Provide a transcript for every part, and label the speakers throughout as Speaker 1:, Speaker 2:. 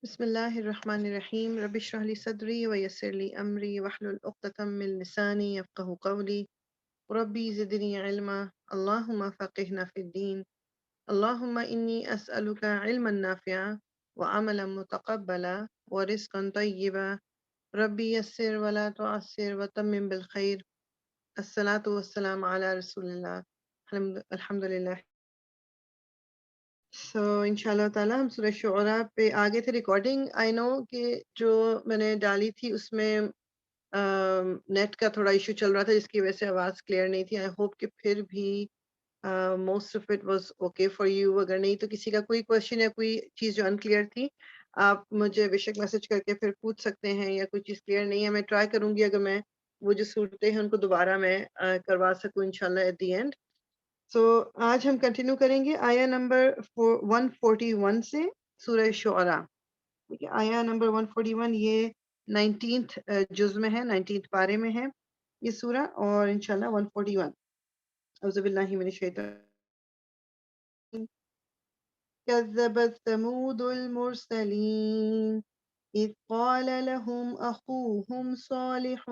Speaker 1: بسم الله الرحمن الرحيم رب اشرح لي صدري ويسر لي أمري واحلل عقدة من لساني يفقه قولي ربي زدني علما اللهم فقهنا في الدين اللهم إني أسألك علما نافعا وعملا متقبلا ورزقا طيبا ربي يسر ولا تعسر وتمم بالخير الصلاة والسلام على رسول الله الحمد لله. انشاءاللہ تعالی ہم سورہ شعراء پہ آگے تھے ریکارڈنگ. آئی نو کہ جو میں نے ڈالی تھی اس میں نیٹ کا تھوڑا ایشو چل رہا تھا جس کی وجہ سے آواز کلیئر نہیں تھی. آئی ہوپ کہ پھر بھی most of it was okay for you. اگر نہیں تو کسی کا کوئی کوشچن یا کوئی چیز جو انکلیئر تھی آپ مجھے بے شک میسج کر کے پھر پوچھ سکتے ہیں, یا کوئی چیز کلیئر نہیں ہے میں ٹرائی کروں گی اگر میں وہ جو صورتیں ہیں ان کو دوبارہ میں کروا سکوں انشاءاللہ ایٹ دی اینڈ. سو آج ہم کنٹینیو کریں گے آیا نمبر 141 سے سورہ شعراء. ٹھیک ہے, آیا نمبر 141 یہ 19th جز میں ہے, 19th پارے میں ہے یہ سورہ, اور انشاءاللہ 141. اعوذ باللہ من الشیطان. كذبت ثمود المرسلين إذ قال لهم أخوهم صالح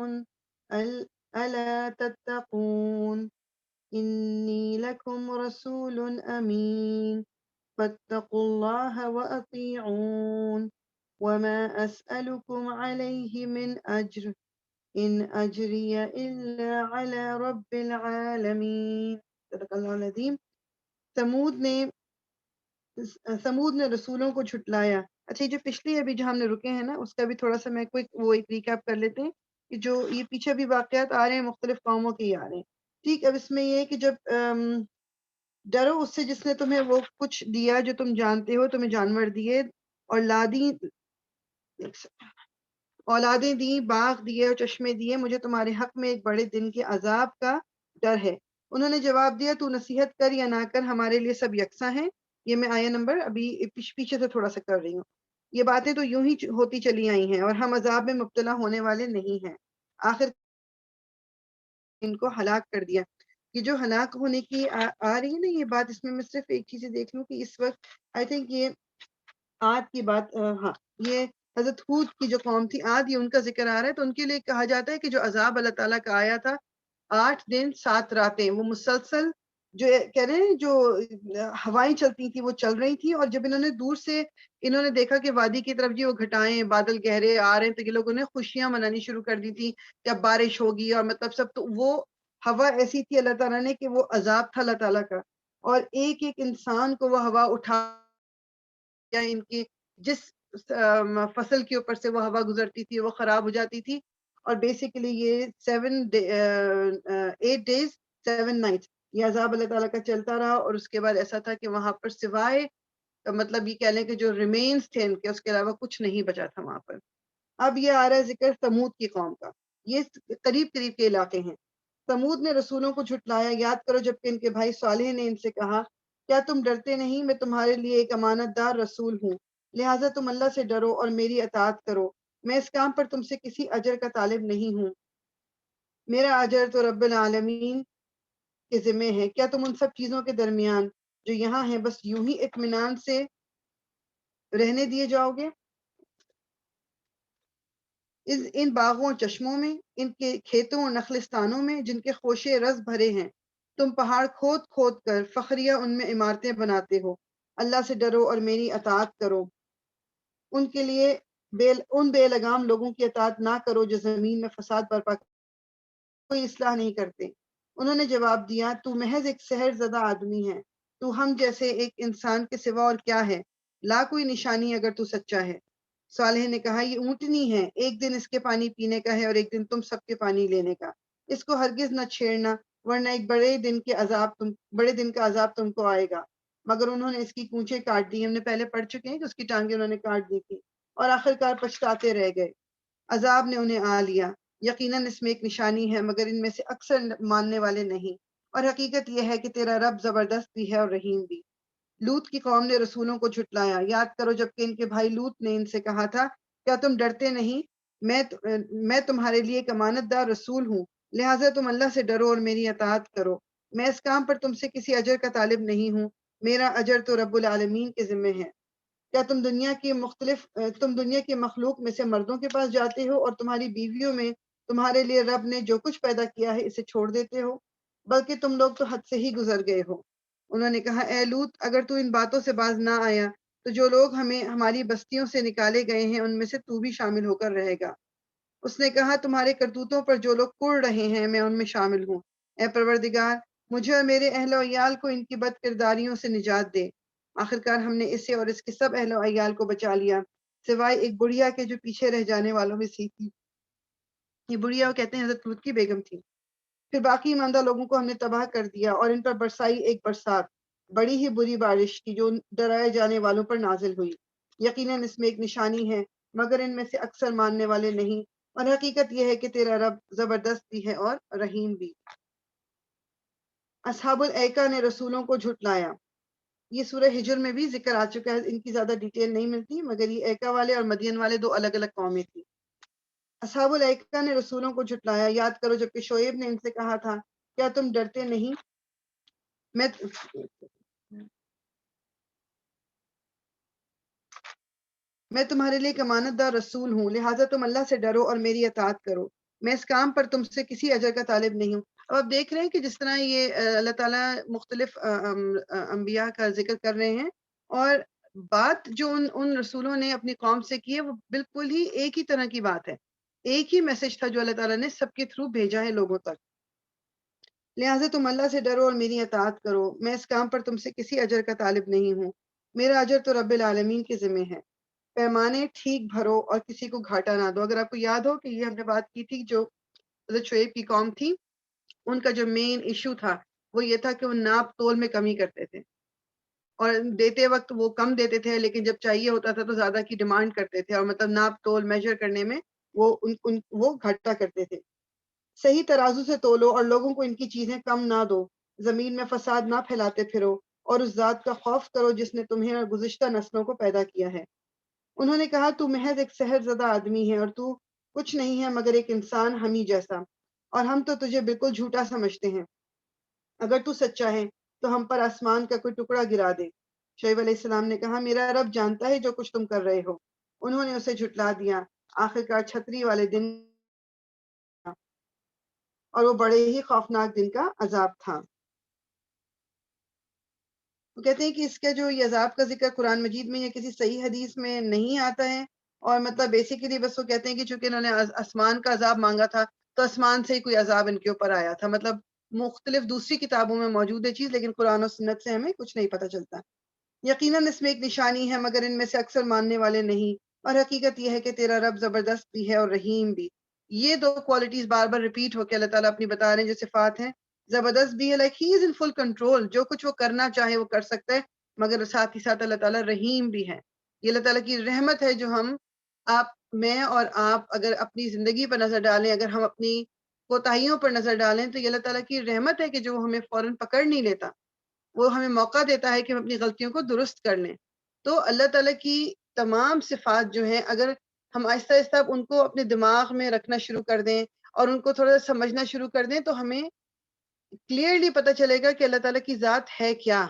Speaker 1: ألا تتقون إني لكم رسول أمين فاتقوا الله وأطيعون وما أسألكم عليه من أجر إن أجري إلا على رب العالمين. صدق اللہ العظیم. سمود نے رسولوں کو جھٹلایا. اچھا, یہ جو پچھلی ابھی جو ہم نے رکے ہیں نا اس کا بھی تھوڑا سا میں وہ ایک ریکیپ کر لیتے ہیں کہ جو یہ پیچھے بھی واقعات آ رہے ہیں مختلف قوموں کے ہی آ رہے ہیں. ٹھیک, اب اس میں یہ ہے کہ جب ڈرو اس سے جس نے تمہیں وہ کچھ دیا جو تم جانتے ہو, تمہیں جانور دیے اور اولادیں دی, باغ دیے اور چشمے دیے, مجھے تمہارے حق میں ایک بڑے دن کے عذاب کا ڈر ہے. انہوں نے جواب دیا تو نصیحت کر یا نہ کر ہمارے لیے سب یکساں ہیں. یہ میں آیا نمبر ابھی پیچھے سے تھوڑا سا کر رہی ہوں. یہ باتیں تو یوں ہی ہوتی چلی آئی ہیں اور ہم عذاب میں مبتلا ہونے والے نہیں ہیں. آخر ان کو ہلاک کر دیا. یہ جو ہلاک ہونے کی آ رہی ہے نا یہ بات, اس میں صرف ایک چیز دیکھ لوں کہ اس وقت آئی تھنک یہ عاد کی بات, ہاں یہ حضرت ہود کی جو قوم تھی عاد, یہ ان کا ذکر آ رہا ہے. تو ان کے لیے کہا جاتا ہے کہ جو عذاب اللہ تعالیٰ کا آیا تھا 8 دن 7 راتیں, وہ مسلسل جو کہہ رہے ہیں جو ہوائیں چلتی تھی وہ چل رہی تھی. اور جب انہوں نے دور سے انہوں نے دیکھا کہ وادی کی طرف جی وہ گھٹائیں بادل گہرے آ رہے ہیں, تو یہ لوگوں نے خوشیاں منانی شروع کر دی تھی کہ اب بارش ہوگی, اور مطلب سب. تو وہ ہوا ایسی تھی اللہ تعالیٰ نے کہ وہ عذاب تھا اللہ تعالیٰ کا, اور ایک ایک انسان کو وہ ہوا اٹھا, یا ان کی جس فصل کے اوپر سے وہ ہوا گزرتی تھی وہ خراب ہو جاتی تھی. اور بیسیکلی یہ 8 days 7 nights یہ عذاب اللہ تعالیٰ کا چلتا رہا. اور اس کے بعد ایسا تھا کہ وہاں پر سوائے مطلب یہ کہہ لیں کہ جو ریمینز تھے ان کے, اس کے علاوہ کچھ نہیں بچا تھا وہاں پر. اب یہ آ رہا ہے ذکر سمود کی قوم کا. یہ قریب قریب کے علاقے ہیں. سمود نے رسولوں کو جھٹلایا, یاد کرو جب کہ ان کے بھائی صالح نے ان سے کہا کیا تم ڈرتے نہیں, میں تمہارے لیے ایک امانت دار رسول ہوں, لہٰذا تم اللہ سے ڈرو اور میری اطاعت کرو. میں اس کام پر تم سے کسی اجر کا طالب نہیں ہوں, میرا اجر تو رب العالمین کے ذمہ ہے. کیا تم ان سب چیزوں کے درمیان جو یہاں ہیں بس یوں ہی اطمینان سے رہنے دیے جاؤ گے؟ ان باغوں اور چشموں میں, ان کے کھیتوں اور نخلستانوں میں جن کے خوشے رز بھرے ہیں, تم پہاڑ کھود کھود کر فخریہ ان میں عمارتیں بناتے ہو. اللہ سے ڈرو اور میری اطاعت کرو. ان کے لیے ان بے لگام لوگوں کی اطاعت نہ کرو جو زمین میں فساد برپا کوئی اصلاح نہیں کرتے. انہوں نے جواب دیا تو محض ایک سحر زدہ آدمی ہے, تو ہم جیسے ایک انسان کے سوا اور کیا ہے, لا کوئی نشانی اگر تو سچا ہے. صالح نے کہا یہ اونٹنی ہے, ایک دن اس کے پانی پینے کا ہے اور ایک دن تم سب کے پانی لینے کا. اس کو ہرگز نہ چھیڑنا ورنہ ایک بڑے دن کا عذاب تم کو آئے گا. مگر انہوں نے اس کی کونچیں کاٹ دی. ہم نے پہلے پڑھ چکے ہیں کہ اس کی ٹانگیں انہوں نے کاٹ دی تھی, اور آخرکار پچھتاتے رہ گئے. عذاب نے انہیں آ لیا, یقیناً اس میں ایک نشانی ہے مگر ان میں سے اکثر ماننے والے نہیں. اور حقیقت یہ ہے کہ تیرا رب زبردست بھی ہے اور رحیم بھی. لوط کی قوم نے رسولوں کو جھٹلایا. یاد کرو جب کہ ان کے بھائی لوط نے ان سے کہا تھا کیا تم ڈرتے نہیں, میں تمہارے لیے ایک امانت دار رسول ہوں, لہٰذا تم اللہ سے ڈرو اور میری اطاعت کرو. میں اس کام پر تم سے کسی اجر کا طالب نہیں ہوں, میرا اجر تو رب العالمین کے ذمہ ہے. کیا تم دنیا کی مخلوق میں سے مردوں کے پاس جاتے ہو اور تمہاری بیویوں میں تمہارے لیے رب نے جو کچھ پیدا کیا ہے اسے چھوڑ دیتے ہو؟ بلکہ تم لوگ تو حد سے ہی گزر گئے ہو۔ انہوں نے کہا، اے لوط، اگر تو ان باتوں سے باز نہ آیا تو جو لوگ ہماری بستیوں سے نکالے گئے ہیں ان میں سے تو بھی شامل ہو کر رہے گا۔ اس نے کہا، تمہارے کرتوتوں پر جو لوگ کڑ رہے ہیں میں ان میں شامل ہوں۔ اے پروردگار، مجھے اور میرے اہل و عیال کو ان کی بد کرداریوں سے نجات دے۔ آخرکار ہم نے اسے اور اس کے سب اہل و عیال کو بچا لیا، سوائے ایک بڑھیا کے جو پیچھے رہ جانے والوں میں سے تھی۔ یہ بڑھیا وہ کہتے ہیں حضرت لوط کی بیگم تھی۔ پھر باقی ایماندار لوگوں کو ہم نے تباہ کر دیا اور ان پر برسائی ایک برسات، بڑی ہی بری بارش کی جو ڈرائے جانے والوں پر نازل ہوئی۔ یقیناً اس میں ایک نشانی ہے، مگر ان میں سے اکثر ماننے والے نہیں، اور حقیقت یہ ہے کہ تیرا رب زبردست بھی ہے اور رحیم بھی۔ اصحاب الایکا نے رسولوں کو جھٹلایا۔ یہ سورہ ہجر میں بھی ذکر آ چکا ہے، ان کی زیادہ ڈیٹیل نہیں ملتی، مگر یہ ایکا والے اور مدین والے دو الگ الگ قومیں تھیں۔ اصحاب الایکا نے رسولوں کو جھٹلایا، یاد کرو جبکہ شعیب نے ان سے کہا تھا، کیا تم ڈرتے نہیں؟ میں میں تمہارے لیے ایک امانت دار رسول ہوں، لہٰذا تم اللہ سے ڈرو اور میری اطاعت کرو۔ میں اس کام پر تم سے کسی اجر کا طالب نہیں ہوں۔ اب آپ دیکھ رہے ہیں کہ جس طرح یہ اللہ تعالیٰ مختلف انبیاء کا ذکر کر رہے ہیں، اور بات جو ان رسولوں نے اپنی قوم سے کی ہے وہ بالکل ہی ایک ہی طرح کی بات ہے، ایک ہی میسج تھا جو اللہ تعالیٰ نے سب کے تھرو بھیجا ہے لوگوں تک۔ لہٰذا تم اللہ سے ڈرو اور میری اطاعت کرو، میں اس کام پر تم سے کسی اجر کا طالب نہیں ہوں، میرا اجر تو رب العالمین کے ذمہ ہے۔ پیمانے ٹھیک بھرو اور کسی کو گھاٹا نہ دو۔ اگر آپ کو یاد ہو کہ یہ ہم نے بات کی تھی، جو حضرت شعیب کی قوم تھی ان کا جو مین ایشو تھا وہ یہ تھا کہ وہ ناپ تول میں کمی کرتے تھے، اور دیتے وقت وہ کم دیتے تھے، لیکن جب چاہیے ہوتا تھا تو زیادہ کی ڈیمانڈ کرتے تھے، اور مطلب ناپ تول میجر کرنے میں وہ گھٹا کرتے تھے۔ صحیح ترازو سے تولو اور لوگوں کو ان کی چیزیں کم نہ دو، زمین میں فساد نہ پھیلاتے پھرو، اور اس ذات کا خوف کرو جس نے تمہیں اور گزشتہ نسلوں کو پیدا کیا ہے۔ انہوں نے کہا، تو محض ایک سحر زدہ آدمی ہے اور تو کچھ نہیں ہے مگر ایک انسان ہم ہی جیسا، اور ہم تو تجھے بالکل جھوٹا سمجھتے ہیں۔ اگر تو سچا ہے تو ہم پر آسمان کا کوئی ٹکڑا گرا دے۔ شعیب علیہ السلام نے کہا، میرا رب جانتا ہے جو کچھ تم کر رہے ہو۔ انہوں نے اسے جھٹلا دیا۔ آخرکار چھتری والے دن، اور وہ بڑے ہی خوفناک دن کا عذاب تھا۔ وہ کہتے ہیں کہ اس کا جو یہ عذاب کا ذکر قرآن مجید میں یا کسی صحیح حدیث میں نہیں آتا ہے، اور مطلب بیسیکلی بس وہ کہتے ہیں کہ چونکہ انہوں نے آسمان کا عذاب مانگا تھا تو آسمان سے ہی کوئی عذاب ان کے اوپر آیا تھا، مطلب مختلف دوسری کتابوں میں موجود ہے چیز، لیکن قرآن و سنت سے ہمیں کچھ نہیں پتہ چلتا۔ یقیناً اس میں ایک نشانی ہے مگر ان میں سے اکثر ماننے والے نہیں، اور حقیقت یہ ہے کہ تیرا رب زبردست بھی ہے اور رحیم بھی۔ یہ دو کوالٹیز بار بار ریپیٹ ہو کے اللہ تعالیٰ اپنی بتا رہے ہیں، جو صفات ہیں، زبردست بھی ہے، like he is in full control, جو کچھ وہ کرنا چاہے وہ کر سکتا ہے، مگر ساتھ ہی ساتھ اللہ تعالیٰ رحیم بھی ہے۔ یہ اللہ تعالیٰ کی رحمت ہے جو آپ، میں اور آپ اگر اپنی زندگی پر نظر ڈالیں، اگر ہم اپنی کوتاہیوں پر نظر ڈالیں، تو یہ اللہ تعالیٰ کی رحمت ہے کہ جو ہمیں فوراً پکڑ نہیں لیتا، وہ ہمیں موقع دیتا ہے کہ ہم اپنی غلطیوں کو درست کر لیں۔ تو اللہ تعالیٰ کی تمام صفات جو ہیں، اگر ہم آہستہ آہستہ ان کو اپنے دماغ میں رکھنا شروع کر دیں اور ان کو تھوڑا سا سمجھنا شروع کر دیں، تو ہمیں کلیئرلی پتہ چلے گا کہ اللہ تعالیٰ کی ذات ہے کیا۔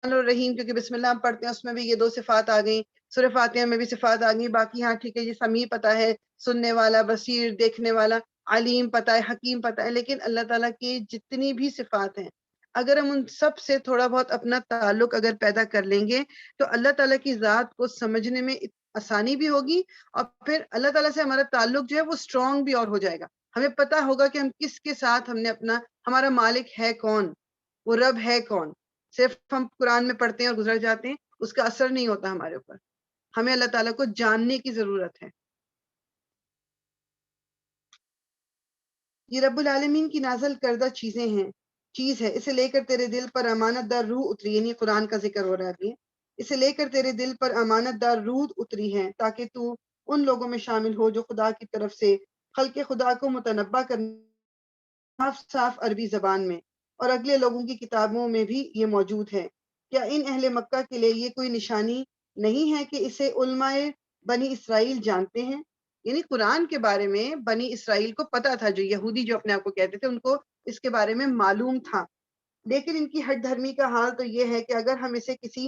Speaker 1: الرحیم، کیونکہ بسم اللہ ہم پڑھتے ہیں اس میں بھی یہ دو صفات آ گئیں، سورہ فاتحہ میں بھی صفات آ گئیں، باقی ہاں ٹھیک ہے یہ سمیع پتہ ہے، سننے والا، بصیر، دیکھنے والا، علیم پتہ ہے، حکیم پتہ ہے، لیکن اللہ تعالیٰ کی جتنی بھی صفات ہیں اگر ہم ان سب سے تھوڑا بہت اپنا تعلق اگر پیدا کر لیں گے تو اللہ تعالیٰ کی ذات کو سمجھنے میں آسانی بھی ہوگی، اور پھر اللہ تعالیٰ سے ہمارا تعلق جو ہے وہ اسٹرانگ بھی اور ہو جائے گا۔ ہمیں پتہ ہوگا کہ ہم کس کے ساتھ ہم نے اپنا، ہمارا مالک ہے کون، وہ رب ہے کون۔ صرف ہم قرآن میں پڑھتے ہیں اور گزر جاتے ہیں، اس کا اثر نہیں ہوتا ہمارے اوپر، ہمیں اللہ تعالیٰ کو جاننے کی ضرورت ہے۔ یہ رب العالمین کی نازل کردہ چیز ہے، اسے لے کر تیرے دل پر امانت دار روح اتری، یعنی قرآن کا ذکر ہو رہا ہے، اسے لے کر تیرے دل پر امانت دار روح اتری ہے تاکہ تو ان لوگوں میں شامل ہو جو خدا کی طرف سے خلق خدا کو متنبع کرنے، صاف صاف عربی زبان میں، اور اگلے لوگوں کی کتابوں میں بھی یہ موجود ہے۔ کیا ان اہل مکہ کے لیے یہ کوئی نشانی نہیں ہے کہ اسے علماء بنی اسرائیل جانتے ہیں؟ یعنی قرآن کے بارے میں بنی اسرائیل کو پتا تھا، جو یہودی جو اپنے آپ کو کہتے تھے ان کو اس کے بارے میں معلوم تھا، لیکن ان کی ہٹ دھرمی کا حال تو یہ ہے کہ اگر ہم اسے کسی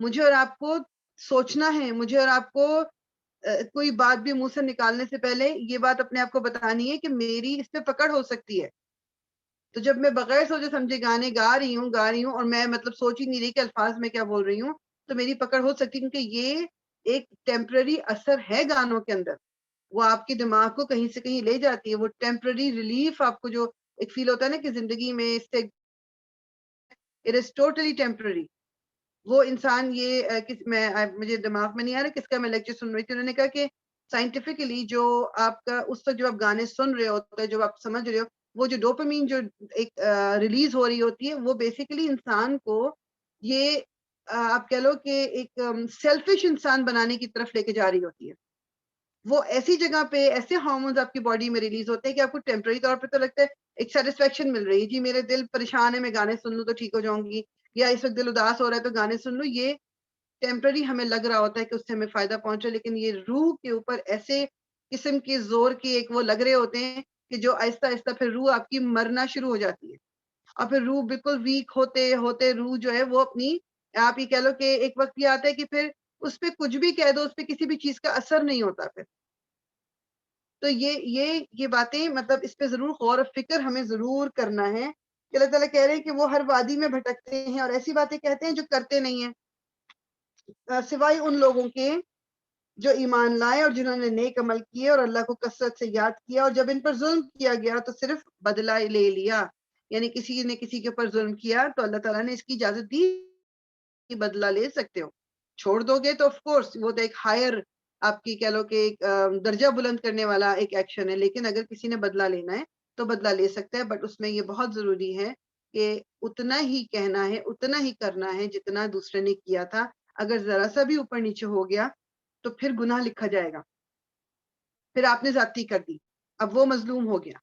Speaker 1: مجھے اور آپ کو سوچنا ہے، مجھے اور آپ کو کوئی بات بھی منہ سے نکالنے سے پہلے یہ بات اپنے آپ کو بتانی ہے کہ میری اس پہ پکڑ ہو سکتی ہے. تو جب میں بغیر سوچے سمجھے گانے گا رہی ہوں اور میں مطلب سوچ ہی نہیں رہی کہ الفاظ میں کیا بول رہی ہوں، تو میری پکڑ ہو سکتی ہے، کیونکہ یہ ایک ٹیمپرری اثر ہے گانوں کے اندر. وہ آپ کے دماغ کو کہیں سے کہیں لے جاتی ہے، وہ ٹیمپرری ریلیف آپ کو جو ایک فیل ہوتا ہے نا کہ زندگی میں اس سے اٹ از ٹوٹلی ٹیمپرری. وہ انسان یہ مجھے دماغ میں نہیں آ رہا کس کا میں لیکچر سن رہی تھی، انہوں نے کہا کہ سائنٹیفکلی جو آپ کا اس وقت جو آپ گانے سن رہے ہوتے ہیں، جو آپ سمجھ رہے ہو، وہ جو ڈوپامین جو ایک ریلیز ہو رہی ہوتی ہے، وہ بیسیکلی انسان کو یہ آپ کہہ لو کہ ایک سیلفش انسان بنانے کی طرف لے کے جا رہی ہوتی ہے. وہ ایسی جگہ پہ ایسے ہارمونز آپ کی باڈی میں ریلیز ہوتے ہیں کہ آپ کو ٹیمپرری طور پہ تو لگتا ہے ایک سیٹسفیکشن مل رہی ہے، جی میرے دل پریشان ہے میں گانے سن لوں تو ٹھیک ہو جاؤں گی، یا اس وقت دل اداس ہو رہا ہے تو گانے سن لوں. یہ ٹیمپرری ہمیں لگ رہا ہوتا ہے کہ اس سے ہمیں فائدہ پہنچے، لیکن یہ روح کے اوپر ایسے قسم کے زور کے ایک وہ لگ رہے ہوتے ہیں کہ جو آہستہ آہستہ پھر روح آپ کی مرنا شروع ہو جاتی ہے. اور پھر روح بالکل ویک ہوتے ہوتے روح جو ہے وہ اپنی آپ یہ کہہ لو کہ ایک وقت یہ آتا ہے کہ پھر اس پہ کچھ بھی کہہ دو، اس پہ کسی بھی چیز کا اثر نہیں ہوتا پھر. تو یہ باتیں مطلب اس پہ ضرور غور و فکر ہمیں ضرور کرنا ہے کہ اللہ تعالیٰ کہہ رہے ہیں کہ وہ ہر وادی میں بھٹکتے ہیں اور ایسی باتیں کہتے ہیں جو کرتے نہیں ہیں، سوائے ان لوگوں کے جو ایمان لائے اور جنہوں نے نیک عمل کیے اور اللہ کو کثرت سے یاد کیا، اور جب ان پر ظلم کیا گیا تو صرف بدلہ لے لیا. یعنی کسی نے کسی کے اوپر ظلم کیا تو اللہ تعالیٰ نے اس کی اجازت دی کہ بدلہ لے سکتے ہو. چھوڑ دو گے تو آف کورس وہ تو ایک ہائر آپ کی کہہ لو کہ ایک درجہ بلند کرنے والا ایک ایکشن ہے، لیکن اگر کسی نے بدلہ لینا ہے تو بدلہ لے سکتا ہے. بٹ اس میں یہ بہت ضروری ہے کہ اتنا ہی کہنا ہے، اتنا ہی کرنا ہے جتنا دوسرے نے کیا تھا. اگر ذرا سا بھی اوپر نیچے ہو گیا تو پھر گناہ لکھا جائے گا، پھر آپ نے زیادتی کر دی، اب وہ مظلوم ہو گیا.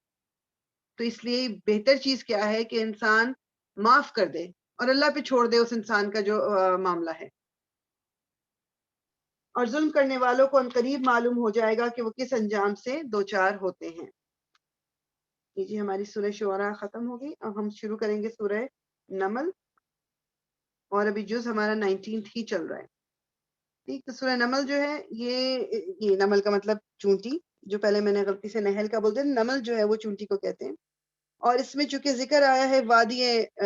Speaker 1: تو اس لیے بہتر چیز کیا ہے کہ انسان معاف کر دے اور اللہ پہ چھوڑ دے اس انسان کا جو معاملہ ہے. اور ظلم کرنے والوں کو عنقریب معلوم ہو جائے گا کہ وہ کس انجام سے دوچار ہوتے ہیں. جی ہماری سورہ شعراء ختم ہوگی، اب ہم شروع کریں گے سورہ نمل، اور ابھی جز ہمارا 19 ہی چل رہا ہے. ٹھیک، تو سورہ نمل جو ہے یہ نمل کا مطلب چونٹی، جو پہلے میں نے غلطی سے نہل کا بولتے ہیں، نمل جو ہے وہ چونٹی کو کہتے ہیں. اور اس میں چونکہ ذکر آیا ہے وادی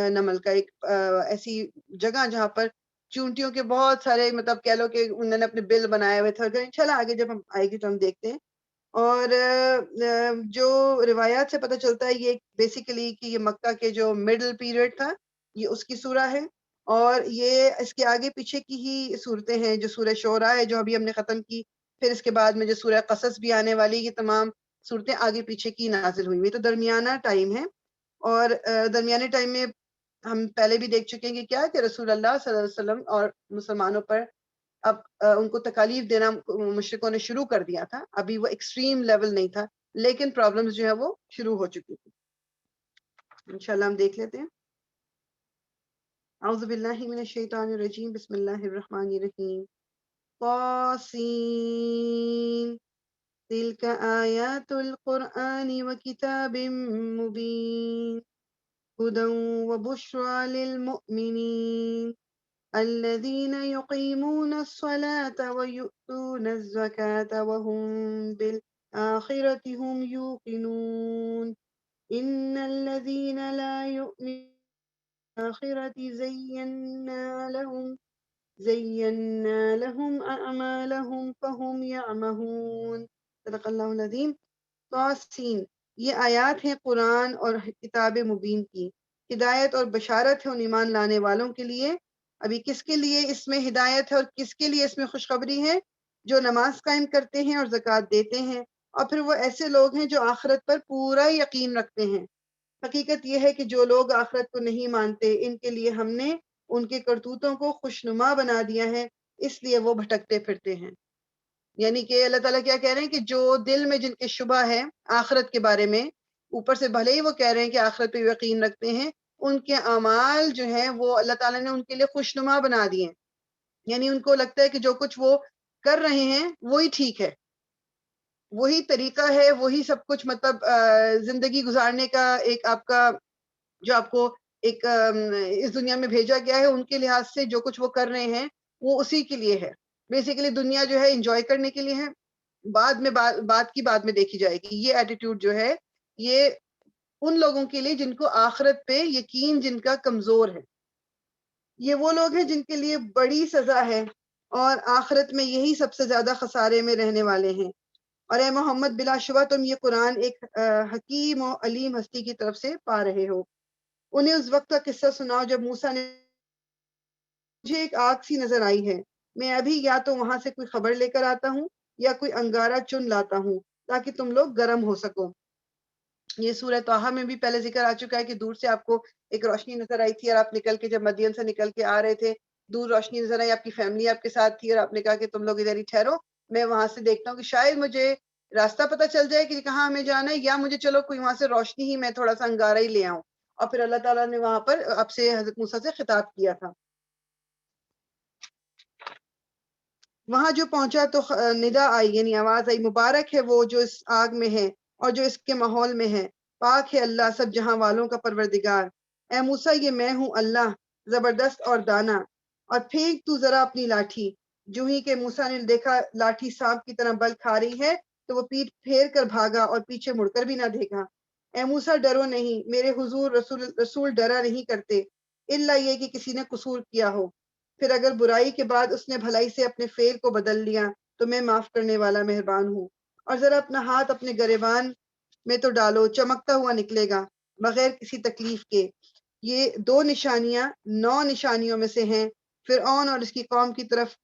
Speaker 1: نمل کا، ایک ایسی جگہ جہاں پر چونٹیوں کے بہت سارے مطلب کہہ لو کہ انہوں نے اپنے بل بنائے ہوئے تھے. انشاءاللہ آگے جب ہم آئے گی تو ہم دیکھتے ہیں. اور جو روایات سے پتہ چلتا ہے یہ بیسیکلی کہ یہ مکہ کے جو مڈل پیریڈ تھا یہ اس کی سورہ ہے، اور یہ اس کے آگے پیچھے کی ہی صورتیں ہیں. جو سورہ شعراء ہے جو ابھی ہم نے ختم کی، پھر اس کے بعد میں جو سورہ قصص بھی آنے والی، یہ تمام صورتیں آگے پیچھے کی نازل ہوئی ہوئی. تو درمیانہ ٹائم ہے، اور درمیانے ٹائم میں ہم پہلے بھی دیکھ چکے ہیں کہ کیا کہ رسول اللہ صلی اللہ علیہ وسلم اور مسلمانوں پر اب ان کو تکالیف دینا مشرکوں نے شروع کر دیا تھا. ابھی وہ ایکسٹریم لیول نہیں تھا، لیکن پرابلمز جو ہے وہ شروع ہو چکی تھی. انشاءاللہ ہم دیکھ لیتے ہیں. اعوذ باللہ من الشیطان الرجیم، بسم اللہ الرحمن الرحیم. طاسین تلک آیات القرآن وکتاب مبین هدى وبشرى للمؤمنین الذين يقيمون الصلاة ويؤتون الزكاة وهم بالآخرة هم يوقنون إن الذين لا يؤمنون بالآخرة زينا لهم أعمالهم فهم يعمهون. صدق اللہ العظیم. طاسین، یہ آیات ہیں قرآن اور کتاب مبین کی، ہدایت اور بشارت ہے ان ایمان لانے والوں کے لیے. ابھی کس کے لیے اس میں ہدایت ہے اور کس کے لیے اس میں خوشخبری ہے؟ جو نماز قائم کرتے ہیں اور زکوٰۃ دیتے ہیں، اور پھر وہ ایسے لوگ ہیں جو آخرت پر پورا یقین رکھتے ہیں. حقیقت یہ ہے کہ جو لوگ آخرت کو نہیں مانتے ان کے لیے ہم نے ان کے کرتوتوں کو خوشنما بنا دیا ہے، اس لیے وہ بھٹکتے پھرتے ہیں. یعنی کہ اللہ تعالیٰ کیا کہہ رہے ہیں کہ جو دل میں جن کے شبہ ہے آخرت کے بارے میں، اوپر سے بھلے ہی وہ کہہ رہے ہیں کہ آخرت پہ یقین رکھتے ہیں، ان کے اعمال جو ہیں وہ اللہ تعالیٰ نے ان کے لیے خوشنما بنا دیے ہیں. یعنی ان کو لگتا ہے کہ جو کچھ وہ کر رہے ہیں وہی ٹھیک ہے، وہی طریقہ ہے، وہی سب کچھ مطلب زندگی گزارنے کا ایک آپ کا جو آپ کو ایک اس دنیا میں بھیجا گیا ہے، ان کے لحاظ سے جو کچھ وہ کر رہے ہیں وہ اسی کے لیے ہے. بیسیکلی دنیا جو ہے انجوائے کرنے کے لیے ہے، بعد میں بات کی بعد میں دیکھی جائے گی. یہ ایٹیٹیوڈ جو ہے یہ ان لوگوں کے لیے جن کو آخرت پہ یقین جن کا کمزور ہے. یہ وہ لوگ ہیں جن کے لیے بڑی سزا ہے اور آخرت میں یہی سب سے زیادہ خسارے میں رہنے والے ہیں. اور اے محمد بلا شبہ تم یہ قرآن ایک حکیم و علیم ہستی کی طرف سے پا رہے ہو. انہیں اس وقت کا قصہ سناؤ جب موسیٰ نے مجھے ایک آگ سی نظر آئی ہے، میں ابھی یا تو وہاں سے کوئی خبر لے کر آتا ہوں یا کوئی انگارہ چن لاتا ہوں تاکہ تم لوگ گرم ہو سکو. یہ سورہ طٰہٰ میں بھی پہلے ذکر آ چکا ہے کہ دور سے آپ کو ایک روشنی نظر آئی تھی اور آپ نکل کے جب مدین سے نکل کے آ رہے تھے دور روشنی نظر آئی، آپ کی فیملی آپ کے ساتھ تھی اور آپ نے کہا کہ تم لوگ ادھر ہی ٹھہرو، میں وہاں سے دیکھتا ہوں کہ شاید مجھے راستہ پتہ چل جائے کہ کہاں ہمیں جانا ہے، یا مجھے چلو کوئی وہاں سے روشنی ہی میں تھوڑا سا انگارہ ہی لے آؤں. اور پھر اللہ تعالیٰ نے وہاں پر آپ سے حضرت موسیٰ سے خطاب کیا تھا. وہاں جو پہنچا تو ندا آئی یعنی آواز آئی، مبارک ہے وہ جو اس آگ میں ہے اور جو اس کے ماحول میں ہے، پاک ہے اللہ سب جہاں والوں کا پروردگار. اے موسیٰ یہ میں ہوں اللہ زبردست اور دانا، اور پھینک تو ذرا اپنی لاٹھی. جو ہی کہ موسیٰ نے دیکھا لاٹھی سانپ کی طرح بل کھا رہی ہے تو وہ پیٹ پھیر کر بھاگا اور پیچھے مڑ کر بھی نہ دیکھا. اے موسیٰ ڈرو نہیں، میرے حضور رسول ڈرا نہیں کرتے الا یہ کہ کسی نے قصور کیا ہو، پھر اگر برائی کے بعد اس نے بھلائی سے اپنے فعل کو بدل لیا تو میں معاف کرنے والا مہربان ہوں. اور ذرا اپنا ہاتھ اپنے گریبان میں تو ڈالو، چمکتا ہوا نکلے گا بغیر کسی تکلیف کے. یہ 2 نشانیاں 9 نشانیوں میں سے ہیں فرعون اور اس کی قوم کی طرف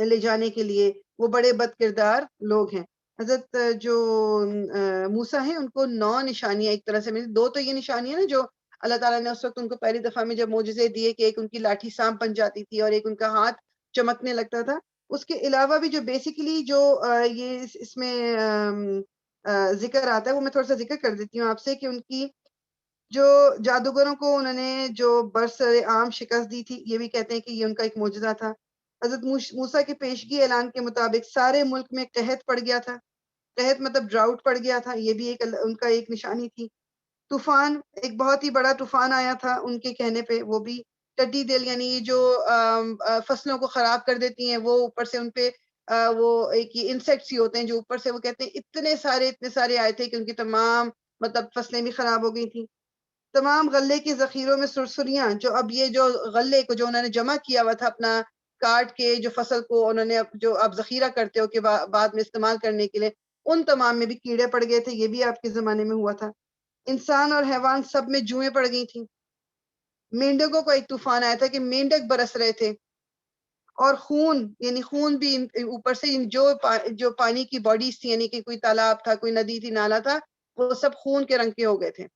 Speaker 1: لے جانے کے لیے. وہ بڑے بد کردار لوگ ہیں. حضرت جو موسیٰ ہیں ان کو 9 نشانیاں ایک طرح سے ملی. 2 تو یہ نشانیاں نا جو اللہ تعالیٰ نے اس وقت ان کو پہلی دفعہ میں جب معجزے دیے کہ ایک ان کی لاٹھی سانپ بن جاتی تھی اور ایک ان کا ہاتھ چمکنے لگتا تھا. اس کے علاوہ بھی جو بیسیکلی جو یہ اس میں ذکر آتا ہے وہ میں تھوڑا سا ذکر کر دیتی ہوں آپ سے کہ ان کی جو جادوگروں کو انہوں نے جو برسر عام شکست دی تھی، یہ بھی کہتے ہیں کہ یہ ان کا ایک معجزہ تھا. حضرت موسیٰ کے پیشگی اعلان کے مطابق سارے ملک میں قحط پڑ گیا تھا. قحط مطلب ڈراؤٹ پڑ گیا تھا، یہ بھی ایک ان کا ایک نشانی تھی. طوفان، ایک بہت ہی بڑا طوفان آیا تھا ان کے کہنے پہ، وہ بھی ٹڈی دل یعنی یہ جو فصلوں کو خراب کر دیتی ہیں، وہ اوپر سے ان پہ وہ ایک یہ انسیکٹس ہی ہوتے ہیں جو اوپر سے وہ کہتے ہیں اتنے سارے آئے تھے کہ ان کی تمام مطلب فصلیں بھی خراب ہو گئی تھیں. تمام غلے کے ذخیروں میں سرسریاں، جو اب یہ جو غلے کو جو انہوں نے جمع کیا ہوا تھا اپنا کاٹ کے جو فصل کو انہوں نے جو اب ذخیرہ کرتے ہو کہ بعد میں استعمال کرنے کے لیے، ان تمام میں بھی کیڑے پڑ گئے تھے. یہ بھی آپ کے زمانے میں ہوا تھا. انسان اور حیوان سب میں جوئیں پڑ گئی تھیں. مینڈکوں کو ایک طوفان آیا تھا کہ مینڈک برس رہے تھے. اور خون یعنی خون بھی اوپر سے جو پانی کی باڈیز تھی یعنی کہ کوئی تالاب تھا، کوئی ندی تھی، نالا تھا، وہ سب خون کے رنگ کے ہو گئے تھے.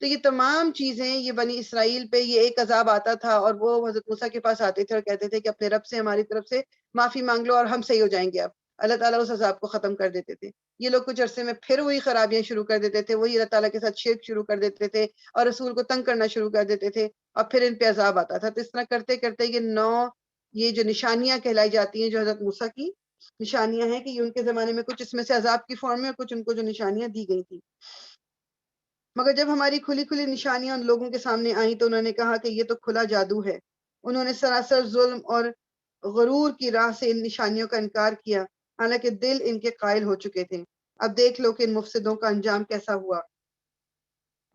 Speaker 1: تو یہ تمام چیزیں یہ بنی اسرائیل پہ یہ ایک عذاب آتا تھا اور وہ حضرت موسیٰ کے پاس آتے تھے اور کہتے تھے کہ اپنے رب سے ہماری طرف سے معافی مانگ لو اور ہم صحیح ہو جائیں گے. اب اللہ تعالیٰ اس عذاب کو ختم کر دیتے تھے. یہ لوگ کچھ عرصے میں پھر وہی خرابیاں شروع کر دیتے تھے، وہی اللہ تعالیٰ کے ساتھ شرک شروع کر دیتے تھے اور رسول کو تنگ کرنا شروع کر دیتے تھے اور پھر ان پہ عذاب آتا تھا. تو اس طرح کرتے کرتے یہ 9 یہ جو نشانیاں کہلائی جاتی ہیں جو حضرت موسیٰ کی نشانیاں ہیں کہ یہ ان کے زمانے میں کچھ اس میں سے عذاب کی فارم میں اور کچھ ان کو جو نشانیاں دی گئی تھی. مگر جب ہماری کھلی کھلی نشانیاں ان لوگوں کے سامنے آئیں تو انہوں نے کہا کہ یہ تو کھلا جادو ہے. انہوں نے سراسر ظلم اور غرور کی راہ سے ان نشانیوں کا انکار کیا حالانکہ دل ان کے قائل ہو چکے تھے. اب دیکھ لو کہ ان مفسدوں کا انجام کیسا ہوا.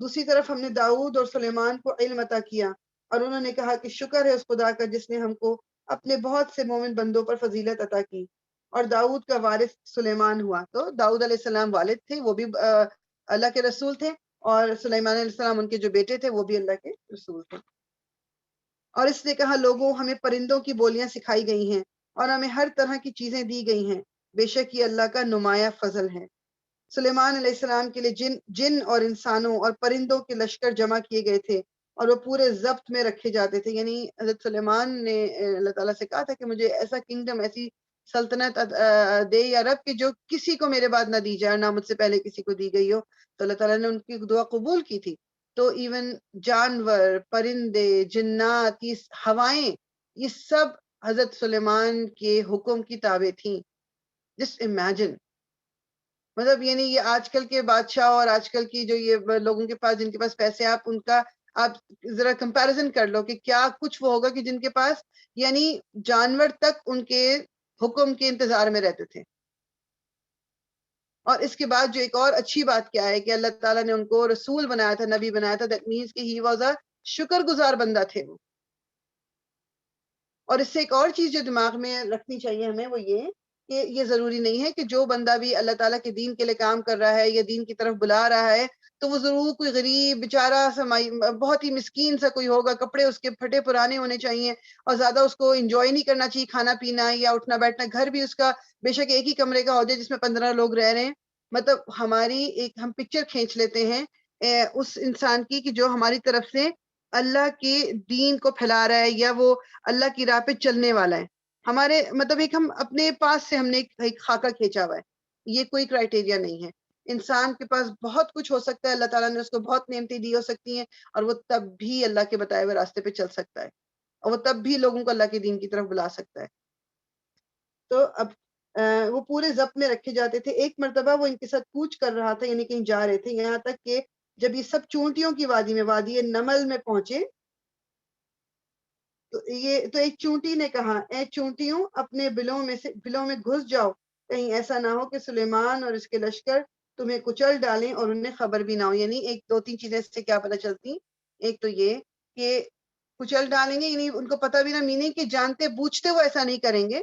Speaker 1: دوسری طرف ہم نے داؤد اور سلیمان کو علم عطا کیا اور انہوں نے کہا کہ شکر ہے اس خدا کا جس نے ہم کو اپنے بہت سے مومن بندوں پر فضیلت عطا کی. اور داؤد کا وارث سلیمان ہوا. تو داؤد علیہ السلام والد تھے، وہ بھی اللہ کے رسول تھے، اور سلیمان علیہ السلام ان کے جو بیٹے تھے وہ بھی اللہ کے رسول تھے. اور اس نے کہا لوگوں ہمیں پرندوں کی بولیاں سکھائی گئی ہیں اور ہمیں ہر طرح کی چیزیں دی گئی ہیں، بے شک یہ اللہ کا نمایاں فضل ہے. سلیمان علیہ السلام کے لیے جن اور انسانوں اور پرندوں کے لشکر جمع کیے گئے تھے اور وہ پورے ضبط میں رکھے جاتے تھے. یعنی حضرت سلیمان نے اللہ تعالیٰ سے کہا تھا کہ مجھے ایسا کنگڈم، ایسی سلطنت دے یا رب کہ جو کسی کو میرے بعد نہ دی جائے، نہ مجھ سے پہلے کسی کو دی گئی ہو. تو اللہ تعالیٰ نے ان کی دعا قبول کی تھی. تو ایون جانور، پرندے، جنات، یہ ہوائیں، یہ سب حضرت سلیمان کے حکم کی تابع تھیں. جسٹ امیجن، مطلب یعنی یہ آج کل کے بادشاہ اور آج کل کی جو یہ لوگوں کے پاس جن کے پاس پیسے، آپ ان کا آپ ذرا کمپیریزن کر لو کہ کیا کچھ وہ ہوگا کہ جن کے پاس یعنی جانور تک ان کے حکم کے انتظار میں رہتے تھے. اور اس کے بعد جو ایک اور اچھی بات کیا ہے کہ اللہ تعالیٰ نے ان کو رسول بنایا تھا، نبی بنایا تھا. دیٹ مینس کہ ہی واز اے شکر گزار بندہ تھے وہ. اور اس سے ایک اور چیز جو دماغ میں رکھنی چاہیے ہمیں وہ یہ کہ یہ ضروری نہیں ہے کہ جو بندہ بھی اللہ تعالیٰ کے دین کے لیے کام کر رہا ہے یا دین کی طرف بلا رہا ہے تو وہ ضرور کوئی غریب بیچارہ بہت ہی مسکین سا کوئی ہوگا، کپڑے اس کے پھٹے پرانے ہونے چاہیے اور زیادہ اس کو انجوائے نہیں کرنا چاہیے کھانا پینا یا اٹھنا بیٹھنا. گھر بھی اس کا بے شک ایک ہی کمرے کا ہو جائے جس میں 15 لوگ رہ رہے ہیں. مطلب ہماری ایک ہم پکچر کھینچ لیتے ہیں اس انسان کی کہ جو ہماری طرف سے اللہ کے دین کو پھیلا رہا ہے یا وہ اللہ کی راہ پہ چلنے والا ہے. ہمارے مطلب ایک ہم اپنے پاس سے ہم نے ایک خاکہ کھینچا ہوا ہے. یہ کوئی کرائٹیریا نہیں ہے. انسان کے پاس بہت کچھ ہو سکتا ہے، اللہ تعالیٰ نے اس کو بہت نعمتیں دی ہو سکتی ہیں اور وہ تب بھی اللہ کے بتائے ہوئے راستے پہ چل سکتا ہے اور وہ تب بھی لوگوں کو اللہ کے دین کی طرف بلا سکتا ہے. تو اب وہ پورے ضبط میں رکھے جاتے تھے. ایک مرتبہ وہ ان کے ساتھ کوچ کر رہا تھا، یعنی کہیں جا رہے تھے، یہاں تک کہ جب یہ سب چونٹیوں کی وادی میں وادی نمل میں پہنچے تو ایک چونٹی نے کہا، اے چونٹیوں اپنے بلوں میں گھس جاؤ، کہیں ایسا نہ ہو کہ سلیمان اور اس کے لشکر تمہیں کچل ڈالیں اور انہیں خبر بھی نہ ہو. یعنی ایک دو تین چیزیں اس سے کیا پتہ چلتی. ایک تو یہ کہ کچل ڈالیں گے، یعنی ان کو پتہ بھی نہ، میننگ کہ جانتے بوجھتے وہ ایسا نہیں کریں گے،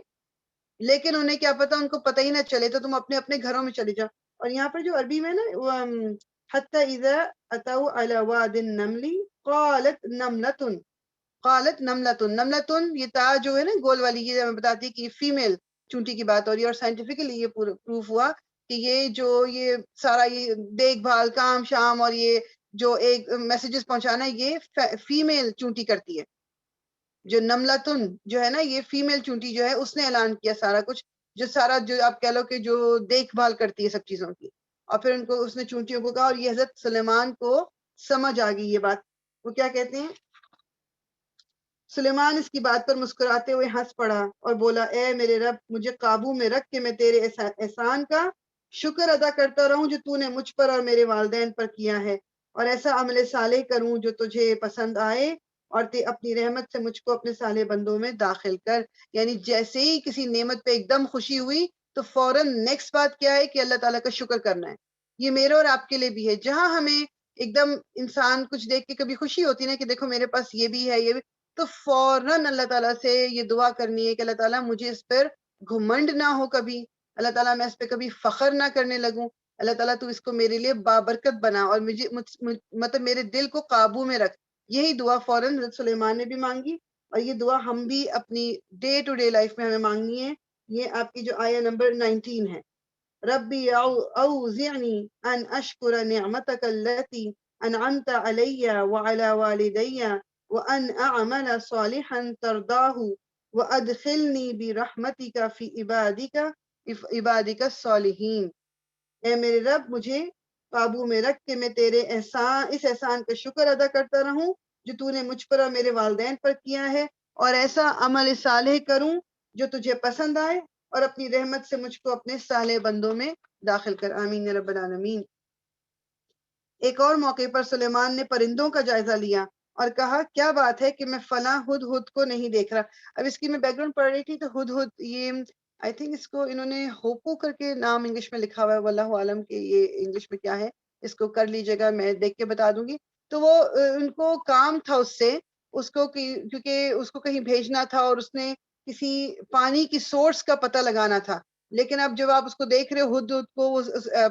Speaker 1: لیکن انہیں کیا پتا، ان کو پتہ ہی نہ چلے تو تم اپنے اپنے گھروں میں چلی جاؤ. اور یہاں پر جو عربی میں نا حتی اذا اتوا علی واد النمل قالت نملۃ، قالت نملۃ. نملۃ یہ تا جو ہے نا گول والی، یہ ہمیں بتاتی ہے کہ یہ فیمیل چونٹی کی بات ہو رہی ہے. اور سائنٹیفکلی یہ پروف ہوا کہ یہ سارا یہ دیکھ بھال کام شام اور یہ جو ایک میسیجز پہنچانا یہ فیمیل چونٹی کرتی ہے. جو نملتن جو ہے نا یہ فیمیل چونٹی جو ہے اس نے اعلان کیا سارا کچھ، جو آپ کہہ لو کہ جو دیکھ بھال کرتی ہے سب چیزوں کی. اور پھر ان کو اس نے چونٹیوں کو کہا اور یہ حضرت سلیمان کو سمجھ آ گئی یہ بات. وہ کیا کہتے ہیں، سلیمان اس کی بات پر مسکراتے ہوئے ہنس پڑا اور بولا، اے میرے رب مجھے قابو میں رکھ کہ میں تیرے احسان کا شکر ادا کرتا رہوں جو تو نے مجھ پر اور میرے والدین پر کیا ہے، اور ایسا عمل صالح کروں جو تجھے پسند آئے، اور اپنی رحمت سے مجھ کو اپنے صالح بندوں میں داخل کر. یعنی جیسے ہی کسی نعمت پہ ایک دم خوشی ہوئی تو فوراً نیکسٹ بات کیا ہے کہ اللہ تعالیٰ کا شکر کرنا ہے. یہ میرے اور آپ کے لیے بھی ہے. جہاں ہمیں ایک دم انسان کچھ دیکھ کے کبھی خوشی ہوتی ہے نا کہ دیکھو میرے پاس یہ بھی ہے یہ بھی، تو فوراً اللہ تعالیٰ سے یہ دعا کرنی ہے کہ اللہ تعالیٰ مجھے اس پر گھمنڈ نہ ہو کبھی، اللہ تعالیٰ میں اس پہ کبھی فخر نہ کرنے لگوں، اللہ تعالیٰ تو اس کو میرے لیے بابرکت بنا اور مطلب میرے دل کو قابو میں رکھ. یہی دعا فوراً حضرت سلیمان نے بھی مانگی اور یہ دعا ہم بھی اپنی ڈے ٹو ڈے لائف میں ہمیں مانگنی ہے. یہ آپ کی جو آیا نمبر 19 ہے، ربی اوزعنی ان اشکر نعمتک التی انعمت علی وعلی والدی وان اعمل صالحا ترضاہ وادخلنی برحمتک فی عبادک الصالحین. اے میرے رب مجھے قابو میں رکھ کے میں تیرے اس احسان کا شکر ادا کرتا رہوں جو تو نے مجھ پر اور میرے والدین پر کیا ہے، اور ایسا عمل صالح کروں جو تجھے پسند آئے، اور اپنی رحمت سے مجھ کو اپنے صالح بندوں میں داخل کر. آمین یا رب العالمین. ایک اور موقع پر سلیمان نے پرندوں کا جائزہ لیا اور کہا، کیا بات ہے کہ میں فلاں ہدہد کو نہیں دیکھ رہا. اب اس کی میں بیک گراؤنڈ پڑھ رہی تھی تو ہدہد یہ آئی تھنک اس کو انہوں نے ہوپو کر کے نام انگلش میں لکھا ہوا ہے، واللہ عالم کہ یہ انگلش میں کیا ہے، اس کو کر لیجیے گا، میں دیکھ کے بتا دوں گی. تو وہ ان کو کام تھا اس سے، اس کو کیونکہ اس کو کہیں بھیجنا تھا اور اس نے کسی پانی کی سورس کا پتہ لگانا تھا. لیکن اب جب آپ اس کو دیکھ رہے ہو ہدہد کو،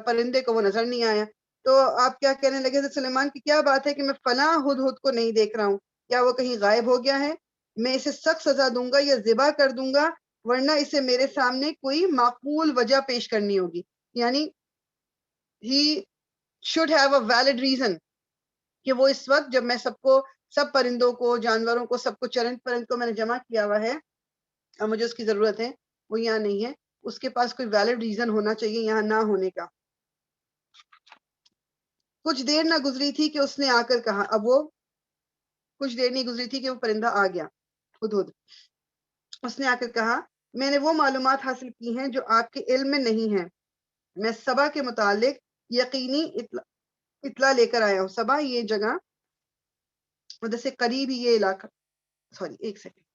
Speaker 1: پرندے کو وہ نظر نہیں آیا، تو آپ کیا کہنے لگے حضرت سلیمان کی کیا بات ہے کہ میں فلاں ہدہد کو نہیں دیکھ رہا ہوں، کیا وہ کہیں غائب ہو گیا ہے؟ میں اسے سخت سزا دوں گا یا ذبح کر دوں گا، ورنہ اسے میرے سامنے کوئی معقول وجہ پیش کرنی ہوگی. یعنی he should have a valid reason کہ وہ اس وقت جب میں سب پرندوں کو، جانوروں کو، سب کو، چرند پرند کو میں نے جمع کیا ہوا ہے اور مجھے اس کی ضرورت ہے، وہ یہاں نہیں ہے. اس کے پاس کوئی ویلڈ ریزن ہونا چاہیے یہاں نہ ہونے کا. کچھ دیر نہ گزری تھی کہ اس نے آ کر کہا، اب وہ کچھ دیر نہیں گزری تھی کہ وہ پرندہ آ گیا ہدہد. اس نے آ کر کہا، میں نے وہ معلومات حاصل کی ہیں جو آپ کے علم میں نہیں ہیں. میں سبا کے متعلق یقینی اطلاع لے کر آیا ہوں. سبا یہ جگہ مدد سے قریب ہی یہ علاقہ، سوری ایک سیکنڈ،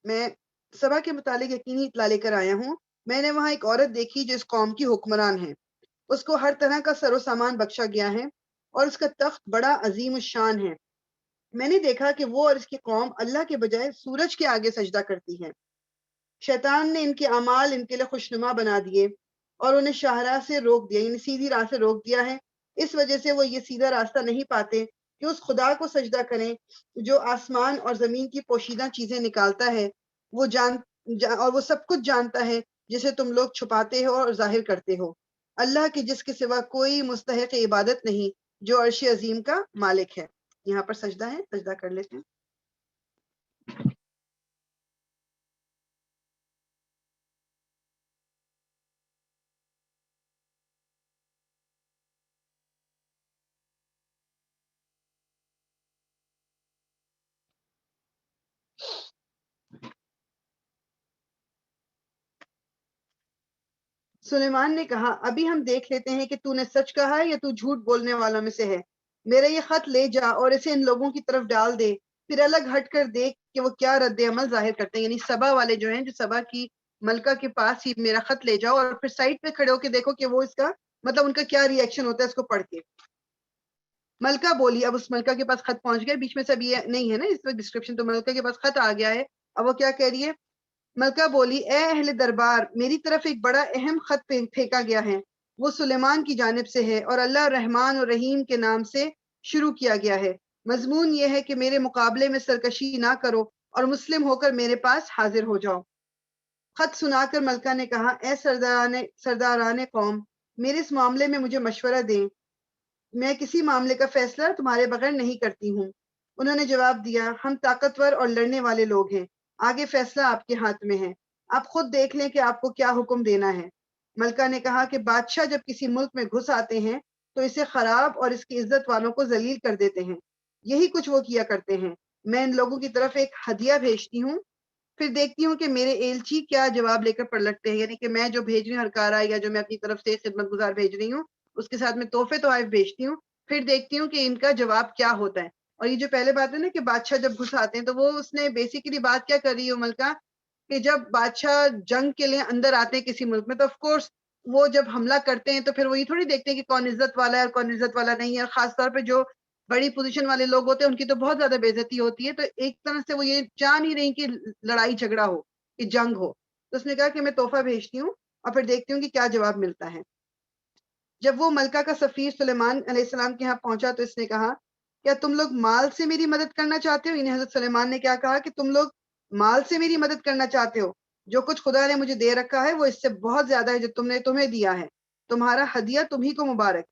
Speaker 1: میں سبا کے متعلق یقینی اطلاع لے کر آیا ہوں. میں نے وہاں ایک عورت دیکھی جو اس قوم کی حکمران ہے. اس کو ہر طرح کا سر و سامان بخشا گیا ہے اور اس کا تخت بڑا عظیم الشان ہے. میں نے دیکھا کہ وہ اور اس کی قوم اللہ کے بجائے سورج کے آگے سجدہ کرتی ہے. شیطان نے ان کے اعمال ان کے لیے خوشنما بنا دیے اور انہیں شاہراہ سے روک دیا، یعنی سیدھی راہ سے روک دیا ہے. اس وجہ سے وہ یہ سیدھا راستہ نہیں پاتے کہ اس خدا کو سجدہ کریں جو آسمان اور زمین کی پوشیدہ چیزیں نکالتا ہے. وہ اور وہ سب کچھ جانتا ہے جسے تم لوگ چھپاتے ہو اور ظاہر کرتے ہو. اللہ کے جس کے سوا کوئی مستحق عبادت نہیں، جو عرش عظیم کا مالک ہے. یہاں پر سجدہ ہے، سجدہ کر لیتے ہیں. سلیمان نے کہا، ابھی ہم دیکھ لیتے ہیں کہ تو نے سچ کہا ہے یا تو جھوٹ بولنے والوں میں سے ہے. میرا یہ خط لے جا اور اسے ان لوگوں کی طرف ڈال دے، پھر الگ ہٹ کر دیکھ کہ وہ کیا رد عمل ظاہر کرتے ہیں. یعنی سبا والے جو ہیں، جو سبا کی ملکہ کے پاس ہی میرا خط لے جاؤ اور پھر سائٹ پہ کھڑے ہو کے دیکھو کہ وہ اس کا مطلب ان کا کیا ری ایکشن ہوتا ہے اس کو پڑھ کے. ملکہ بولی، اب اس ملکہ کے پاس خط پہنچ گیا، بیچ میں سے اب یہ نہیں ہے نا اس وقت ڈسکرپشن، تو ملکہ کے پاس خط آ گیا ہے. اب وہ کیا کہہ رہی ہے؟ ملکہ بولی، اے اہل دربار، میری طرف ایک بڑا اہم خط پھینکا گیا ہے. وہ سلیمان کی جانب سے ہے اور اللہ رحمان اور رحیم کے نام سے شروع کیا گیا ہے. مضمون یہ ہے کہ میرے مقابلے میں سرکشی نہ کرو اور مسلم ہو کر میرے پاس حاضر ہو جاؤ. خط سنا کر ملکہ نے کہا، اے سرداران قوم، میرے اس معاملے میں مجھے مشورہ دیں. میں کسی معاملے کا فیصلہ تمہارے بغیر نہیں کرتی ہوں. انہوں نے جواب دیا، ہم طاقتور اور لڑنے والے لوگ ہیں، آگے فیصلہ آپ کے ہاتھ میں ہے. آپ خود دیکھ لیں کہ آپ کو کیا حکم دینا ہے. ملکہ نے کہا کہ بادشاہ جب کسی ملک میں گھس آتے ہیں تو اسے خراب اور اس کی عزت والوں کو ذلیل کر دیتے ہیں. یہی کچھ وہ کیا کرتے ہیں. میں ان لوگوں کی طرف ایک ہدیہ بھیجتی ہوں، پھر دیکھتی ہوں کہ میرے ایلچی کیا جواب لے کر پلٹتے ہیں. یعنی کہ میں جو بھیج رہی ہوں ہرکارا، یا جو میں اپنی طرف سے خدمت گزار بھیج رہی ہوں، اس کے ساتھ میں تحفے تحائف بھیجتی ہوں، پھر دیکھتی ہوں کہ ان کا جواب کیا ہوتا ہے. اور یہ جو پہلے بات ہے نا کہ بادشاہ جب گھس آتے ہیں، تو وہ اس نے بیسیکلی بات کیا کر رہی ہے ملکہ، کہ جب بادشاہ جنگ کے لیے اندر آتے ہیں کسی ملک میں، تو آف کورس وہ جب حملہ کرتے ہیں تو پھر وہ یہ تھوڑی دیکھتے ہیں کہ کون عزت والا ہے اور کون عزت والا نہیں ہے. اور خاص طور پہ جو بڑی پوزیشن والے لوگ ہوتے ہیں ان کی تو بہت زیادہ بے عزتی ہوتی ہے. تو ایک طرح سے وہ یہ چاہ نہیں رہی کہ لڑائی جھگڑا ہو، کہ جنگ ہو. تو اس نے کہا کہ میں تحفہ بھیجتی ہوں اور پھر دیکھتی ہوں کہ کیا جواب ملتا ہے. جب وہ ملکہ کا سفیر سلیمان علیہ السلام کے یہاں پہنچا تو اس نے کہا، کیا تم لوگ مال سے میری مدد کرنا چاہتے ہو؟ انہیں حضرت سلیمان نے کیا کہا کہ تم لوگ مال سے میری مدد کرنا چاہتے ہو؟ جو کچھ خدا نے مجھے دے رکھا ہے وہ اس سے بہت زیادہ ہے جو تم نے تمہیں دیا ہے. تمہارا ہدیہ تمہیں کو مبارک.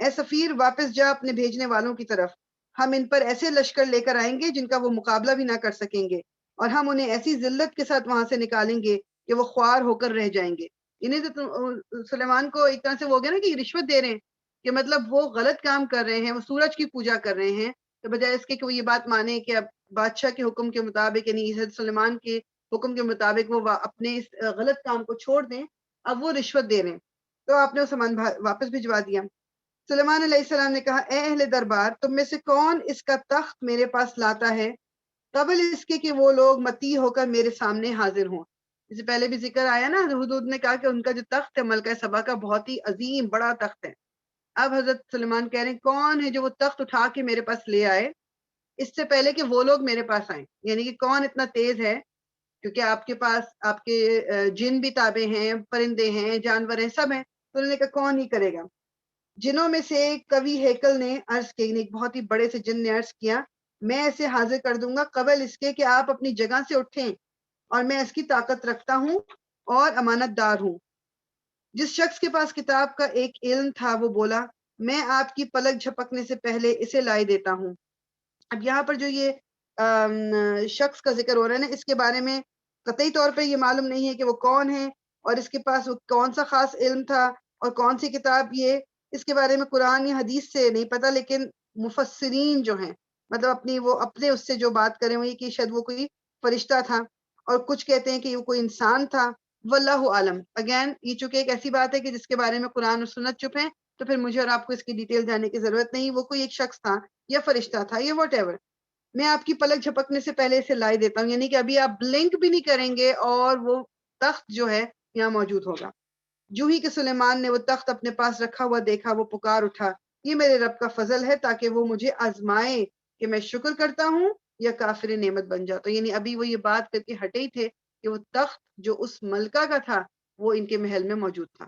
Speaker 1: اے سفیر، واپس جا اپنے بھیجنے والوں کی طرف. ہم ان پر ایسے لشکر لے کر آئیں گے جن کا وہ مقابلہ بھی نہ کر سکیں گے، اور ہم انہیں ایسی ذلت کے ساتھ وہاں سے نکالیں گے کہ وہ خوار ہو کر رہ جائیں گے. انہیں تو سلیمان کو ایک طرح سے وہ ہو گیا نا کہ رشوت دے رہے ہیں، کہ مطلب وہ غلط کام کر رہے ہیں، وہ سورج کی پوجا کر رہے ہیں. تو بجائے اس کے کہ وہ یہ بات مانے کہ اب بادشاہ کے حکم کے مطابق، یعنی حضرت سلیمان کے حکم کے مطابق وہ اپنے اس غلط کام کو چھوڑ دیں، اب وہ رشوت دے رہے ہیں. تو آپ نے وہ سامان واپس بھجوا دیا. سلیمان علیہ السلام نے کہا، اے اہل دربار، تم میں سے کون اس کا تخت میرے پاس لاتا ہے قبل اس کے کہ وہ لوگ متی ہو کر میرے سامنے حاضر ہوں. اس سے پہلے بھی ذکر آیا نا، حدود نے کہا کہ ان کا جو تخت ہے ملکہ سبا کا، بہت ہی عظیم بڑا تخت ہے. اب حضرت سلیمان کہہ رہے ہیں کون ہے جو وہ تخت اٹھا کے میرے پاس لے آئے اس سے پہلے کہ وہ لوگ میرے پاس آئیں. یعنی کہ کون اتنا تیز ہے، کیونکہ آپ کے پاس آپ کے جن بھی تابع ہیں، پرندے ہیں، جانور ہیں، سب ہیں. تو انہوں نے کہا کون ہی کرے گا. جنوں میں سے کوی ہیکل نے عرض کی، ایک بہت ہی بڑے سے جن نے عرض کیا، میں اسے حاضر کر دوں گا قبل اس کے کہ آپ اپنی جگہ سے اٹھیں، اور میں اس کی طاقت رکھتا ہوں اور امانت دار ہوں. جس شخص کے پاس کتاب کا ایک علم تھا وہ بولا، میں آپ کی پلک جھپکنے سے پہلے اسے لائے دیتا ہوں. اب یہاں پر جو یہ شخص کا ذکر ہو رہا ہے نا، اس کے بارے میں قطعی طور پہ یہ معلوم نہیں ہے کہ وہ کون ہے اور اس کے پاس وہ کون سا خاص علم تھا اور کون سی کتاب، یہ اس کے بارے میں قرآن یا حدیث سے نہیں پتا، لیکن مفسرین جو ہیں مطلب اپنے اس سے جو بات کریں وہ یہ کہ شاید وہ کوئی فرشتہ تھا، اور کچھ کہتے ہیں کہ وہ کوئی انسان تھا، واللہ عالم۔ اگین یہ چونکہ ایک ایسی بات ہے کہ جس کے بارے میں قرآن اور سنت چپ ہیں، تو پھر مجھے اور آپ کو اس کی ڈیٹیل جاننے کی ضرورت نہیں، وہ کوئی ایک شخص تھا یا فرشتہ تھا یا واٹ ایور۔ میں آپ کی پلک جھپکنے سے پہلے اسے لائے دیتا ہوں، یعنی کہ ابھی آپ بلنک بھی نہیں کریں گے اور وہ تخت جو ہے یہاں موجود ہوگا۔ جو ہی کہ سلیمان نے وہ تخت اپنے پاس رکھا ہوا دیکھا، وہ پکار اٹھا، یہ میرے رب کا فضل ہے تاکہ وہ مجھے آزمائے کہ میں شکر کرتا ہوں یا کافر نعمت بن جاتا ہوں۔ یعنی ابھی وہ یہ بات کر کے ہٹے ہی تھے کہ وہ تخت جو اس ملکہ کا تھا وہ ان کے محل میں موجود تھا۔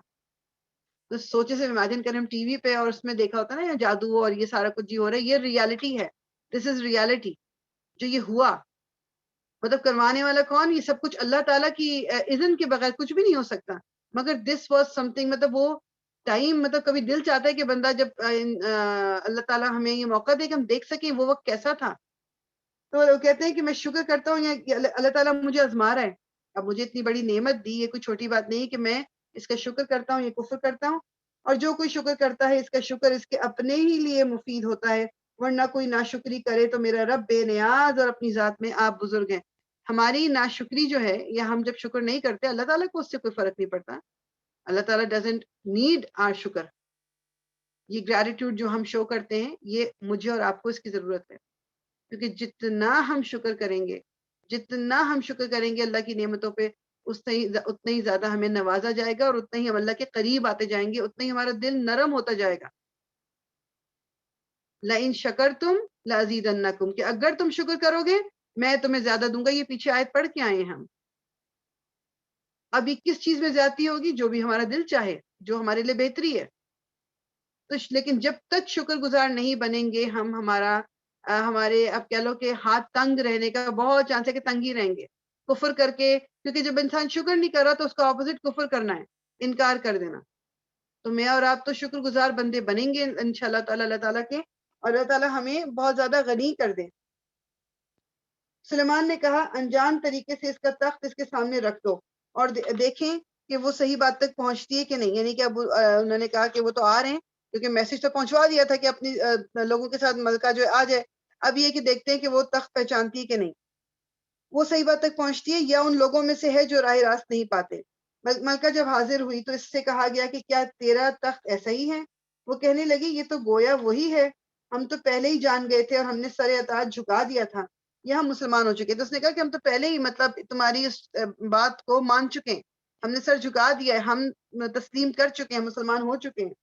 Speaker 1: تو سوچے سے امیجن کریں، ہم ٹی وی پہ اور اس میں دیکھا ہوتا ہے نا جادو اور یہ سارا کچھ جی ہو رہا ہے، یہ ریالٹی ہے، دس از ریالٹی جو یہ ہوا۔ مطلب کروانے والا کون؟ یہ سب کچھ اللہ تعالیٰ کی اذن کے بغیر کچھ بھی نہیں ہو سکتا، مگر دس واز سم تھنگ، مطلب وہ ٹائم، مطلب کبھی دل چاہتا ہے کہ بندہ جب اللہ تعالیٰ ہمیں یہ موقع دے کہ ہم دیکھ سکیں وہ وقت کیسا تھا۔ تو وہ کہتے ہیں کہ میں شکر کرتا ہوں یا اللہ تعالیٰ مجھے آزما رہا ہے، اب مجھے اتنی بڑی نعمت دی، یہ کوئی چھوٹی بات نہیں کہ میں اس کا شکر کرتا ہوں یا کفر کرتا ہوں۔ اور جو کوئی شکر کرتا ہے اس کا شکر اس کے اپنے ہی لیے مفید ہوتا ہے، ورنہ کوئی ناشکری کرے تو میرا رب بے نیاز اور اپنی ذات میں آپ بزرگ ہیں۔ ہماری ناشکری جو ہے یا ہم جب شکر نہیں کرتے، اللہ تعالیٰ کو اس سے کوئی فرق نہیں پڑتا۔ اللہ تعالیٰ ڈزنٹ نیڈ آر شکر۔ یہ گریٹیٹیوڈ جو ہم شو کرتے ہیں یہ مجھے اور آپ کو اس کی ضرورت ہے، کیونکہ جتنا ہم شکر کریں گے اللہ کی نعمتوں پہ، اتنا ہی زیادہ ہمیں نوازا جائے گا اور اتنا ہی ہم اللہ کے قریب آتے جائیں گے، اتنا ہی ہمارا دل نرم ہوتا جائے گا۔ لَإِن شَكَرْتُمْ لَأَزِيدَنَّكُمْ، کہ اگر تم شکر کرو گے میں تمہیں زیادہ دوں گا۔ یہ پیچھے آیت پڑھ کے آئے ہیں ہم۔ ابھی کس چیز میں زیادتی ہوگی؟ جو بھی ہمارا دل چاہے، جو ہمارے لیے بہتری ہے۔ تو لیکن جب تک شکر گزار نہیں بنیں گے ہم، ہمارے اب کہہ لو کہ ہاتھ تنگ رہنے کا بہت چانس ہے کہ تنگ ہی رہیں گے کفر کر کے، کیونکہ جب انسان شکر نہیں کر رہا تو اس کا اپوزٹ کفر کرنا ہے، انکار کر دینا۔ تو میں اور آپ تو شکر گزار بندے بنیں گے انشاءاللہ تعالی اللہ تعالیٰ کے، اور اللہ تعالیٰ ہمیں بہت زیادہ غنی کر دے۔ سلیمان نے کہا انجان طریقے سے اس کا تخت اس کے سامنے رکھ دو اور دیکھیں کہ وہ صحیح بات تک پہنچتی ہے کہ نہیں، یعنی کہ اب انہوں نے کہا کہ وہ تو آ رہے ہیں، کیونکہ میسج تو پہنچوا دیا تھا کہ اپنی لوگوں کے ساتھ ملکہ جو آ جائے۔ اب یہ کہ دیکھتے ہیں کہ وہ تخت پہچانتی ہے کہ نہیں، وہ صحیح بات تک پہنچتی ہے یا ان لوگوں میں سے ہے جو راہ راست نہیں پاتے۔ ملکہ جب حاضر ہوئی تو اس سے کہا گیا کہ کیا تیرا تخت ایسا ہی ہے؟ وہ کہنے لگی یہ تو گویا وہی ہے، ہم تو پہلے ہی جان گئے تھے اور ہم نے سر اطاعت جھکا دیا تھا، یہ ہم مسلمان ہو چکے۔ تو اس نے کہا کہ ہم تو پہلے ہی مطلب تمہاری اس بات کو مان چکے ہیں، ہم نے سر جھکا دیا ہے، ہم تسلیم کر چکے ہیں، مسلمان ہو چکے ہیں۔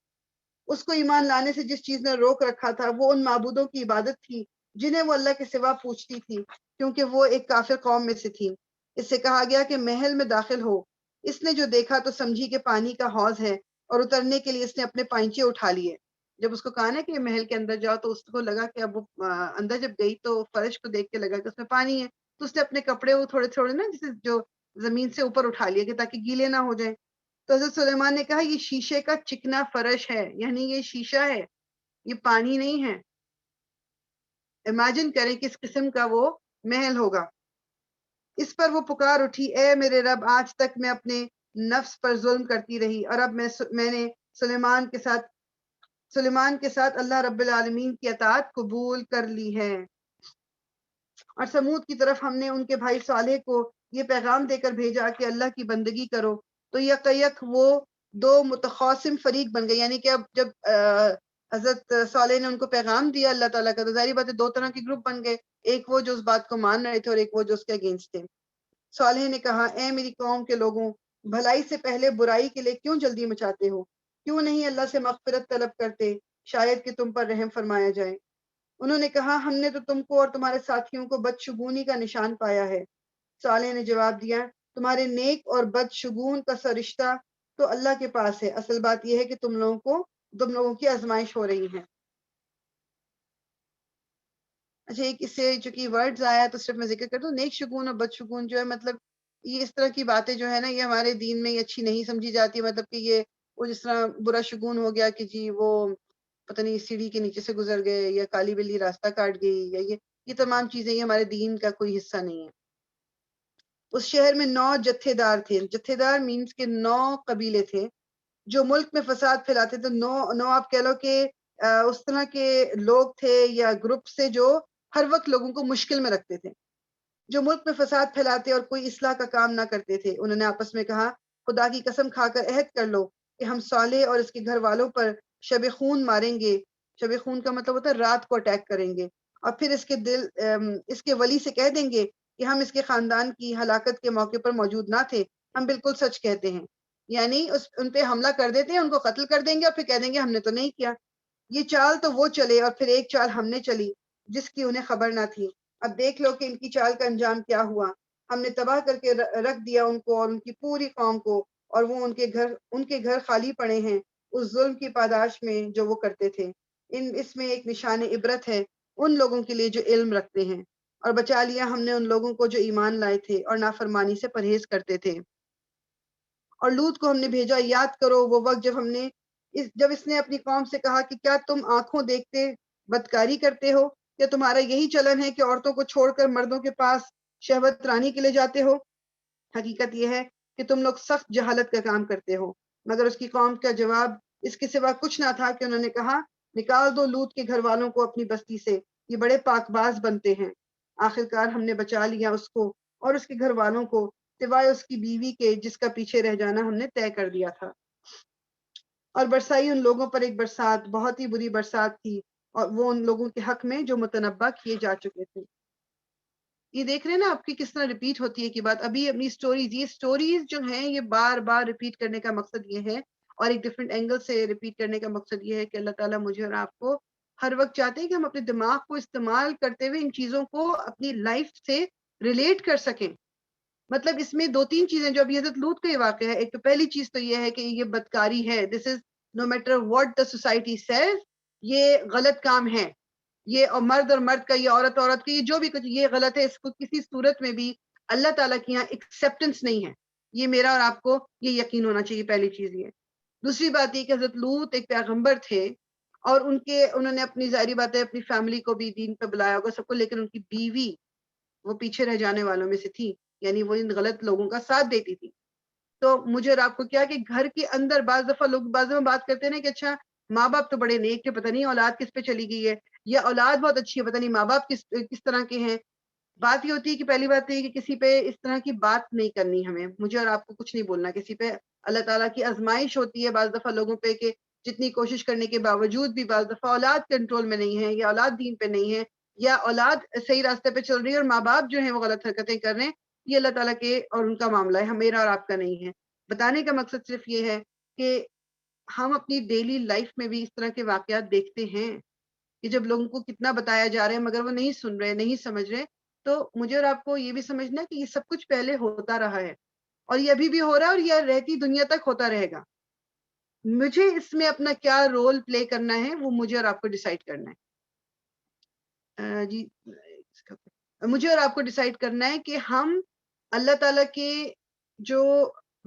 Speaker 1: اس کو ایمان لانے سے جس چیز نے روک رکھا تھا وہ ان معبودوں کی عبادت تھی جنہیں وہ اللہ کے سوا پوچھتی تھی، کیونکہ وہ ایک کافر قوم میں سے تھی۔ اس سے کہا گیا کہ محل میں داخل ہو۔ اس نے جو دیکھا تو سمجھی کہ پانی کا حوض ہے اور اترنے کے لیے اس نے اپنے پائنچے اٹھا لیے۔ جب اس کو کہا نا کہ محل کے اندر جاؤ تو اس کو لگا کہ اب وہ اندر جب گئی تو فرش کو دیکھ کے لگا کہ اس میں پانی ہے، تو اس نے اپنے کپڑے وہ تھوڑے تھوڑے نا جیسے جو زمین سے اوپر اٹھا لیے کہ تاکہ گیلے نہ ہو جائیں۔ تو حضرت سلیمان نے کہا یہ شیشے کا چکنا فرش ہے، یعنی یہ شیشہ ہے، یہ پانی نہیں ہے۔ امیجن کریں کس قسم کا وہ محل ہوگا۔ اس پر وہ پکار اٹھی اے میرے رب، آج تک میں اپنے نفس پر ظلم کرتی رہی اور اب میں نے سلیمان کے ساتھ اللہ رب العالمین کی اطاعت قبول کر لی ہے۔ اور سمود کی طرف ہم نے ان کے بھائی صالح کو یہ پیغام دے کر بھیجا کہ اللہ کی بندگی کرو، تو یک وہ دو متخاصم فریق بن گئے، یعنی کہ اب جب حضرت صالح نے ان کو پیغام دیا اللہ تعالیٰ کا، تو ظاہری بات ہے دو طرح کے گروپ بن گئے، ایک وہ جو اس بات کو مان رہے تھے اور ایک وہ جو اس کے اگینسٹ تھے۔ صالح نے کہا اے میری قوم کے لوگوں، بھلائی سے پہلے برائی کے لیے کیوں جلدی مچاتے ہو؟ کیوں نہیں اللہ سے مغفرت طلب کرتے، شاید کہ تم پر رحم فرمایا جائے۔ انہوں نے کہا ہم نے تو تم کو اور تمہارے ساتھیوں کو بدشگونی کا نشان پایا ہے۔ صالح نے جواب دیا تمہارے نیک اور بدشگون کا سرشتہ تو اللہ کے پاس ہے، اصل بات یہ ہے کہ تم لوگوں کی آزمائش ہو رہی ہے۔ اچھا ایک اس سے چونکہ ورڈز آیا تو صرف میں ذکر کر دوں، نیک شگون اور بدشگون جو ہے مطلب یہ اس طرح کی باتیں جو ہے نا یہ ہمارے دین میں اچھی نہیں سمجھی جاتی، مطلب کہ یہ وہ جس طرح برا شگون ہو گیا کہ جی وہ پتہ نہیں سیڑھی کے نیچے سے گزر گئے یا کالی بلی راستہ کاٹ گئی، یا یہ تمام چیزیں یہ ہمارے دین کا کوئی حصہ نہیں ہے۔ اس شہر میں 9 جتھے دار تھے. جتھے دار مینس کے 9 قبیلے تھے جو ملک میں فساد پھیلاتے تھے. 9 آپ کہہ لو کہ اس طرح کے لوگ تھے یا گروپ سے جو ہر وقت لوگوں کو مشکل میں رکھتے تھے, جو ملک میں فساد پھیلاتے اور کوئی اصلاح کا کام نہ کرتے تھے. انہوں نے آپس میں کہا, خدا کی قسم کھا کر عہد کر لو کہ ہم صالح اور اس کے گھر والوں پر شب خون ماریں گے. شب خون کا مطلب ہوتا ہے رات کو اٹیک کریں گے, اور پھر اس کے ولی سے کہہ دیں گے کہ ہم اس کے خاندان کی ہلاکت کے موقع پر موجود نہ تھے, ہم بالکل سچ کہتے ہیں. یعنی ان پہ حملہ کر دیتے ہیں, ان کو قتل کر دیں گے اور پھر کہہ دیں گے ہم نے تو نہیں کیا. یہ چال تو وہ چلے, اور پھر ایک چال ہم نے چلی جس کی انہیں خبر نہ تھی. اب دیکھ لو کہ ان کی چال کا انجام کیا ہوا. ہم نے تباہ کر کے رکھ دیا ان کو اور ان کی پوری قوم کو, اور وہ ان کے گھر خالی پڑے ہیں اس ظلم کی پاداش میں جو وہ کرتے تھے. اس میں ایک نشان عبرت ہے ان لوگوں کے لیے جو علم رکھتے ہیں. اور بچا لیا ہم نے ان لوگوں کو جو ایمان لائے تھے اور نافرمانی سے پرہیز کرتے تھے. اور لوط کو ہم نے بھیجا, یاد کرو وہ وقت جب اس نے اپنی قوم سے کہا کہ کیا تم آنکھوں دیکھتے بدکاری کرتے ہو, کیا تمہارا یہی چلن ہے کہ عورتوں کو چھوڑ کر مردوں کے پاس شہوت رانی کے لیے جاتے ہو. حقیقت یہ ہے کہ تم لوگ سخت جہالت کا کام کرتے ہو. مگر اس کی قوم کا جواب اس کے سوا کچھ نہ تھا کہ انہوں نے کہا, نکال دو لوط کے گھر والوں کو اپنی بستی سے, یہ بڑے پاک باز بنتے ہیں. آخرکار ہم نے بچا لیا اس کو اور اس کے گھر والوں کو, سوائے اس کی بیوی کے جس کا پیچھے رہ جانا ہم نے طے کر دیا تھا. اور برسائی ان لوگوں پر ایک برسات, بہت ہی بری برسات تھی, اور وہ ان لوگوں کے حق میں جو متنبع کیے جا چکے تھے. یہ دیکھ رہے ہیں نا آپ کی کس طرح ریپیٹ ہوتی ہے کہ بات. ابھی اپنی سٹوریز جو ہیں یہ بار بار ریپیٹ کرنے کا مقصد یہ ہے, اور ایک ڈفرینٹ اینگل سے ریپیٹ کرنے کا مقصد یہ ہے کہ اللہ تعالیٰ مجھے اور آپ کو ہر وقت چاہتے ہیں کہ ہم اپنے دماغ کو استعمال کرتے ہوئے ان چیزوں کو اپنی لائف سے ریلیٹ کر سکیں. مطلب اس میں 2-3 چیزیں جو ابھی حضرت لوط کا یہ واقعہ ہے. ایک تو پہلی چیز تو یہ ہے کہ یہ بدکاری ہے, this is no matter what the society says, یہ غلط کام ہے. یہ اور مرد کا, یہ عورت کا, یہ جو بھی کچھ یہ غلط ہے. اس کو کسی صورت میں بھی اللہ تعالیٰ کی یہاں ایکسیپٹنس نہیں ہے. یہ میرا اور آپ کو یہ یقین ہونا چاہیے, پہلی چیز یہ. دوسری بات یہ کہ حضرت لوط ایک پیغمبر تھے, اور انہوں نے اپنی ظاہری بات ہے اپنی فیملی کو بھی دین پہ بلایا ہوگا سب کو, لیکن ان کی بیوی وہ پیچھے رہ جانے والوں میں سے تھی, یعنی وہ ان غلط لوگوں کا ساتھ دیتی تھی. تو مجھے اور آپ کو کیا کہ گھر کے اندر بعض دفعہ بات کرتے ہیں کہ اچھا ماں باپ تو بڑے نیک تھے, پتہ نہیں اولاد کس پہ چلی گئی ہے, یا اولاد بہت اچھی ہے, پتہ نہیں ماں باپ کس طرح کے ہیں. بات یہ ہوتی ہے کہ پہلی بات یہ کہ کسی پہ اس طرح کی بات نہیں کرنی ہمیں, مجھے اور آپ کو کچھ نہیں بولنا کسی پہ. اللہ تعالیٰ کی آزمائش ہوتی ہے بعض دفعہ لوگوں پہ کہ جتنی کوشش کرنے کے باوجود بھی بعض دفعہ اولاد کنٹرول میں نہیں ہے, یا اولاد دین پہ نہیں ہے, یا اولاد صحیح راستے پہ چل رہی ہے اور ماں باپ جو ہیں وہ غلط حرکتیں کر رہے ہیں. یہ اللہ تعالیٰ کے اور ان کا معاملہ ہے, میرا اور آپ کا نہیں ہے. بتانے کا مقصد صرف یہ ہے کہ ہم اپنی ڈیلی لائف میں بھی اس طرح کے واقعات دیکھتے ہیں کہ جب لوگوں کو کتنا بتایا جا رہا ہے مگر وہ نہیں سن رہے, نہیں سمجھ رہے. تو مجھے اور آپ کو یہ بھی سمجھنا کہ یہ سب کچھ پہلے ہوتا رہا ہے, اور یہ ابھی بھی ہو رہا ہے, اور یہ رہتی دنیا تک ہوتا رہے گا. مجھے اس میں اپنا کیا رول پلے کرنا ہے وہ مجھے اور آپ کو ڈیسائیڈ کرنا ہے. جی, مجھے اور آپ کو ڈیسائیڈ کرنا ہے کہ ہم اللہ تعالیٰ کے جو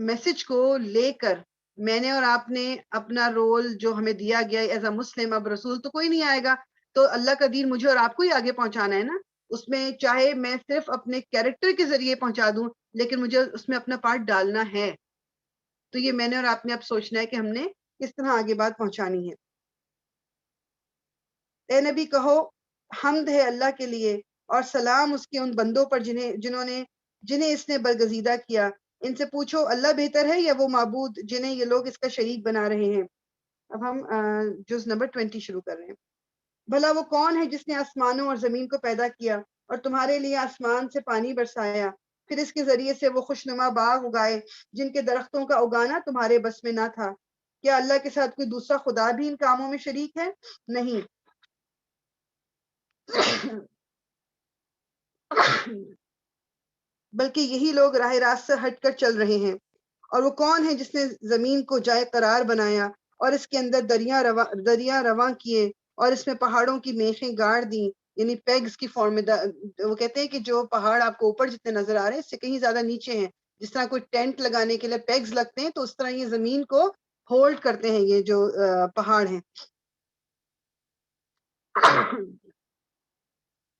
Speaker 1: میسج کو لے کر, میں نے اور آپ نے اپنا رول جو ہمیں دیا گیا ایز اے مسلم, اب رسول تو کوئی نہیں آئے گا, تو اللہ کا دین مجھے اور آپ کو ہی آگے پہنچانا ہے نا. اس میں چاہے میں صرف اپنے کیریکٹر کے ذریعے پہنچا دوں, لیکن مجھے اس میں اپنا پارٹ ڈالنا ہے. تو یہ میں نے اور آپ نے اب سوچنا ہے کہ ہم نے کس طرح آگے بات پہنچانی ہے. اے نبی کہو, حمد ہے اللہ کے لیے اور سلام اس کے ان بندوں پر جنہیں اس نے برگزیدہ کیا. ان سے پوچھو اللہ بہتر ہے یا وہ معبود جنہیں یہ لوگ اس کا شریک بنا رہے ہیں. اب ہم جز نمبر 20 شروع کر رہے ہیں. بھلا وہ کون ہے جس نے آسمانوں اور زمین کو پیدا کیا اور تمہارے لیے آسمان سے پانی برسایا, پھر اس کے ذریعے سے وہ خوشنما باغ اگائے جن کے درختوں کا اگانا تمہارے بس میں نہ تھا. کیا اللہ کے ساتھ کوئی دوسرا خدا بھی ان کاموں میں شریک ہے؟ نہیں. بلکہ یہی لوگ راہ راست سے ہٹ کر چل رہے ہیں. اور وہ کون ہے جس نے زمین کو جائے قرار بنایا اور اس کے اندر دریا رواں کیے اور اس میں پہاڑوں کی میخیں گاڑ دیں, یعنی پیگز کی فارم میں. وہ کہتے ہیں کہ جو پہاڑ آپ کو اوپر جتنے نظر آ رہے ہیں اس سے کہیں زیادہ نیچے ہیں, جس طرح کوئی ٹینٹ لگانے کے لیے پیگز لگتے ہیں, تو اس طرح یہ زمین کو ہولڈ کرتے ہیں یہ جو پہاڑ ہیں.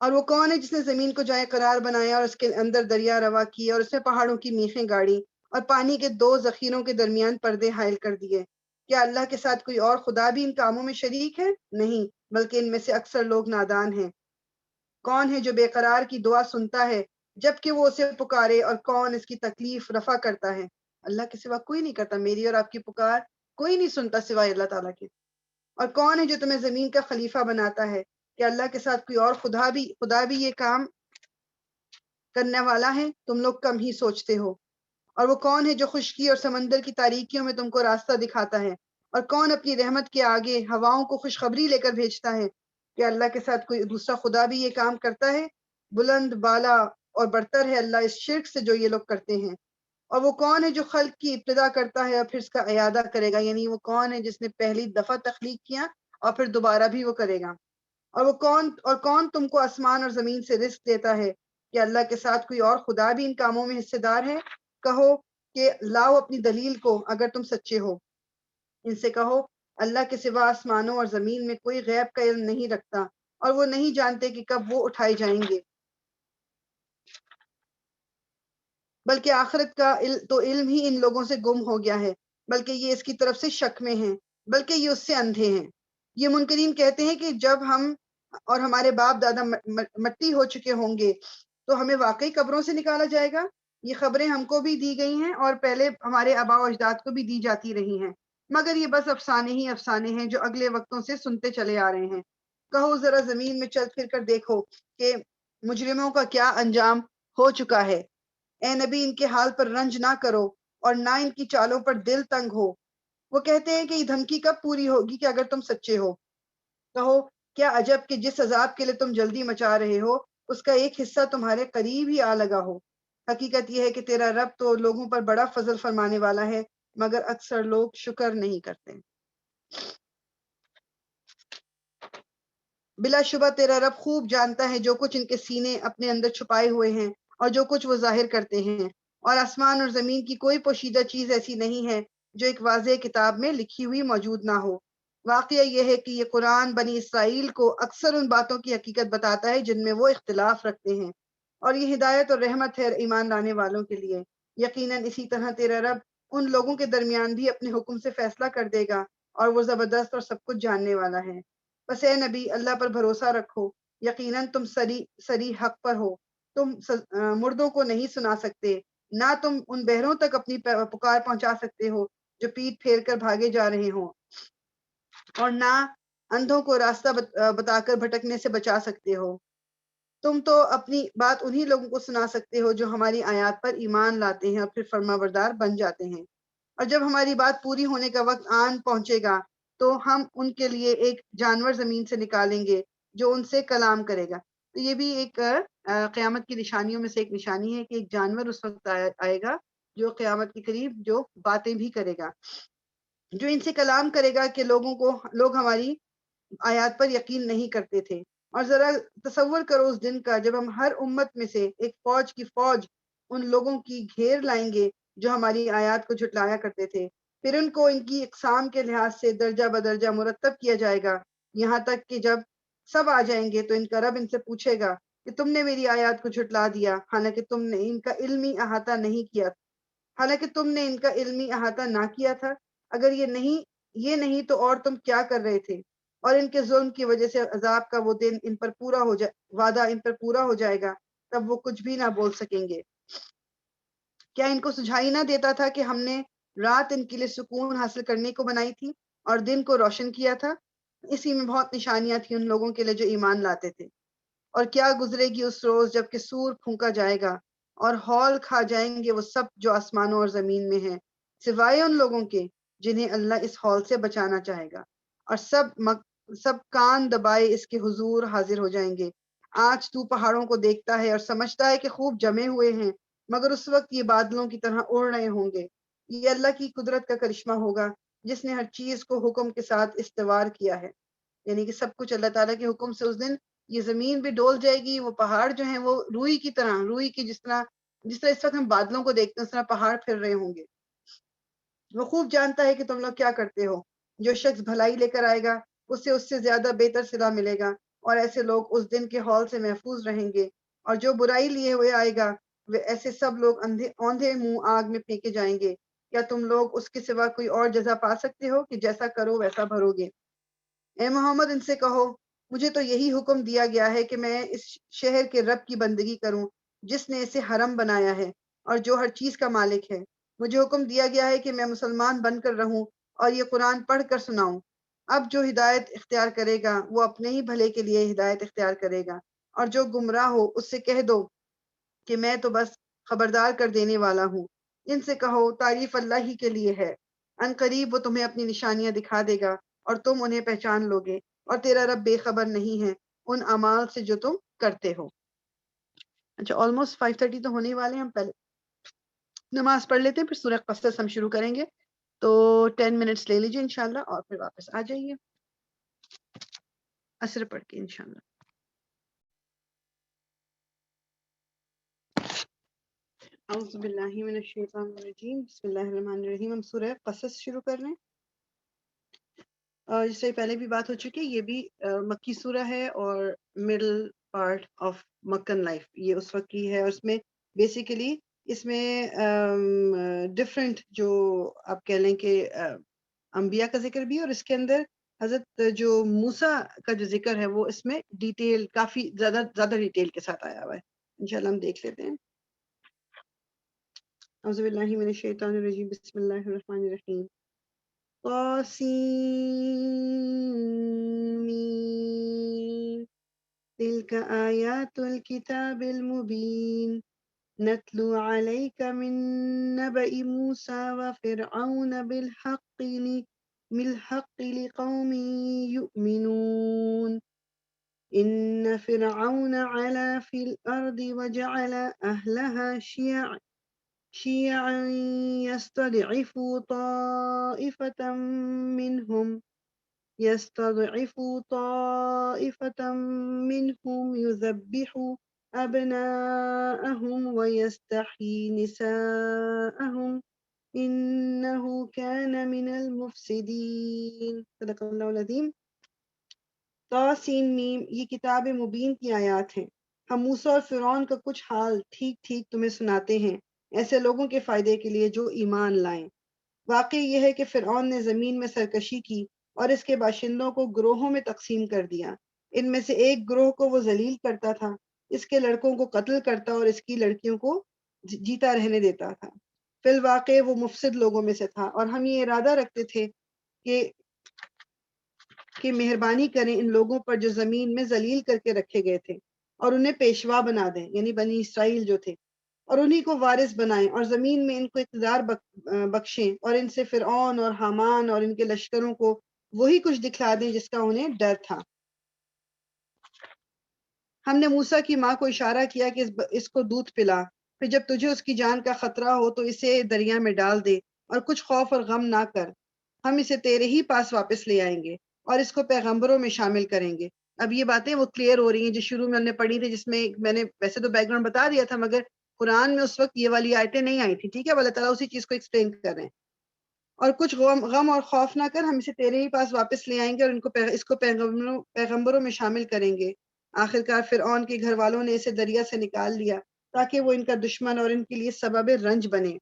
Speaker 1: اور وہ کون ہے جس نے زمین کو جائے قرار بنایا اور اس کے اندر دریا روا کیے اور اس میں پہاڑوں کی میخیں گاڑی اور پانی کے دو ذخیروں کے درمیان پردے حائل کر دیے؟ کیا اللہ کے ساتھ کوئی اور خدا بھی ان کاموں میں شریک ہے؟ نہیں، بلکہ ان میں سے اکثر لوگ نادان ہیں۔ کون ہے جو بے قرار کی دعا سنتا ہے جب کہ وہ اسے پکارے، اور کون اس کی تکلیف رفع کرتا ہے؟ اللہ کے سوا کوئی نہیں کرتا، میری اور آپ کی پکار کوئی نہیں سنتا سوائے اللہ تعالیٰ کے۔ اور کون ہے جو تمہیں زمین کا خلیفہ بناتا ہے؟ کہ اللہ کے ساتھ کوئی اور خدا بھی یہ کام کرنے والا ہے؟ تم لوگ کم ہی سوچتے ہو۔ اور وہ کون ہے جو خشکی اور سمندر کی تاریکیوں میں تم کو راستہ دکھاتا ہے؟ اور کون اپنی رحمت کے آگے ہواؤں کو خوشخبری لے کر بھیجتا ہے؟ کہ اللہ کے ساتھ کوئی دوسرا خدا بھی یہ کام کرتا ہے؟ بلند بالا اور برتر ہے اللہ اس شرک سے جو یہ لوگ کرتے ہیں۔ اور وہ کون ہے جو خلق کی ابتدا کرتا ہے اور پھر اس کا اعادہ کرے گا؟ یعنی وہ کون ہے جس نے پہلی دفعہ تخلیق کیا اور پھر دوبارہ بھی وہ کرے گا؟ اور کون تم کو آسمان اور زمین سے رزق دیتا ہے؟ کہ اللہ کے ساتھ کوئی اور خدا بھی ان کاموں میں حصے دار ہے؟ کہو کہ لاؤ اپنی دلیل کو اگر تم سچے ہو۔ ان سے کہو اللہ کے سوا آسمانوں اور زمین میں کوئی غیب کا علم نہیں رکھتا، اور وہ نہیں جانتے کہ کب وہ اٹھائے جائیں گے، بلکہ آخرت کا تو علم ہی ان لوگوں سے گم ہو گیا ہے، بلکہ یہ اس کی طرف سے شک میں ہیں، بلکہ یہ اس سے اندھے ہیں۔ یہ منکرین کہتے ہیں کہ جب ہم اور ہمارے باپ دادا مٹی ہو چکے ہوں گے تو ہمیں واقعی قبروں سے نکالا جائے گا؟ یہ خبریں ہم کو بھی دی گئی ہیں اور پہلے ہمارے آباء و اجداد کو بھی دی جاتی رہی ہیں، مگر یہ بس افسانے ہی افسانے ہیں جو اگلے وقتوں سے سنتے چلے آ رہے ہیں۔ کہو ذرا زمین میں چل پھر کر دیکھو کہ مجرموں کا کیا انجام ہو چکا ہے۔ اے نبی ان کے حال پر رنج نہ کرو اور نہ ان کی چالوں پر دل تنگ ہو۔ وہ کہتے ہیں کہ یہ دھمکی کب پوری ہوگی کہ اگر تم سچے ہو؟ کہو کیا عجب کہ جس عذاب کے لیے تم جلدی مچا رہے ہو اس کا ایک حصہ تمہارے قریب ہی آ لگا ہو۔ حقیقت یہ ہے کہ تیرا رب تو لوگوں پر بڑا فضل فرمانے والا ہے، مگر اکثر لوگ شکر نہیں کرتے۔ بلا شبہ تیرا رب خوب جانتا ہے جو کچھ ان کے سینے اپنے اندر چھپائے ہوئے ہیں اور جو کچھ وہ ظاہر کرتے ہیں، اور آسمان اور زمین کی کوئی پوشیدہ چیز ایسی نہیں ہے جو ایک واضح کتاب میں لکھی ہوئی موجود نہ ہو۔ واقعہ یہ ہے کہ یہ قرآن بنی اسرائیل کو اکثر ان باتوں کی حقیقت بتاتا ہے جن میں وہ اختلاف رکھتے ہیں، اور یہ ہدایت اور رحمت ہے ایمان لانے والوں کے لیے۔ یقیناً اسی طرح تیرا رب ان لوگوں کے درمیان بھی اپنے حکم سے فیصلہ کر دے گا، اور وہ زبردست اور سب کچھ جاننے والا ہے۔ بس اے نبی اللہ پر بھروسہ رکھو، یقیناً تم سری حق پر ہو۔ تم مردوں کو نہیں سنا سکتے، نہ تم ان بہروں تک اپنی پکار پہنچا سکتے ہو جو پیٹ پھیر کر بھاگے جا رہے ہوں، اور نہ اندھوں کو راستہ بتا کر بھٹکنے سے بچا سکتے ہو۔ تم تو اپنی بات انہی لوگوں کو سنا سکتے ہو جو ہماری آیات پر ایمان لاتے ہیں اور پھر فرما بردار بن جاتے ہیں۔ اور جب ہماری بات پوری ہونے کا وقت آن پہنچے گا تو ہم ان کے لیے ایک جانور زمین سے نکالیں گے جو ان سے کلام کرے گا۔ تو یہ بھی ایک قیامت کی نشانیوں میں سے ایک نشانی ہے کہ ایک جانور اس وقت آئے گا جو قیامت کے قریب جو باتیں بھی کرے گا، جو ان سے کلام کرے گا کہ لوگ ہماری آیات پر یقین نہیں کرتے تھے۔ اور ذرا تصور کرو اس دن کا جب ہم ہر امت میں سے ایک فوج کی فوج ان لوگوں کی گھیر لائیں گے جو ہماری آیات کو جھٹلایا کرتے تھے، پھر ان کو ان کی اقسام کے لحاظ سے درجہ بدرجہ مرتب کیا جائے گا، یہاں تک کہ جب سب آ جائیں گے تو ان کا رب ان سے پوچھے گا کہ تم نے میری آیات کو جھٹلا دیا، حالانکہ تم نے ان کا علمی احاطہ نہیں کیا، حالانکہ تم نے ان کا علمی احاطہ نہ کیا تھا۔ اگر یہ نہیں تو اور تم کیا کر رہے تھے؟ اور ان کے ظلم کی وجہ سے عذاب کا وہ دن ان پر پورا وعدہ ان پر پورا ہو جائے گا، تب وہ کچھ بھی نہ بول سکیں گے۔ کیا ان کو سجھائی نہ دیتا تھا کہ ہم نے رات ان کے لیے سکون حاصل کرنے کو بنائی تھی اور دن کو روشن کیا تھا؟ اسی میں بہت نشانیاں تھیں ان لوگوں کے لیے جو ایمان لاتے تھے۔ اور کیا گزرے گی اس روز جب کہ سور پھونکا جائے گا اور ہول کھا جائیں گے وہ سب جو آسمانوں اور زمین میں ہیں، سوائے ان لوگوں کے جنہیں اللہ اس ہول سے بچانا چاہے گا، اور سب کان دبائے اس کے حضور حاضر ہو جائیں گے۔ آج تو پہاڑوں کو دیکھتا ہے اور سمجھتا ہے کہ خوب جمے ہوئے ہیں، مگر اس وقت یہ بادلوں کی طرح اڑ رہے ہوں گے۔ یہ اللہ کی قدرت کا کرشمہ ہوگا جس نے ہر چیز کو حکم کے ساتھ استوار کیا ہے، یعنی کہ سب کچھ اللہ تعالیٰ کے حکم سے اس دن یہ زمین بھی ڈول جائے گی، وہ پہاڑ جو ہیں وہ روئی کی طرح، روئی کی جس طرح اس وقت ہم بادلوں کو دیکھتے ہیں اس طرح پہاڑ پھر رہے ہوں گے۔ وہ خوب جانتا ہے کہ تم لوگ کیا کرتے ہو۔ جو شخص بھلائی لے کر آئے گا اسے اس سے زیادہ بہتر صلہ ملے گا، اور ایسے لوگ اس دن کے ہال سے محفوظ رہیں گے، اور جو برائی لیے ہوئے آئے گا وہ ایسے سب لوگ اوندھے منہ آگ میں پھینکے جائیں گے۔ کیا تم لوگ اس کے سوا کوئی اور جزا پا سکتے ہو کہ جیسا کرو ویسا بھرو گے؟ اے محمد ان سے کہو، مجھے تو یہی حکم دیا گیا ہے کہ میں اس شہر کے رب کی بندگی کروں جس نے اسے حرم بنایا ہے اور جو ہر چیز کا مالک ہے۔ مجھے حکم دیا گیا ہے کہ میں مسلمان بن کر رہوں اور یہ قرآن پڑھ کر سناؤں۔ اب جو ہدایت اختیار کرے گا وہ اپنے ہی بھلے کے لیے ہدایت اختیار کرے گا، اور جو گمراہ ہو اس سے کہہ دو کہ میں تو بس خبردار کر دینے والا ہوں۔ ان سے کہو تعریف اللہ ہی کے لیے ہے، ان قریب وہ تمہیں اپنی نشانیاں دکھا دے گا اور تم انہیں پہچان لو گے، اور تیرا رب بے خبر نہیں ہے ان اعمال سے جو تم کرتے ہو۔ اچھا، آلموسٹ 5:30 تو ہونے ہی والے ہیں، ہم پہلے نماز پڑھ لیتے ہیں پھر سورہ قصص ہم شروع کریں گے، تو 10 منٹس لے لیجیے انشاءاللہ اور پھر واپس آ جائیے عصر پڑھ کے انشاءاللہ۔ اعوذ باللہ من الشیطان الرجیم، بسم اللہ الرحمن الرحیم۔ ہم سورہ قصص شروع کر رہے ہیں۔ جس سے پہلے بھی بات ہو چکی ہے، یہ بھی مکی سورہ ہے اور مڈل پارٹ آف مکن لائف یہ اس وقت کی ہے، اور اس میں بیسیکلی اس میں ڈفرینٹ جو آپ کہہ لیں کہ انبیاء کا ذکر بھی ہے، اور اس کے اندر حضرت جو موسیٰ کا جو ذکر ہے وہ اس میں ڈیٹیل کافی زیادہ ڈیٹیل کے ساتھ آیا ہوا ہے۔ انشاءاللہ ہم دیکھ لیتے ہیں۔ اعوذ باللہ من الشیطان الرجیم، بسم اللہ الرحمن الرحیم۔ طاسین تلك آیات الكتاب المبین نتلو علیک من نبأ موسیٰ وفرعون بالحق لقوم یؤمنون ان فرعون علا فی الارض وجعل اہلها شیعا يستضعف طائفة منهم يذبح أبناءهم ويستحيي نساءهم إنه كان من المفسدين۔ صدق اللہ العظیم۔ طاسین میم، یہ کتاب مبین کی آیات ہیں۔ ہم موسیٰ اور فرعون کا کچھ حال ٹھیک ٹھیک تمہیں سناتے ہیں، ایسے لوگوں کے فائدے کے لیے جو ایمان لائیں۔ واقعی یہ ہے کہ فرعون نے زمین میں سرکشی کی اور اس کے باشندوں کو گروہوں میں تقسیم کر دیا۔ ان میں سے ایک گروہ کو وہ ذلیل کرتا تھا، اس کے لڑکوں کو قتل کرتا اور اس کی لڑکیوں کو جیتا رہنے دیتا تھا۔ فی الواقع وہ مفسد لوگوں میں سے تھا، اور ہم یہ ارادہ رکھتے تھے کہ مہربانی کریں ان لوگوں پر جو زمین میں ذلیل کر کے رکھے گئے تھے، اور انہیں پیشوا بنا دیں، یعنی بنی اسرائیل جو تھے، اور انہی کو وارث بنائیں، اور زمین میں ان کو اقتدار بخشیں، اور ان سے فرعون اور حامان اور ان کے لشکروں کو وہی کچھ دکھلا دیں جس کا انہیں ڈر تھا۔ ہم نے موسیٰ کی ماں کو اشارہ کیا کہ اس کو دودھ پلا، پھر جب تجھے اس کی جان کا خطرہ ہو تو اسے دریا میں ڈال دے، اور کچھ خوف اور غم نہ کر، ہم اسے تیرے ہی پاس واپس لے آئیں گے اور اس کو پیغمبروں میں شامل کریں گے۔ اب یہ باتیں وہ کلیئر ہو رہی ہیں جو شروع میں ہم نے پڑھی تھی، جس میں میں نے ویسے تو بیک گراؤنڈ بتا دیا تھا، مگر قرآن میں اس وقت یہ والی آیتیں نہیں آئی تھی، ٹھیک ہے؟ اللہ تعالیٰ اسی چیز کو ایکسپلین کر رہے ہیں۔ اور کچھ غم اور خوف نہ کر، ہم اسے تیرے ہی پاس واپس لے آئیں گے اور اس کو پیغمبروں میں شامل کریں گے۔ آخرکار فرعون کے گھر والوں نے اسے دریا سے نکال لیا تاکہ وہ ان کا دشمن اور ان کے لیے سبب رنج بنے۔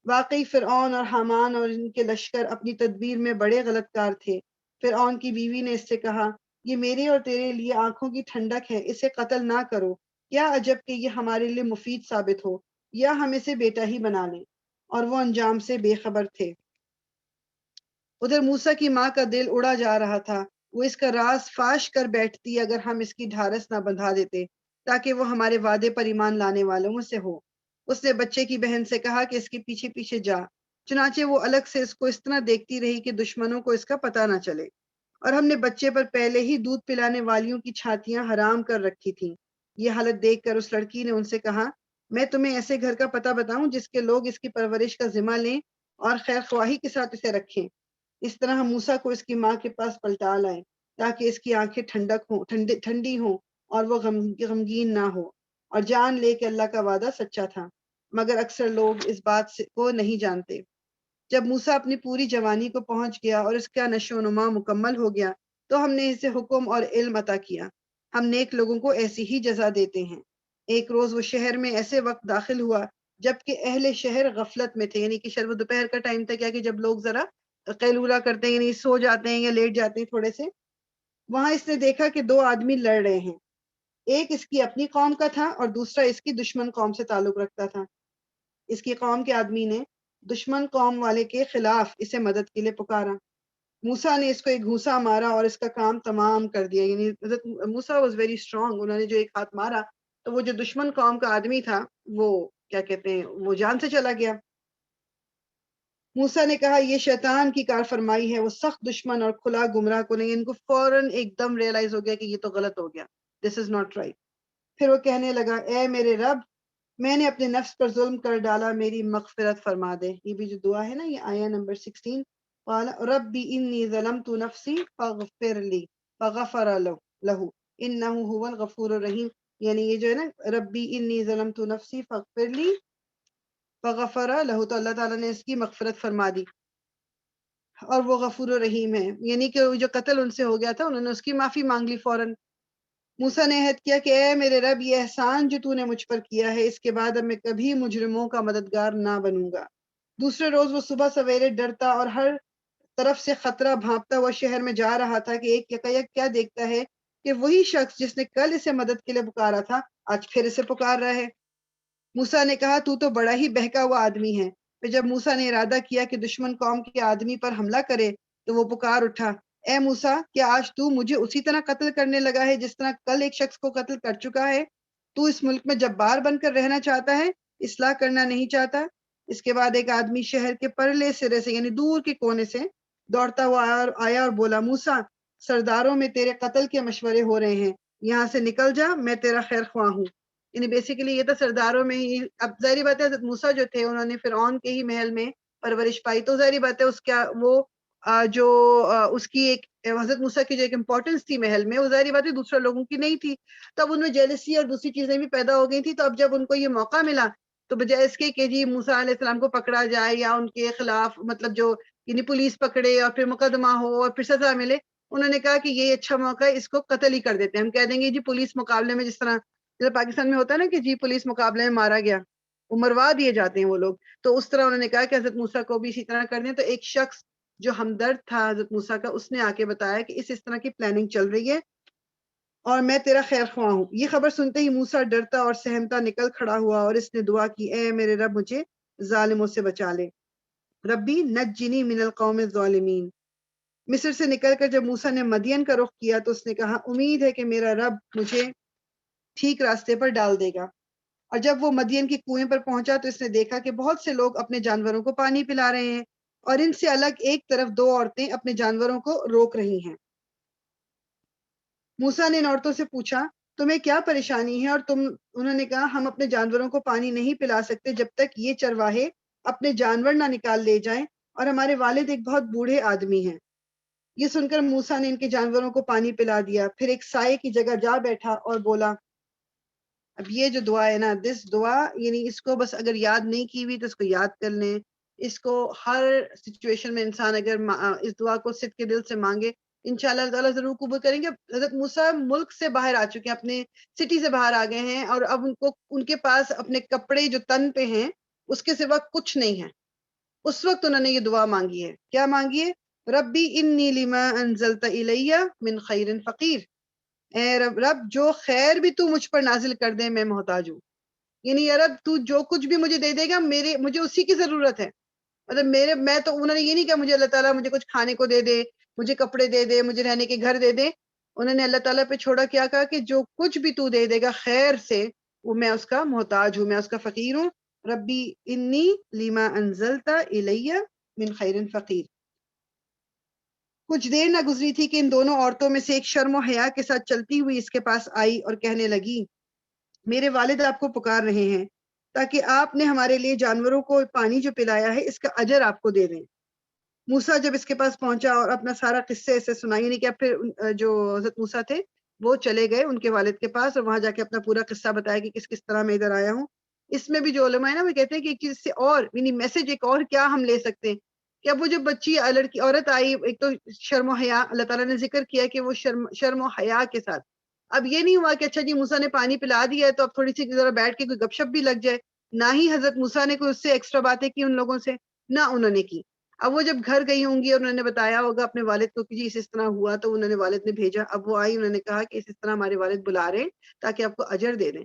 Speaker 1: واقعی فرعون اور حامان اور ان کے لشکر اپنی تدبیر میں بڑے غلط کار تھے۔ فرعون کی بیوی نے اس سے کہا، یہ میرے اور تیرے لیے آنکھوں کی ٹھنڈک ہے، اسے قتل نہ کرو، کیا عجب کہ یہ ہمارے لیے مفید ثابت ہو، یا ہم اسے بیٹا ہی بنا لیں۔ اور وہ انجام سے بے خبر تھے۔ ادھر موسیٰ کی ماں کا دل اڑا جا رہا تھا، وہ اس کا راز فاش کر بیٹھتی اگر ہم اس کی ڈھارس نہ بندھا دیتے تاکہ وہ ہمارے وعدے پر ایمان لانے والوں میں سے ہو۔ اس نے بچے کی بہن سے کہا کہ اس کے پیچھے پیچھے جا، چنانچہ وہ الگ سے اس کو اس طرح دیکھتی رہی کہ دشمنوں کو اس کا پتہ نہ چلے۔ اور ہم نے بچے پر پہلے ہی دودھ پلانے والیوں کی چھاتیاں حرام کر رکھی تھیں۔ یہ حالت دیکھ کر اس لڑکی نے ان سے کہا، میں تمہیں ایسے گھر کا پتہ بتاؤں جس کے لوگ اس کی پرورش کا ذمہ لیں اور خیر خواہی کے ساتھ اسے رکھیں۔ اس طرح ہم موسیٰ کو اس کی ماں کے پاس پلٹا لائیں تاکہ اس کی آنکھیں ٹھنڈی ہوں اور وہ غمگین نہ ہو، اور جان لے کہ اللہ کا وعدہ سچا تھا، مگر اکثر لوگ اس بات کو نہیں جانتے۔ جب موسیٰ اپنی پوری جوانی کو پہنچ گیا اور اس کا نشو و نما مکمل ہو گیا تو ہم نے اسے حکم اور علم عطا کیا۔ ہم نیک لوگوں کو ایسی ہی جزا دیتے ہیں۔ ایک روز وہ شہر میں ایسے وقت داخل ہوا جبکہ اہل شہر غفلت میں تھے، یعنی کہ شاید وہ دوپہر کا ٹائم تھا، کیا کہ جب لوگ ذرا قیلولہ کرتے ہیں، یعنی سو جاتے ہیں یا لیٹ جاتے ہیں تھوڑے سے۔ وہاں اس نے دیکھا کہ دو آدمی لڑ رہے ہیں، ایک اس کی اپنی قوم کا تھا اور دوسرا اس کی دشمن قوم سے تعلق رکھتا تھا۔ اس کی قوم کے آدمی نے دشمن قوم والے کے خلاف اسے مدد کے لیے پکارا۔ موسیٰ نے اس کو ایک گھوسا مارا اور اس کا کام تمام کر دیا، یعنی حضرت موسیٰ واز ویری اسٹرانگ، انہوں نے جو ایک ہاتھ مارا تو وہ جو دشمن قوم کا آدمی تھا وہ کیا کہتے ہیں وہ جان سے چلا گیا۔ موسیٰ نے کہا یہ شیطان کی کار فرمائی ہے، وہ سخت دشمن اور کھلا گمراہ کو نہیں۔ ان کو فوراً ایک دم ریئلائز ہو گیا کہ یہ تو غلط ہو گیا، دس از ناٹ رائٹ۔ پھر وہ کہنے لگا اے میرے رب، میں نے اپنے نفس پر ظلم کر ڈالا، میری مغفرت فرما دے۔ یہ بھی جو دعا ہے نا، یہ آیہ نمبر 16، قال ربی انی ظلمت نفسی فاغفر لی فغفر لہ انہ هو الغفور الرحیم، یعنی یہ جو ہے نا ربی انی ظلمت نفسی فاغفر لی فغفر لہ، تو اللہ تعالیٰ نے اس کی مغفرت فرما دی اور وہ غفور الرحیم ہے، یعنی کہ جو قتل ان سے ہو گیا تھا انہوں نے اس کی معافی مانگ لی فوراً۔ موسیٰ نے عہد کیا کہ اے میرے رب، یہ احسان جو تو نے مجھ پر کیا ہے اس کے بعد اب میں کبھی مجرموں کا مددگار نہ بنوں گا۔ دوسرے روز وہ صبح سویرے ڈرتا اور ہر طرف سے خطرہ بھانپتا ہوا شہر میں جا رہا تھا کہ ایک یکایک کیا دیکھتا ہے کہ وہی شخص جس نے کل اسے مدد کے لیے پکارا تھا آج پھر اسے پکار رہا ہے۔ موسیٰ نے کہا تو تو بڑا ہی بہکا ہوا آدمی ہے۔ پھر جب موسیٰ نے ارادہ کیا کہ دشمن قوم کے آدمی پر حملہ کرے تو وہ پکار اٹھا اے موسیٰ، کیا آج تو مجھے اسی طرح قتل کرنے لگا ہے جس طرح کل ایک شخص کو قتل کر چکا ہے؟ تو اس ملک میں جبار بن کر رہنا چاہتا ہے، اصلاح کرنا نہیں چاہتا؟ اس کے بعد ایک آدمی شہر کے پرلے سرے سے یعنی دور کے کونے سے دوڑتا ہوا آیا اور بولا موسیٰ، سرداروں میں تیرے قتل کے مشورے ہو رہے ہیں، یہاں سے نکل جا، میں تیرا خیر خواہ ہوں۔ یعنی بیسیکلی یہ تو سرداروں میں ہی، اب ظاہری بات ہے حضرت موسیٰ جو تھے انہوں نے فرعون کے ہی محل میں پرورش پائی، تو ظاہری بات ہے اس کا وہ جو اس کی ایک حضرت موسیٰ کی جو ایک امپورٹنس تھی محل میں، وہ ظاہری بات ہے دوسرے لوگوں کی نہیں تھی، تب ان میں جیلسی اور دوسری چیزیں بھی پیدا ہو گئی تھی۔ تو اب جب ان کو یہ موقع ملا تو بجائے اس کے کہ جی موسیٰ علیہ السلام کو پکڑا جائے یا ان کے خلاف مطلب جو یعنی پولیس پکڑے اور پھر مقدمہ ہو اور پھر سزا ملے، انہوں نے کہا کہ یہ اچھا موقع ہے، اس کو قتل ہی کر دیتے ہیں، ہم کہہ دیں گے جی پولیس مقابلے میں جس طرح جیسے پاکستان میں ہوتا ہے نا کہ جی پولیس مقابلے میں مارا گیا، وہ مروا دیے جاتے ہیں وہ لوگ، تو اس طرح انہوں نے کہا کہ حضرت موسیٰ کو بھی اسی طرح کر دیں۔ تو ایک شخص جو ہمدرد تھا حضرت موسیٰ کا، اس نے آ کے بتایا کہ اس طرح کی پلاننگ چل رہی ہے اور میں تیرا خیر خواہ ہوں۔ یہ خبر سنتے ہی موسیٰ ڈرتا اور سہمتا نکل کھڑا ہوا اور اس نے دعا کی اے میرے رب مجھے ظالموں سے بچا لے، ربی نجنی من القوم الظالمین۔ مصر سے نکل کر جب موسیٰ نے مدین کا رخ کیا تو اس نے کہا امید ہے کہ میرا رب مجھے ٹھیک راستے پر ڈال دے گا۔ اور جب وہ مدین کی کنویں پر پہنچا تو اس نے دیکھا کہ بہت سے لوگ اپنے جانوروں کو پانی پلا رہے ہیں اور ان سے الگ ایک طرف دو عورتیں اپنے جانوروں کو روک رہی ہیں۔ موسیٰ نے ان عورتوں سے پوچھا تمہیں کیا پریشانی ہے؟ اور انہوں نے کہا ہم اپنے جانوروں کو پانی نہیں پلا سکتے جب تک یہ چرواہے اپنے جانور نہ نکال لے جائیں، اور ہمارے والد ایک بہت بوڑھے آدمی ہیں۔ یہ سن کر موسیٰ نے ان کے جانوروں کو پانی پلا دیا، پھر ایک سائے کی جگہ جا بیٹھا اور بولا۔ اب یہ جو دعا ہے نا، دس دعا یعنی اس کو بس اگر یاد نہیں کی ہوئی تو اس کو یاد کر لیں، اس کو ہر سچویشن میں انسان اگر اس دعا کو صدق کے دل سے مانگے انشاءاللہ اللہ تعالیٰ ضرور قبول کریں گے۔ حضرت موسیٰ ملک سے باہر آ چکے ہیں، اپنے سٹی سے باہر آ گئے ہیں، اور اب ان کے پاس اپنے کپڑے جو تن پہ ہیں اس کے سوا کچھ نہیں ہے۔ اس وقت انہوں نے یہ دعا مانگی ہے، کیا مانگی ہے؟ ربی انی لما انزلت الی من خیر فقیر، اے رب جو خیر بھی تو مجھ پر نازل کر دے میں محتاج ہوں، یعنی یا رب تو جو کچھ بھی مجھے دے دے گا مجھے اسی کی ضرورت ہے، مطلب میں تو انہوں نے یہ نہیں کہا مجھے اللہ تعالیٰ مجھے کچھ کھانے کو دے دے، مجھے کپڑے دے دے، مجھے رہنے کے گھر دے دے، انہوں نے اللہ تعالیٰ پہ چھوڑا، کیا کہا کہ جو کچھ بھی تو دے دے گا خیر سے وہ میں اس کا محتاج ہوں، میں اس کا فقیر ہوں۔ ربی انی لما انزلت الی من خیر فقیر۔ کچھ دیر نہ گزری تھی کہ ان دونوں عورتوں میں سے ایک شرم و حیا کے ساتھ چلتی ہوئی اس کے پاس آئی اور کہنے لگی میرے والد آپ کو پکار رہے ہیں تاکہ آپ نے ہمارے لیے جانوروں کو پانی جو پلایا ہے اس کا اجر آپ کو دے دیں۔ موسیٰ جب اس کے پاس پہنچا اور اپنا سارا قصے اسے سنائی، یعنی کہ پھر جو حضرت موسیٰ تھے وہ چلے گئے ان کے والد کے پاس اور وہاں جا کے اپنا پورا قصہ بتایا کہ کس کس طرح میں ادھر آیا ہوں۔ اس میں بھی جو علماء ہے نا وہ کہتے ہیں کہ ایک چیز سے اور یعنی میسج ایک اور کیا ہم لے سکتے ہیں کہ اب وہ جو بچی لڑکی عورت آئی، ایک تو شرم و حیا اللہ تعالیٰ نے ذکر کیا کہ وہ شرم و حیا کے ساتھ اب یہ نہیں ہوا کہ اچھا جی موسیٰ نے پانی پلا دیا ہے تو اب تھوڑی سی ذرا بیٹھ کے کوئی گپ شپ بھی لگ جائے. نہ ہی حضرت موسیٰ نے کوئی اس سے ایکسٹرا باتیں کی ان لوگوں سے، نہ انہوں نے کی. اب وہ جب گھر گئی ہوں گی اور انہوں نے بتایا ہوگا اپنے والد کو کہ جی اس طرح ہوا، تو انہوں نے والد نے بھیجا. اب وہ آئی، انہوں نے کہا کہ اس طرح ہمارے والد بلا رہے ہیں تاکہ آپ کو اجر دے دیں.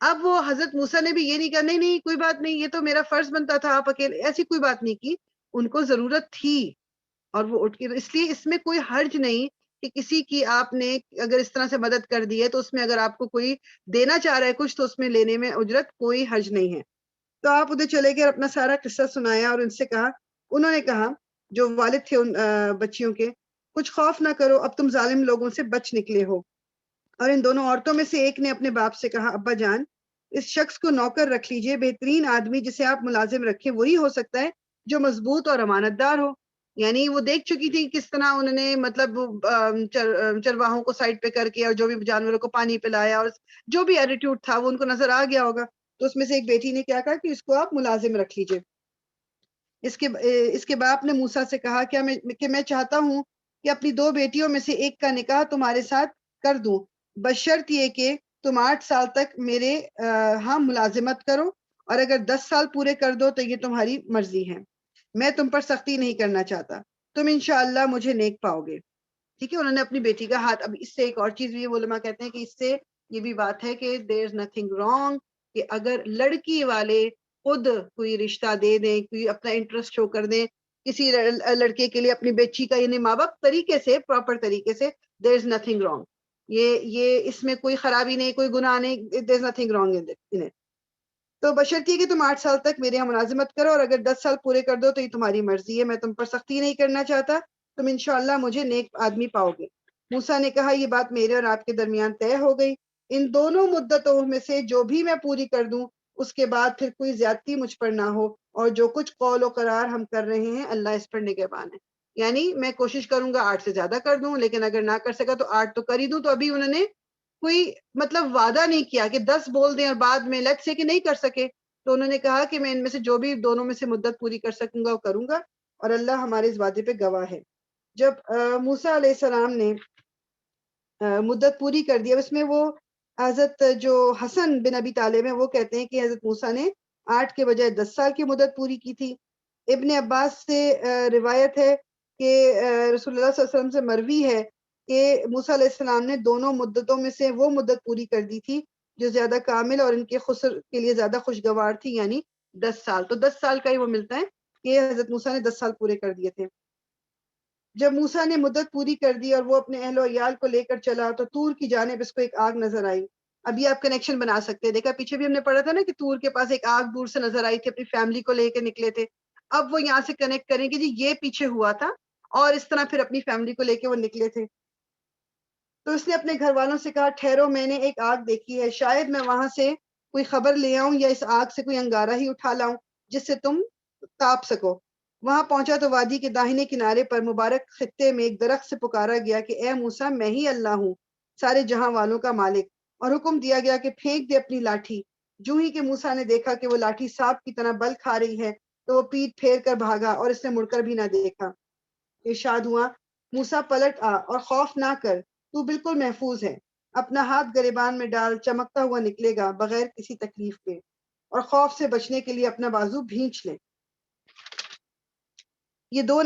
Speaker 1: اب وہ حضرت موسیٰ نے بھی یہ نہیں کہا نہیں نہیں کوئی بات نہیں، یہ تو میرا فرض بنتا تھا، آپ اکیلے، ایسی کوئی بات نہیں کی. ان کو ضرورت تھی اور وہ اٹھ کے، اس لیے اس میں کوئی حرج نہیں کہ کسی کی آپ نے اگر اس طرح سے مدد کر دی ہے تو اس میں اگر آپ کو کوئی دینا چاہ رہا ہے کچھ تو اس میں لینے میں اجرت کوئی حرج نہیں ہے. تو آپ ادھر چلے گئے اور اپنا سارا قصہ سنایا اور ان سے کہا، انہوں نے کہا جو والد تھے ان بچیوں کے، کچھ خوف نہ کرو، اب تم ظالم لوگوں سے بچ نکلے ہو. اور ان دونوں عورتوں میں سے ایک نے اپنے باپ سے کہا، ابا جان اس شخص کو نوکر رکھ لیجئے، بہترین آدمی جسے آپ ملازم رکھیں وہی ہو سکتا ہے جو مضبوط اور امانت دار ہو. یعنی وہ دیکھ چکی تھی کس طرح انہوں نے مطلب چرواہوں کو سائڈ پہ کر کے اور جو بھی جانوروں کو پانی پلایا اور جو بھی ایٹیٹیوڈ تھا وہ ان کو نظر آ گیا ہوگا. تو اس میں سے ایک بیٹی نے کیا کہا کہ اس کو آپ ملازم رکھ لیجئے. اس کے باپ نے موسیٰ سے کہا کہ میں چاہتا ہوں کہ اپنی دو بیٹیوں میں سے ایک کا نکاح تمہارے ساتھ کر دوں، بشرط یہ کہ تم 8 سال تک میرے ہاں ملازمت کرو، اور اگر 10 سال پورے کر دو تو یہ تمہاری مرضی ہے، میں تم پر سختی نہیں کرنا چاہتا، تم انشاءاللہ مجھے نیک پاؤ گے. ٹھیک ہے، انہوں نے اپنی بیٹی کا ہاتھ. اب اس سے ایک اور چیز بھی علماء کہتے ہیں کہ اس سے یہ بھی بات ہے کہ دیر از نتھنگ رانگ کہ اگر لڑکی والے خود کوئی رشتہ دے دیں، کوئی اپنا انٹرسٹ شو کر دیں کسی لڑکے کے لیے اپنی بیٹی کا، یعنی ماں باپ طریقے سے، پراپر طریقے سے، دیر از نتھنگ رانگ. یہ اس میں کوئی خرابی نہیں، کوئی گناہ نہیں، there is nothing wrong in it. تو بشرطیے کہ تم 8 سال تک میرے یہاں ملازمت کرو، اور اگر 10 سال پورے کر دو تو یہ تمہاری مرضی ہے، میں تم پر سختی نہیں کرنا چاہتا، تم انشاءاللہ مجھے نیک آدمی پاؤ گے. موسیٰ نے کہا یہ بات میرے اور آپ کے درمیان طے ہو گئی، ان دونوں مدتوں میں سے جو بھی میں پوری کر دوں اس کے بعد پھر کوئی زیادتی مجھ پر نہ ہو، اور جو کچھ قول و قرار ہم کر رہے ہیں اللہ اس پر نگہبان ہے. یعنی میں کوشش کروں گا 8 سے زیادہ کر دوں، لیکن اگر نہ کر سکا تو 8 تو کر ہی دوں. تو ابھی انہوں نے کوئی مطلب وعدہ نہیں کیا کہ 10 بول دیں اور بعد میں لیٹ سے کہ نہیں کر سکے. تو انہوں نے کہا کہ میں ان میں سے جو بھی دونوں میں سے مدت پوری کر سکوں گا وہ کروں گا، اور اللہ ہمارے اس وعدے پہ گواہ ہے. جب موسیٰ علیہ السلام نے مدت پوری کر دی، اب اس میں وہ حضرت جو حسن بن ابی طالب ہیں وہ کہتے ہیں کہ حضرت موسیٰ نے 8 کے بجائے 10 سال کی مدت پوری کی تھی. ابن عباس سے روایت ہے کہ رسول اللہ صلی اللہ علیہ وسلم سے مروی ہے کہ موسیٰ علیہ السلام نے دونوں مدتوں میں سے وہ مدت پوری کر دی تھی جو زیادہ کامل اور ان کے خسر کے لیے زیادہ خوشگوار تھی، یعنی 10 سال. تو 10 سال کا ہی وہ ملتا ہے کہ حضرت موسیٰ نے 10 سال پورے کر دیے تھے. جب موسیٰ نے مدت پوری کر دی اور وہ اپنے اہل و عیال کو لے کر چلا تو طور کی جانب اس کو ایک آگ نظر آئی. اب یہ آپ کنیکشن بنا سکتے ہیں، دیکھا پیچھے بھی ہم نے پڑھا تھا نا کہ طور کے پاس ایک آگ دور سے نظر آئی تھی، اپنی فیملی کو لے کے نکلے تھے. اب وہ یہاں سے کنیکٹ کریں گے جی یہ پیچھے ہوا تھا اور اس طرح پھر اپنی فیملی کو لے کے وہ نکلے تھے. تو اس نے اپنے گھر والوں سے کہا ٹھہرو، میں نے ایک آگ دیکھی ہے، شاید میں وہاں سے کوئی خبر لے آؤں یا اس آگ سے کوئی انگارہ ہی اٹھا لاؤں جس سے تم تاپ سکو. وہاں پہنچا تو وادی کے داہنے کنارے پر مبارک خطے میں ایک درخت سے پکارا گیا کہ اے موسیٰ میں ہی اللہ ہوں، سارے جہاں والوں کا مالک، اور حکم دیا گیا کہ پھینک دے اپنی لاٹھی. جو ہی کہ موسیٰ نے دیکھا کہ وہ لاٹھی سانپ کی طرح بل کھا رہی ہے تو وہ پیٹ پھیر کر بھاگا اور اس نے مڑ کر بھی نہ دیکھا. ارشاد ہوا موسیٰ پلٹ آ اور خوف نہ کر، تو بالکل محفوظ ہے، اپنا ہاتھ گریبان میں ڈال، چمکتا ہوا نکلے گا بغیر کسی تکلیف کے، اور خوف سے بچنے کے لیے اپنا بازو بھینچ لے. یہ دو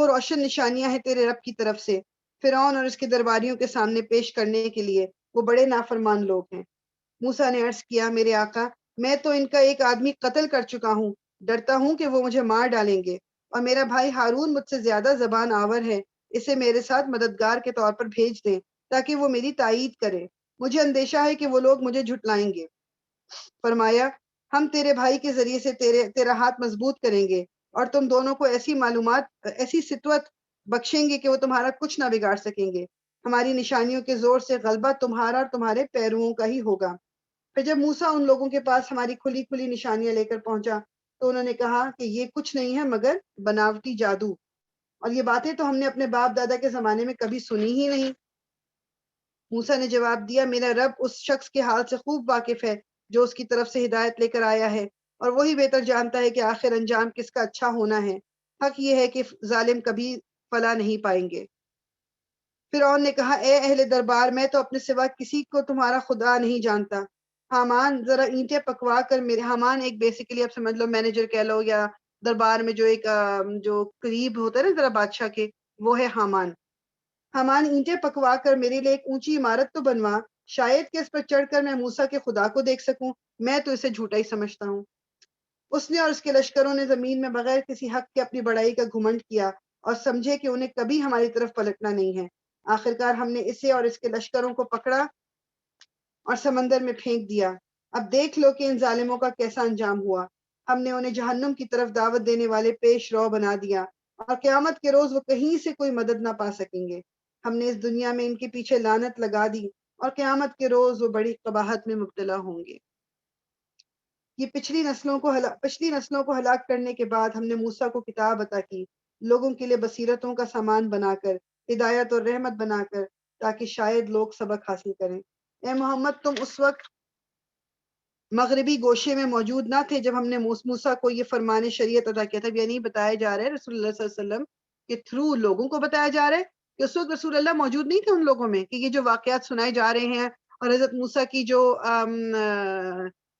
Speaker 1: روشن نشانیاں ہیں تیرے رب کی طرف سے فرعون اور اس کے درباریوں کے سامنے پیش کرنے کے لیے، وہ بڑے نافرمان لوگ ہیں. موسیٰ نے عرض کیا میرے آقا میں تو ان کا ایک آدمی قتل کر چکا ہوں، ڈرتا ہوں کہ وہ مجھے مار ڈالیں گے، اور میرا بھائی ہارون مجھ سے زیادہ زبان آور ہے، اسے میرے ساتھ مددگار کے طور پر بھیج دیں تاکہ وہ میری تائید کرے، مجھے اندیشہ ہے کہ وہ لوگ مجھے جھٹلائیں گے. فرمایا ہم تیرے بھائی کے ذریعے سے تیرا ہاتھ مضبوط کریں گے اور تم دونوں کو ایسی معلومات، ایسی سطوت بخشیں گے کہ وہ تمہارا کچھ نہ بگاڑ سکیں گے. ہماری نشانیوں کے زور سے غلبہ تمہارا اور تمہارے پیرووں کا ہی ہوگا. پھر جب موسیٰ ان لوگوں کے پاس ہماری کھلی کھلی نشانیاں لے کر پہنچا تو انہوں نے کہا کہ یہ کچھ نہیں ہے مگر بناوٹی جادو، اور یہ باتیں تو ہم نے اپنے باپ دادا کے زمانے میں کبھی سنی ہی نہیں. موسیٰ نے جواب دیا میرا رب اس شخص کے حال سے خوب واقف ہے جو اس کی طرف سے ہدایت لے کر آیا ہے، اور وہی بہتر جانتا ہے کہ آخر انجام کس کا اچھا ہونا ہے. حق یہ ہے کہ ظالم کبھی فلاح نہیں پائیں گے. فرعون نے کہا اے اہل دربار میں تو اپنے سوا کسی کو تمہارا خدا نہیں جانتا، حامان ذرا اینٹیں پکوا کر میرے، حامان ایک بیسیکلی آپ سمجھ لو مینیجر کہہ لو، یا دربار میں جو ایک جو قریب ہوتا ہے نا ذرا بادشاہ کے، وہ ہے حامان۔ حامان اینٹیں پکوا کر میرے لیے ایک اونچی عمارت تو بنوا، شاید کہ اس پر چڑھ کر میں موسیٰ کے خدا کو دیکھ سکوں، میں تو اسے جھوٹا ہی سمجھتا ہوں۔ اس نے اور اس کے لشکروں نے زمین میں بغیر کسی حق کے اپنی بڑائی کا گھمنڈ کیا اور سمجھے کہ انہیں کبھی ہماری طرف پلٹنا نہیں ہے۔ آخرکار ہم نے اسے اور اس کے لشکروں کو پکڑا اور سمندر میں پھینک دیا۔ اب دیکھ لو کہ ان ظالموں کا کیسا انجام ہوا۔ ہم نے انہیں جہنم کی طرف دعوت دینے والے پیش رو بنا دیا، اور قیامت کے روز وہ کہیں سے کوئی مدد نہ پا سکیں گے۔ ہم نے اس دنیا میں ان کے پیچھے لعنت لگا دی، اور قیامت کے روز وہ بڑی قباحت میں مبتلا ہوں گے۔ یہ پچھلی نسلوں کو ہلاک کرنے کے بعد ہم نے موسیٰ کو کتاب عطا کی، لوگوں کے لیے بصیرتوں کا سامان بنا کر، ہدایت اور رحمت بنا کر، تاکہ شاید لوگ سبق حاصل کریں۔ اے محمد تم اس وقت مغربی گوشے میں موجود نہ تھے جب ہم نے موسیٰ کو یہ فرمان شریعت عطا کیا تھا، یعنی بتایا جا رہا ہے رسول اللہ صلی اللہ علیہ وسلم کے تھرو لوگوں کو بتایا جا رہا ہے کہ اس وقت رسول اللہ موجود نہیں تھے ان لوگوں میں، کہ یہ جو واقعات سنائے جا رہے ہیں اور حضرت موسیٰ کی جو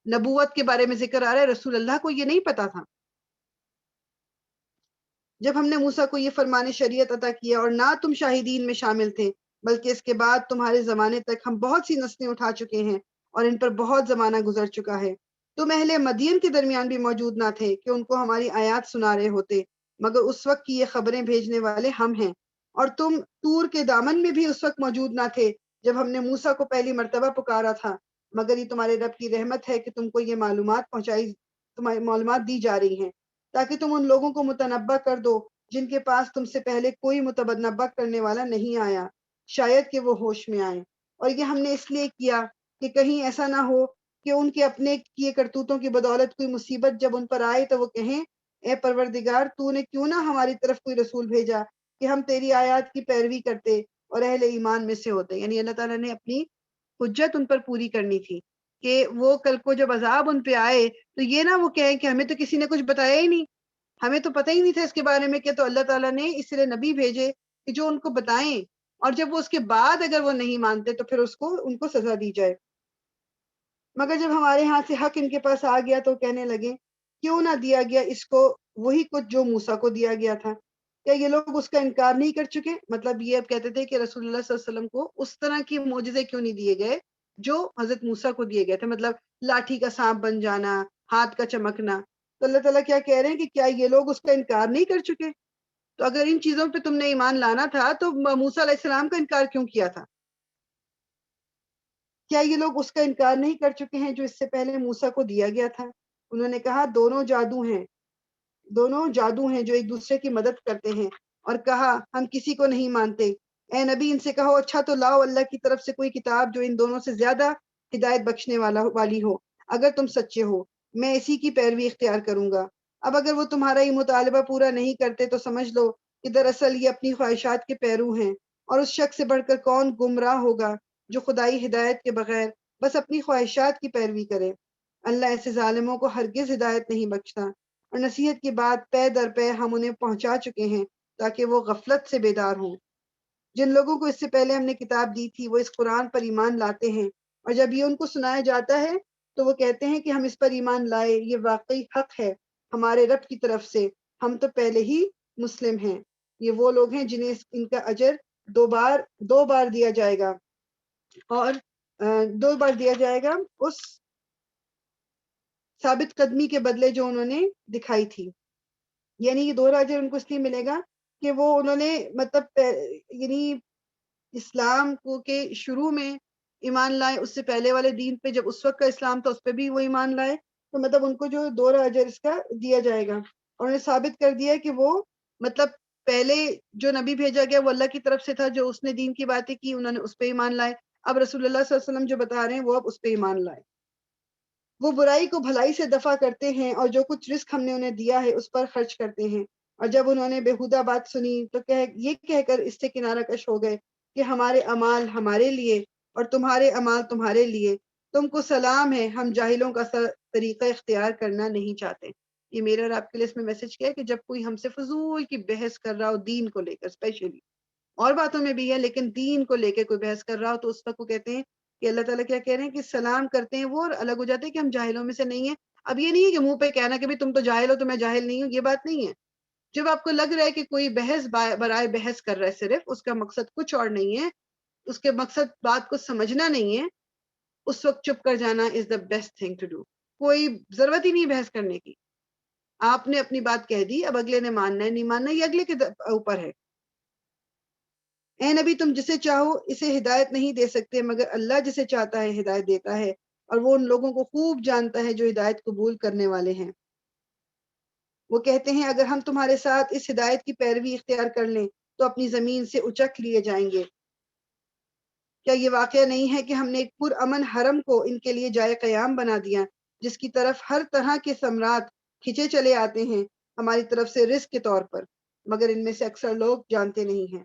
Speaker 1: نبوت کے بارے میں ذکر آ رہا ہے، رسول اللہ کو یہ نہیں پتا تھا۔ جب ہم نے موسیٰ کو یہ فرمان شریعت عطا کیا اور نہ تم شاہدین میں شامل تھے، بلکہ اس کے بعد تمہارے زمانے تک ہم بہت سی نسلیں اٹھا چکے ہیں اور ان پر بہت زمانہ گزر چکا ہے۔ تم اہل مدین کے درمیان بھی موجود نہ تھے کہ ان کو ہماری آیات سنا رہے ہوتے، مگر اس وقت کی یہ خبریں بھیجنے والے ہم ہیں۔ اور تم طور کے دامن میں بھی اس وقت موجود نہ تھے جب ہم نے موسیٰ کو پہلی مرتبہ پکارا تھا، مگر یہ تمہارے رب کی رحمت ہے کہ تم کو یہ تمہاری معلومات دی جا رہی ہیں، تاکہ تم ان لوگوں کو متنبع کر دو جن کے پاس تم سے پہلے کوئی متنبع کرنے والا نہیں آیا، شاید کہ وہ ہوش میں آئیں۔ اور یہ ہم نے اس لیے کیا کہ کہیں ایسا نہ ہو کہ ان کے اپنے کیے کرتوتوں کی بدولت کوئی مصیبت جب ان پر آئے تو وہ کہیں اے پروردگار تو نے کیوں نہ ہماری طرف کوئی رسول بھیجا کہ ہم تیری آیات کی پیروی کرتے اور اہل ایمان میں سے ہوتے۔ یعنی اللہ تعالیٰ نے اپنی حجت ان پر پوری کرنی تھی کہ وہ کل کو جب عذاب ان پہ آئے تو یہ نہ وہ کہیں کہ ہمیں تو کسی نے کچھ بتایا ہی نہیں، ہمیں تو پتہ ہی نہیں تھا اس کے بارے میں، کہ تو اللہ تعالیٰ نے اس لیے نبی بھیجے کہ جو ان کو بتائیں، اور جب وہ اس کے بعد اگر وہ نہیں مانتے تو پھر ان کو سزا دی جائے۔ مگر جب ہمارے ہاں سے حق ان کے پاس آ گیا تو کہنے لگے کیوں نہ دیا گیا اس کو وہی کچھ جو موسیٰ کو دیا گیا تھا۔ کیا یہ لوگ اس کا انکار نہیں کر چکے؟ مطلب یہ اب کہتے تھے کہ رسول اللہ صلی اللہ علیہ وسلم کو اس طرح کی معجزے کیوں نہیں دیے گئے جو حضرت موسیٰ کو دیے گئے تھے، مطلب لاٹھی کا سانپ بن جانا، ہاتھ کا چمکنا۔ تو اللہ تعالیٰ کیا کہہ رہے ہیں کہ کیا یہ لوگ اس کا انکار نہیں کر چکے؟ تو اگر ان چیزوں پہ تم نے ایمان لانا تھا تو موسیٰ علیہ السلام کا انکار کیوں کیا تھا؟ کیا یہ لوگ اس کا انکار نہیں کر چکے ہیں جو اس سے پہلے موسیٰ کو دیا گیا تھا؟ انہوں نے کہا دونوں جادو ہیں جو ایک دوسرے کی مدد کرتے ہیں، اور کہا ہم کسی کو نہیں مانتے۔ اے نبی ان سے کہو اچھا تو لاؤ اللہ کی طرف سے کوئی کتاب جو ان دونوں سے زیادہ ہدایت بخشنے والی ہو، اگر تم سچے ہو میں اسی کی پیروی اختیار کروں گا۔ اب اگر وہ تمہارا یہ مطالبہ پورا نہیں کرتے تو سمجھ لو کہ دراصل یہ اپنی خواہشات کے پیرو ہیں، اور اس شخص سے بڑھ کر کون گمراہ ہوگا جو خدائی ہدایت کے بغیر بس اپنی خواہشات کی پیروی کرے۔ اللہ ایسے ظالموں کو ہرگز ہدایت نہیں بخشتا، اور نصیحت کی بات پے در پے ہم انہیں پہنچا چکے ہیں تاکہ وہ غفلت سے بیدار ہوں۔ جن لوگوں کو اس سے پہلے ہم نے کتاب دی تھی وہ اس قرآن پر ایمان لاتے ہیں، اور جب یہ ان کو سنایا جاتا ہے تو وہ کہتے ہیں کہ ہم اس پر ایمان لائے، یہ واقعی حق ہے ہمارے رب کی طرف سے، ہم تو پہلے ہی مسلم ہیں۔ یہ وہ لوگ ہیں جنہیں ان کا اجر دو بار دیا جائے گا، اور دو بار دیا جائے گا اس ثابت قدمی کے بدلے جو انہوں نے دکھائی تھی۔ یعنی یہ دوہرا اجر ان کو اس لیے ملے گا کہ وہ انہوں نے مطلب یعنی اسلام کو کے شروع میں ایمان لائے، اس سے پہلے والے دین پہ جب اس وقت کا اسلام تھا اس پہ بھی وہ ایمان لائے، تو مطلب ان کو جو دوہرا اجر اس کا دیا جائے گا۔ اور انہیں ثابت کر دیا کہ وہ مطلب پہلے جو نبی بھیجا گیا وہ اللہ کی طرف سے تھا، جو اس نے دین کی باتیں کی انہوں نے اس پہ ایمان لائے، اب رسول اللہ صلی اللہ علیہ وسلم جو بتا رہے ہیں وہ اب اس پہ ایمان لائے۔ وہ برائی کو بھلائی سے دفع کرتے ہیں اور جو کچھ رزق ہم نے انہیں دیا ہے اس پر خرچ کرتے ہیں۔ اور جب انہوں نے بےہودہ بات سنی تو یہ کہہ کر اس سے کنارہ کش ہو گئے کہ ہمارے اعمال ہمارے لیے اور تمہارے اعمال تمہارے لیے، تم کو سلام ہے، ہم جاہلوں کا طریقہ اختیار کرنا نہیں چاہتے۔ یہ میرے اور آپ کے لیے اس میں میسج کیا ہے کہ جب کوئی ہم سے فضول کی بحث کر رہا ہو دین کو لے کر اسپیشلی، اور باتوں میں بھی ہے، لیکن دین کو لے کے کوئی بحث کر رہا ہو تو اس وقت وہ کہتے ہیں کہ اللہ تعالیٰ کیا کہہ رہے ہیں کہ سلام کرتے ہیں وہ اور الگ ہو جاتے ہیں کہ ہم جاہلوں میں سے نہیں ہیں۔ اب یہ نہیں ہے کہ منہ پہ کہنا کہ بھی تم تو جاہل ہو تو میں جاہل نہیں ہوں، یہ بات نہیں ہے۔ جب آپ کو لگ رہا ہے کہ کوئی بحث برائے بحث کر رہا ہے، صرف اس کا مقصد کچھ اور نہیں ہے، اس کے مقصد بات کو سمجھنا نہیں ہے، اس وقت چپ کر جانا is the best thing to do. کوئی ضرورت ہی نہیں بحث کرنے کی، آپ نے اپنی بات کہہ دی، اب اگلے نے ماننا ہے نہیں ماننا یہ اگلے کے اوپر ہے۔ اے نبی تم جسے چاہو اسے ہدایت نہیں دے سکتے مگر اللہ جسے چاہتا ہے ہدایت دیتا ہے، اور وہ ان لوگوں کو خوب جانتا ہے جو ہدایت قبول کرنے والے ہیں۔ وہ کہتے ہیں اگر ہم تمہارے ساتھ اس ہدایت کی پیروی اختیار کر لیں تو اپنی زمین سے اچک لیے جائیں گے۔ کیا یہ واقعہ نہیں ہے کہ ہم نے ایک پرامن حرم کو ان کے لیے جائے قیام بنا دیا، جس کی طرف ہر طرح کے ثمرات کھینچے چلے آتے ہیں ہماری طرف سے رزق کے طور پر، مگر ان میں سے اکثر لوگ جانتے نہیں ہیں۔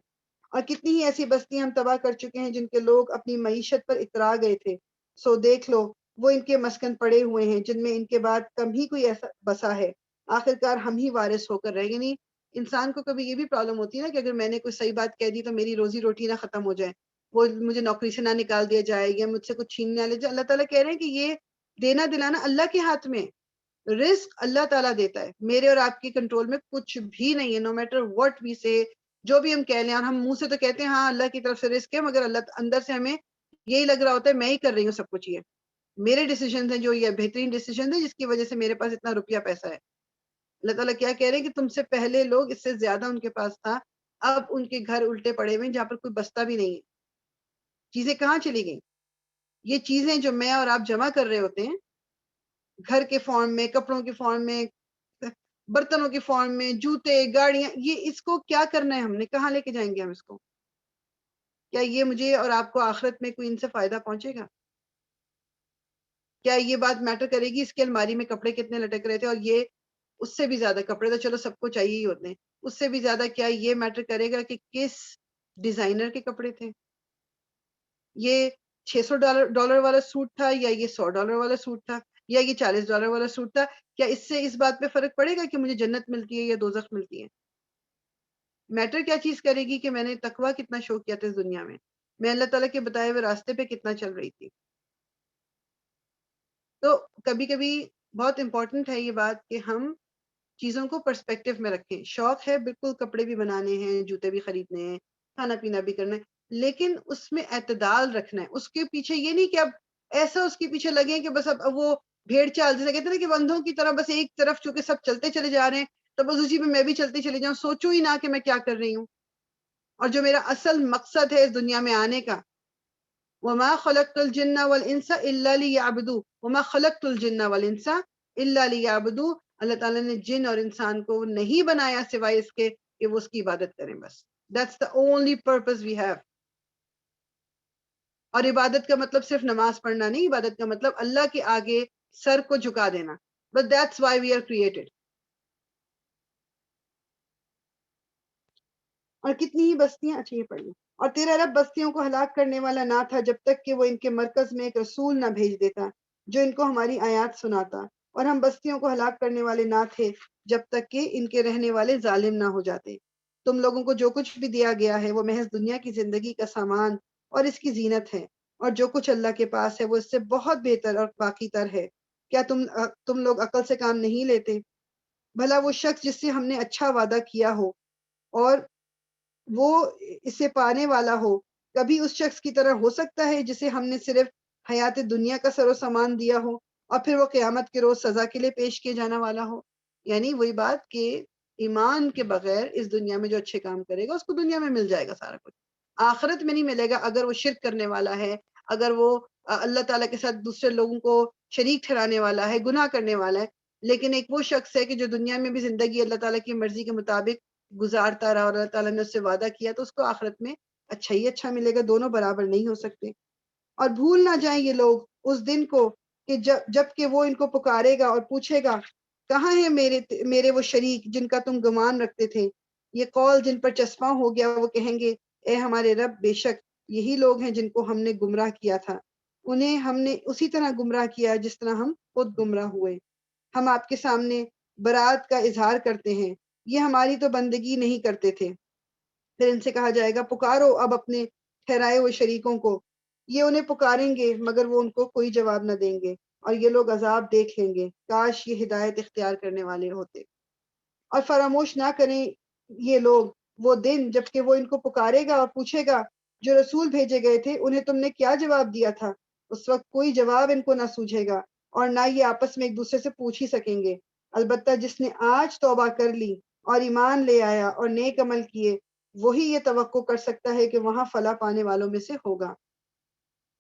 Speaker 1: اور کتنی ہی ایسی بستیاں ہم تباہ کر چکے ہیں جن کے لوگ اپنی معیشت پر اترا گئے تھے، سو دیکھ لو وہ ان کے مسکن پڑے ہوئے ہیں جن میں ان کے بعد کم ہی کوئی ایسا بسا ہے، آخرکار ہم ہی وارث ہو کر رہ گئے۔ نہیں، انسان کو کبھی یہ بھی پرابلم ہوتی ہے نا کہ اگر میں نے کوئی صحیح بات کہہ دی تو میری روزی روٹی نہ ختم ہو جائے، وہ مجھے نوکری سے نہ نکال دیا جائے یا مجھ سے کچھ چھین نہ لے جائے۔ اللہ تعالیٰ کہہ رہے ہیں کہ یہ دینا دلانا اللہ کے ہاتھ میں، رزق اللہ تعالیٰ دیتا ہے، میرے اور آپ کی کنٹرول میں کچھ بھی نہیں ہے۔ نو میٹر واٹ وی سے، جو بھی ہم کہہ لیں، اور ہم منہ سے تو کہتے ہیں ہاں اللہ کی طرف سے رزق ہے، مگر اللہ اندر سے ہمیں یہی لگ رہا ہوتا ہے میں ہی کر رہی ہوں سب کچھ، یہ میرے ڈیسیجنز ہیں جو یہ بہترین ڈیسیجن ہیں جس کی وجہ سے میرے پاس اتنا روپیہ پیسہ ہے۔ اللہ تعالیٰ کیا کہہ رہے ہیں کہ تم سے پہلے لوگ اس سے زیادہ ان کے پاس تھا، اب ان کے گھر الٹے پڑے ہوئے ہیں جہاں پر کوئی بستا بھی نہیں ہے، چیزیں کہاں چلی گئیں؟ یہ چیزیں جو میں اور آپ جمع کر رہے ہوتے ہیں گھر کے فارم میں، کپڑوں کے فارم میں، برتنوں کے فارم میں، جوتے، گاڑیاں، یہ اس کو کیا کرنا ہے؟ ہم نے کہاں لے کے جائیں گے ہم اس کو؟ کیا یہ مجھے اور آپ کو آخرت میں کوئی ان سے فائدہ پہنچے گا؟ کیا یہ بات میٹر کرے گی اس کے الماری میں کپڑے کتنے لٹک رہے تھے؟ اور یہ اس سے بھی زیادہ کپڑے تو چلو سب کو چاہیے ہی ہوتے ہیں، اس سے بھی زیادہ کیا یہ میٹر کرے گا کہ کس ڈیزائنر کے کپڑے تھے؟ یہ $600 والا سوٹ تھا یا یہ $100 والا سوٹ تھا یا یہ $40 والا سوٹ تھا؟ کیا اس سے اس بات پہ فرق پڑے گا کہ مجھے جنت ملتی ہے یا دوزخ ملتی ہے؟ میٹر کیا چیز کرے گی کہ میں نے تقویٰ کتنا شو کیا تھا اس دنیا میں اللہ تعالیٰ کے بتائے ہوئے راستے پہ کتنا چل رہی تھی۔ تو کبھی کبھی بہت امپورٹنٹ ہے یہ بات کہ ہم چیزوں کو پرسپیکٹو میں رکھیں۔ شوق ہے بالکل، کپڑے بھی بنانے ہیں، جوتے بھی خریدنے ہیں، کھانا پینا بھی کرنا ہے، لیکن اس میں اعتدال رکھنا ہے۔ اس کے پیچھے یہ نہیں کہ اب ایسا اس کے پیچھے لگے کہ بس اب وہ بھیڑ چال، جیسے کہتے ہیں نا کہ بندھوں کی طرح بس ایک طرف چونکہ سب چلتے چلے جا رہے ہیں تو بس اسی پہ میں بھی چلتی چلی جاؤں، سوچوں ہی نہ کہ میں کیا کر رہی ہوں اور جو میرا اصل مقصد ہے اس دنیا میں آنے کا۔ وما خلقت الجن والانس الا ليعبدون، وما خلقت الجن والانس الا ليعبدون، اللہ تعالیٰ نے جن اور انسان کو نہیں بنایا سوائے اس کے کہ وہ اس کی عبادت کریں، بس that's the only purpose we have۔ اور عبادت کا مطلب صرف نماز پڑھنا نہیں، عبادت کا مطلب اللہ کے آگے سر کو جھکا دینا، but that's why we are created۔ اور کتنی ہی بستیاں، اچھا یہ پڑھیے، اور تیرا رب بستیوں کو ہلاک کرنے والا نہ تھا جب تک کہ وہ ان کے مرکز میں ایک رسول نہ بھیج دیتا جو ان کو ہماری آیات سناتا، اور ہم بستیوں کو ہلاک کرنے والے نہ تھے جب تک کہ ان کے رہنے والے ظالم نہ ہو جاتے۔ تم لوگوں کو جو کچھ بھی دیا گیا ہے وہ محض دنیا کی زندگی کا سامان اور اس کی زینت ہے، اور جو کچھ اللہ کے پاس ہے وہ اس سے بہت بہتر اور باقی تر ہے۔ کیا تم لوگ عقل سے کام نہیں لیتے؟ بھلا وہ شخص جس سے ہم نے اچھا وعدہ کیا ہو اور وہ اسے پانے والا ہو، کبھی اس شخص کی طرح ہو سکتا ہے جسے ہم نے صرف حیات دنیا کا سر و سامان دیا ہو اور پھر وہ قیامت کے روز سزا کے لیے پیش کیے جانا والا ہو؟ یعنی وہی بات کہ ایمان کے بغیر اس دنیا میں جو اچھے کام کرے گا اس کو دنیا میں مل جائے گا سارا کچھ، آخرت میں نہیں ملے گا اگر وہ شرک کرنے والا ہے، اگر وہ اللہ تعالیٰ کے ساتھ دوسرے لوگوں کو شریک ٹھہرانے والا ہے، گناہ کرنے والا ہے۔ لیکن ایک وہ شخص ہے کہ جو دنیا میں بھی زندگی اللہ تعالیٰ کی مرضی کے مطابق گزارتا رہا اور اللہ تعالیٰ نے اس سے وعدہ کیا تو اس کو آخرت میں اچھا ہی اچھا ملے گا، دونوں برابر نہیں ہو سکتے۔ اور بھول نہ جائیں یہ لوگ اس دن کو کہ جب کہ وہ ان کو پکارے گا اور پوچھے گا کہاں ہیں میرے وہ شریک جن کا تم گمان رکھتے تھے؟ یہ قول جن پر چسپاں ہو گیا وہ کہیں گے اے ہمارے رب، بے شک یہی لوگ ہیں جن کو ہم نے گمراہ کیا تھا، انہیں ہم نے اسی طرح گمراہ کیا جس طرح ہم خود گمراہ ہوئے۔ ہم آپ کے سامنے برات کا اظہار کرتے ہیں، یہ ہماری تو بندگی نہیں کرتے تھے، پھر ان سے کہا جائے گا پکارو اب اپنے ٹھہرائے ہوئے شریکوں کو، یہ انہیں پکاریں گے مگر وہ ان کو کوئی جواب نہ دیں گے، اور یہ لوگ عذاب دیکھ لیں گے، کاش یہ ہدایت اختیار کرنے والے ہوتے۔ اور فراموش نہ کریں یہ لوگ وہ دن جبکہ وہ ان کو پکارے گا اور پوچھے گا جو رسول بھیجے گئے تھے انہیں تم نے کیا جواب دیا تھا، اس وقت کوئی جواب ان کو نہ سوجھے گا اور نہ یہ آپس میں ایک دوسرے سے پوچھ ہی سکیں گے، البتہ جس نے آج توبہ کر لی اور ایمان لے آیا اور نیک عمل کیے وہی یہ توقع کر سکتا ہے کہ وہاں فلاح پانے والوں میں سے ہوگا۔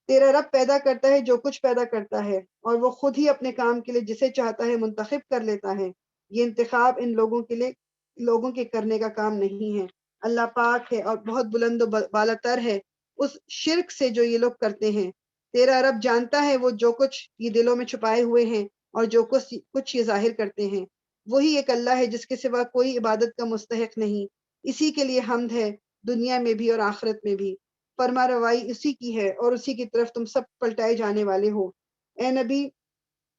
Speaker 1: تیرا رب پیدا کرتا ہے جو کچھ پیدا کرتا ہے اور وہ خود ہی اپنے کام کے لیے جسے چاہتا ہے منتخب کر لیتا ہے، یہ انتخاب ان لوگوں کے لیے لوگوں کے کرنے کا کام نہیں ہے۔ اللہ پاک ہے اور بہت بلند و بالاتر ہے اس شرک سے جو یہ لوگ کرتے ہیں۔ تیرا رب جانتا ہے وہ جو کچھ یہ دلوں میں چھپائے ہوئے ہیں اور جو کچھ یہ ظاہر کرتے ہیں، وہی ایک اللہ ہے جس کے سوا کوئی عبادت کا مستحق نہیں، اسی کے لیے حمد ہے دنیا میں بھی اور آخرت میں بھی، فرما روائی اسی کی ہے اور اسی کی طرف تم سب پلٹائے جانے والے ہو۔ اے نبی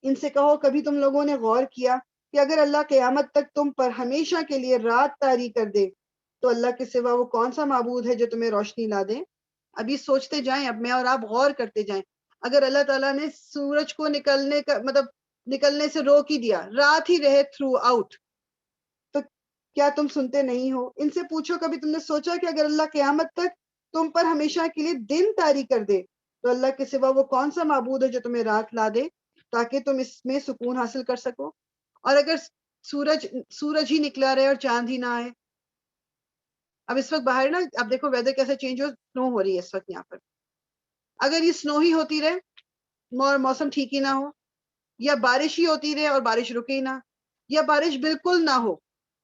Speaker 1: ان سے کہو کبھی تم لوگوں نے غور کیا کہ اگر اللہ قیامت تک تم پر ہمیشہ کے لیے رات طاری کر دے تو اللہ کے سوا وہ کون سا معبود ہے جو تمہیں روشنی لا دے؟ ابھی سوچتے جائیں، اب میں اور آپ غور کرتے جائیں، اگر اللہ تعالیٰ نے سورج کو نکلنے کا مطلب نکلنے سے روک ہی دیا، رات ہی رہے تھرو آؤٹ، تو کیا تم سنتے نہیں ہو؟ ان سے پوچھو کبھی تم نے سوچا کہ اگر اللہ قیامت تک تم پر ہمیشہ کے لیے دن طاری کر دے تو اللہ کے سوا وہ کون سا معبود ہے جو تمہیں رات لا دے تاکہ تم اس میں سکون حاصل کر سکو؟ اور اگر سورج ہی نکلا رہے اور چاند ہی نہ آئے، اب اس وقت باہر نا اب دیکھو ویدر کیسے چینج ہو، سنو ہو رہی ہے اس وقت یہاں پر، اگر یہ سنو ہی ہوتی رہے اور موسم ٹھیک ہی نہ ہو، یا بارش ہی ہوتی رہے اور بارش رکے ہی نہ، یا بارش بالکل نہ ہو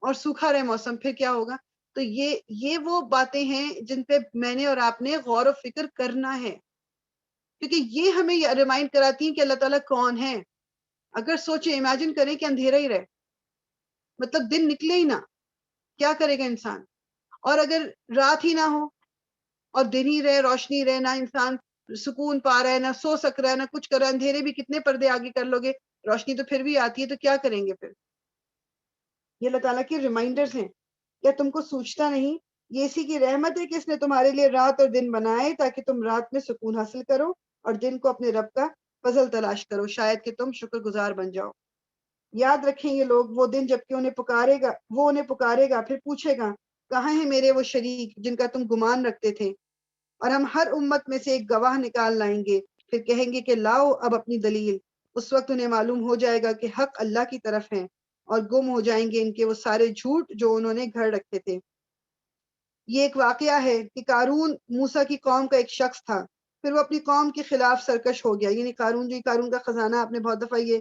Speaker 1: اور سوکھا رہے موسم، پھر کیا ہوگا؟ تو یہ وہ باتیں ہیں جن پہ میں نے اور آپ نے غور و فکر کرنا ہے، کیونکہ یہ ہمیں ریمائنڈ کراتی ہیں کہ اللہ تعالیٰ کون ہے۔ اگر سوچیں امیجن کریں کہ اندھیرا ہی رہے، مطلب دن نکلے ہی نہ، کیا کرے گا انسان؟ اور اگر رات ہی نہ ہو اور دن ہی رہے، روشنی رہے، نہ انسان سکون پا رہا ہے، نہ سو سک رہا ہے، نہ کچھ کر رہا ہے، اندھیرے بھی کتنے پردے آگے کر لو گے، روشنی تو پھر بھی آتی ہے، تو کیا کریں گے پھر؟ یہ اللہ تعالیٰ کی ریمائنڈرز ہیں، کیا تم کو سوچتا نہیں؟ یہ اسی کی رحمت ہے کہ اس نے تمہارے لیے رات اور دن بنائے تاکہ تم رات میں سکون حاصل کرو اور دن کو اپنے رب کا فضل تلاش کرو، شاید کہ تم شکر گزار بن جاؤ۔ یاد رکھیں یہ لوگ وہ دن جب کہ انہیں پکارے گا پھر پوچھے گا کہاں ہیں میرے وہ شریک جن کا تم گمان رکھتے تھے، اور ہم ہر امت میں سے ایک گواہ نکال لائیں گے، پھر کہیں گے کہ لاؤ اب اپنی دلیل، اس وقت انہیں معلوم ہو جائے گا کہ حق اللہ کی طرف ہے اور گم ہو جائیں گے ان کے وہ سارے جھوٹ جو انہوں نے گھڑ رکھے تھے۔ یہ ایک واقعہ ہے کہ قارون موسیٰ کی قوم کا ایک شخص تھا، پھر وہ اپنی قوم کے خلاف سرکش ہو گیا، یعنی قارون کا خزانہ، آپ نے بہت دفعہ یہ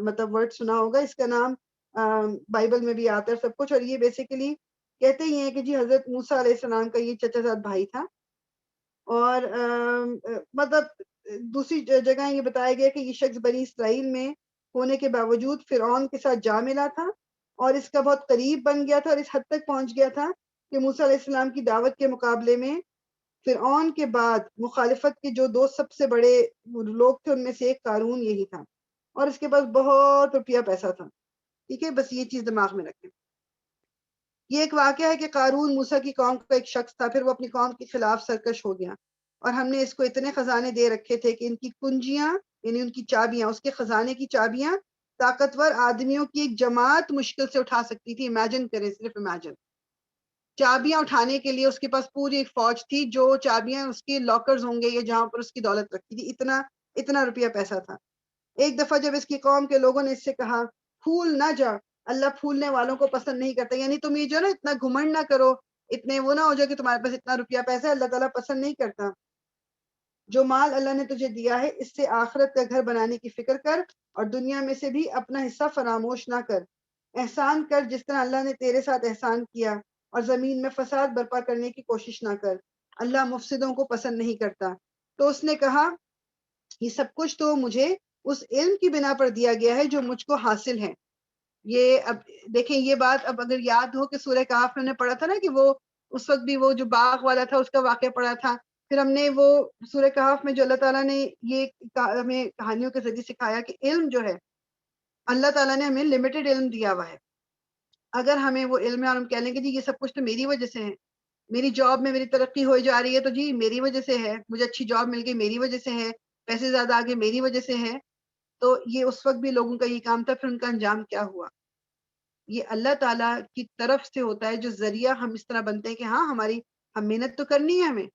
Speaker 1: مطلب ورڈ سنا ہوگا، اس کا نام بائبل میں بھی آتا ہے سب کچھ، اور یہ بیسیکلی کہتے ہی ہیں کہ جی حضرت موسیٰ علیہ السلام کا یہ چچا زاد بھائی تھا، اور مطلب دوسری جگہ یہ بتایا گیا کہ یہ شخص بنی اسرائیل میں ہونے کے باوجود فرعون کے ساتھ جا ملا تھا اور اس کا بہت قریب بن گیا تھا، اور اس حد تک پہنچ گیا تھا کہ موسیٰ علیہ السلام کی دعوت کے مقابلے میں فرعون کے بعد مخالفت کے جو دو سب سے بڑے لوگ تھے ان میں سے ایک قارون یہی تھا، اور اس کے پاس بہت روپیہ پیسہ تھا۔ ٹھیک ہے، بس یہ چیز دماغ میں رکھیں۔ یہ ایک واقعہ ہے کہ قارون موسیٰ کی قوم کا ایک شخص تھا، پھر وہ اپنی قوم کے خلاف سرکش ہو گیا، اور ہم نے اس کو اتنے خزانے دے رکھے تھے کہ ان کی کنجیاں یعنی ان کی چابیاں، اس کے خزانے کی چابیاں طاقتور آدمیوں کی ایک جماعت مشکل سے اٹھا سکتی تھی۔ امیجن کریں، صرف امیجن، چابیاں اٹھانے کے لیے اس کے پاس پوری ایک فوج تھی جو چابیاں اس کے لاکرز ہوں گے یا جہاں پر اس کی دولت رکھی تھی، اتنا روپیہ پیسہ تھا۔ ایک دفعہ جب اس کی قوم کے لوگوں نے اس سے کہا پھول نہ جا، اللہ پھولنے والوں کو پسند نہیں کرتا، یعنی تم یہ جو نا اتنا گھمنڈ نہ کرو، اتنے وہ نہ ہو جائے کہ تمہارے پاس اتنا روپیہ پیسہ ہے، اللہ تعالیٰ پسند نہیں کرتا۔ جو مال اللہ نے تجھے دیا ہے اس سے آخرت کا گھر بنانے کی فکر کر اور دنیا میں سے بھی اپنا حصہ فراموش نہ کر، احسان کر جس طرح اللہ نے تیرے ساتھ احسان کیا، اور زمین میں فساد برپا کرنے کی کوشش نہ کر، اللہ مفسدوں کو پسند نہیں کرتا۔ تو اس نے کہا یہ سب کچھ تو مجھے اس علم کی بنا پر دیا گیا ہے جو مجھ کو حاصل ہے۔ یہ اب دیکھیں یہ بات، اب اگر یاد ہو کہ سورہ کہف میں نے پڑھا تھا نا کہ وہ اس وقت بھی وہ جو باغ والا تھا اس کا واقعہ پڑھا تھا، پھر ہم نے وہ سورہ کہف میں جو اللہ تعالیٰ نے یہ ہمیں کہانیوں کے ذریعے سکھایا کہ علم جو ہے اللہ تعالیٰ نے ہمیں لمیٹڈ علم دیا ہوا ہے، اگر ہمیں وہ علم ہے اور ہم کہہ لیں گے جی یہ سب کچھ تو میری وجہ سے ہے، میری جاب میں میری ترقی ہو جا رہی ہے تو جی میری وجہ سے ہے، مجھے اچھی جاب مل گئی میری وجہ سے ہے، پیسے زیادہ آگے میری وجہ سے ہے. تو یہ اس وقت بھی لوگوں کا یہ کام تھا. پھر ان کا انجام کیا ہوا؟ یہ اللہ تعالیٰ کی طرف سے ہوتا ہے جو ذریعہ ہم اس طرح بنتے ہیں کہ ہاں ہم محنت تو کرنی ہے ہمیں،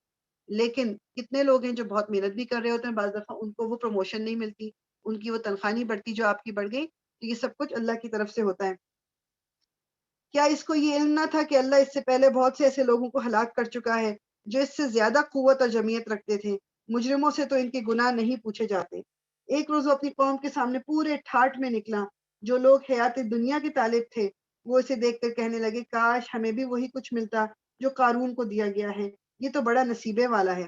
Speaker 1: لیکن کتنے لوگ ہیں جو بہت محنت بھی کر رہے ہوتے ہیں، بعض دفعہ ان کو وہ پروموشن نہیں ملتی، ان کی وہ تنخواہ نہیں بڑھتی جو آپ کی بڑھ گئی. تو یہ سب کچھ اللہ کی طرف سے ہوتا ہے. کیا اس کو یہ علم نہ تھا کہ اللہ اس سے پہلے بہت سے ایسے لوگوں کو ہلاک کر چکا ہے جو اس سے زیادہ قوت اور جمعیت رکھتے تھے؟ مجرموں سے تو ان کے گناہ نہیں پوچھے جاتے. ایک روز وہ اپنی قوم کے سامنے پورے ٹھاٹ میں نکلا. جو لوگ حیات دنیا کے طالب تھے وہ اسے دیکھ کر کہنے لگے کاش ہمیں بھی وہی کچھ ملتا جو قارون کو دیا گیا ہے، یہ تو بڑا نصیبے والا ہے.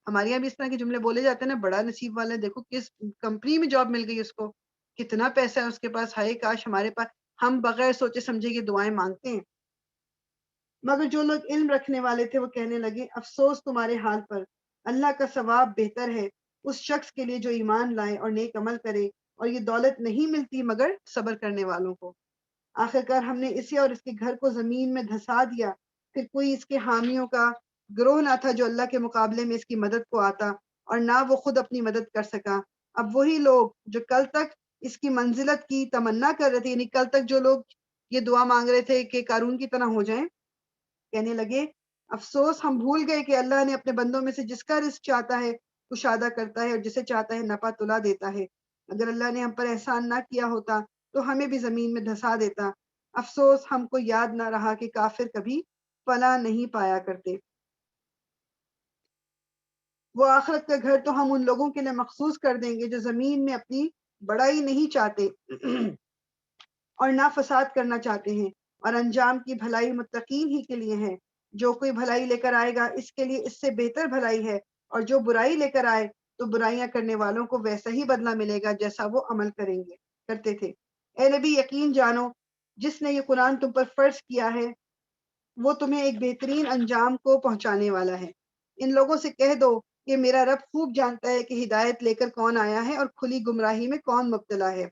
Speaker 1: ہمارے یہاں بھی اس طرح کے جملے بولے جاتے ہیں نا، بڑا نصیب والا ہے، دیکھو کس کمپنی میں جاب مل گئی اس کو، کتنا پیسہ ہے اس کے پاس، ہائے کاش ہمارے پاس. ہم بغیر سوچے سمجھے یہ دعائیں مانگتے ہیں. مگر جو لوگ علم رکھنے والے تھے وہ کہنے لگے افسوس تمہارے حال پر، اللہ کا ثواب بہتر ہے اس شخص کے لیے جو ایمان لائے اور نیک عمل کرے، اور یہ دولت نہیں ملتی مگر صبر کرنے والوں کو. آخرکار ہم نے اسے اور اس کے گھر کو زمین میں دھسا دیا، پھر کوئی اس کے حامیوں کا گروہ نہ تھا جو اللہ کے مقابلے میں اس کی مدد کو آتا، اور نہ وہ خود اپنی مدد کر سکا. اب وہی لوگ جو کل تک اس کی منزلت کی تمنا کر رہے تھے، یعنی کل تک جو لوگ یہ دعا مانگ رہے تھے کہ قارون کی طرح ہو جائیں، کہنے لگے افسوس ہم بھول گئے کہ اللہ نے اپنے بندوں میں سے جس کا رزق چاہتا ہے کشادہ کرتا ہے اور جسے چاہتا ہے نپا تلا دیتا ہے. اگر اللہ نے ہم پر احسان نہ کیا ہوتا تو ہمیں بھی زمین میں دھسا دیتا. افسوس ہم کو یاد نہ رہا کہ کافر کبھی فلاح نہیں پایا کرتے. وہ آخرت کا گھر تو ہم ان لوگوں کے لیے مخصوص کر دیں گے جو زمین میں اپنی بڑائی نہیں چاہتے اور نہ فساد کرنا چاہتے ہیں، اور انجام کی بھلائی متقین ہی کے لیے ہے. جو کوئی بھلائی لے کر آئے گا اس کے لیے اس سے بہتر بھلائی ہے، اور جو برائی لے کر آئے تو برائیاں کرنے والوں کو ویسا ہی بدلہ ملے گا جیسا وہ عمل کرتے تھے. اے نبی یقین جانو جس نے یہ قرآن تم پر فرض کیا ہے وہ تمہیں ایک بہترین انجام کو پہنچانے والا ہے. ان لوگوں سے کہہ دو کہ میرا رب خوب جانتا ہے کہ ہدایت لے کر کون آیا ہے اور کھلی گمراہی میں کون مبتلا ہے.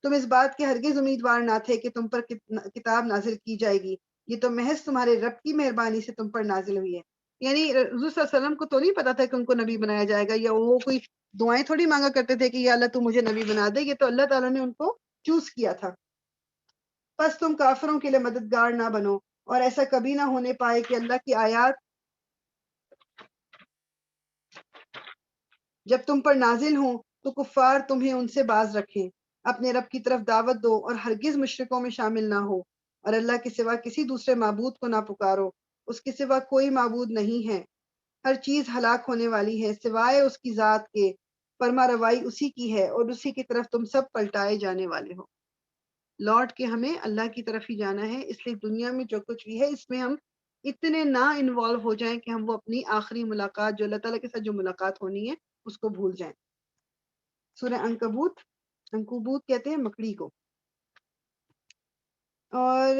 Speaker 1: تم اس بات کے ہرگز امیدوار نہ تھے کہ تم پر کتاب نازل کی جائے گی، یہ تو محض تمہارے رب کی مہربانی سے تم پر نازل ہوئی ہے. یعنی حضور صلی اللہ علیہ وسلم کو تو نہیں پتا تھا کہ ان کو نبی بنایا جائے گا، یا وہ کوئی دعائیں تھوڑی مانگا کرتے تھے کہ یا اللہ تو مجھے نبی بنا دے. یہ تو اللہ تعالیٰ نے ان کو چوز کیا تھا. بس تم کافروں کے لیے مددگار نہ بنو، اور ایسا کبھی نہ ہونے پائے کہ اللہ کی آیات جب تم پر نازل ہوں تو کفار تمہیں ان سے باز رکھیں. اپنے رب کی طرف دعوت دو اور ہرگز مشرکوں میں شامل نہ ہو، اور اللہ کے سوا کسی دوسرے معبود کو نہ پکارو، اس کے سوا کوئی معبود نہیں ہے. ہر چیز ہلاک ہونے والی ہے سوائے اس کی ذات کے، فرما روائی اسی کی ہے اور اسی کی طرف تم سب پلٹائے جانے والے ہو. لوٹ کے ہمیں اللہ کی طرف ہی جانا ہے، اس لیے دنیا میں جو کچھ بھی ہے اس میں ہم اتنے نہ انوالو ہو جائیں کہ ہم وہ اپنی آخری ملاقات جو اللہ تعالیٰ کے ساتھ جو ملاقات ہونی ہے اس کو بھول جائیں. سورہ عنکبوت کہتے ہیں مکڑی کو. اور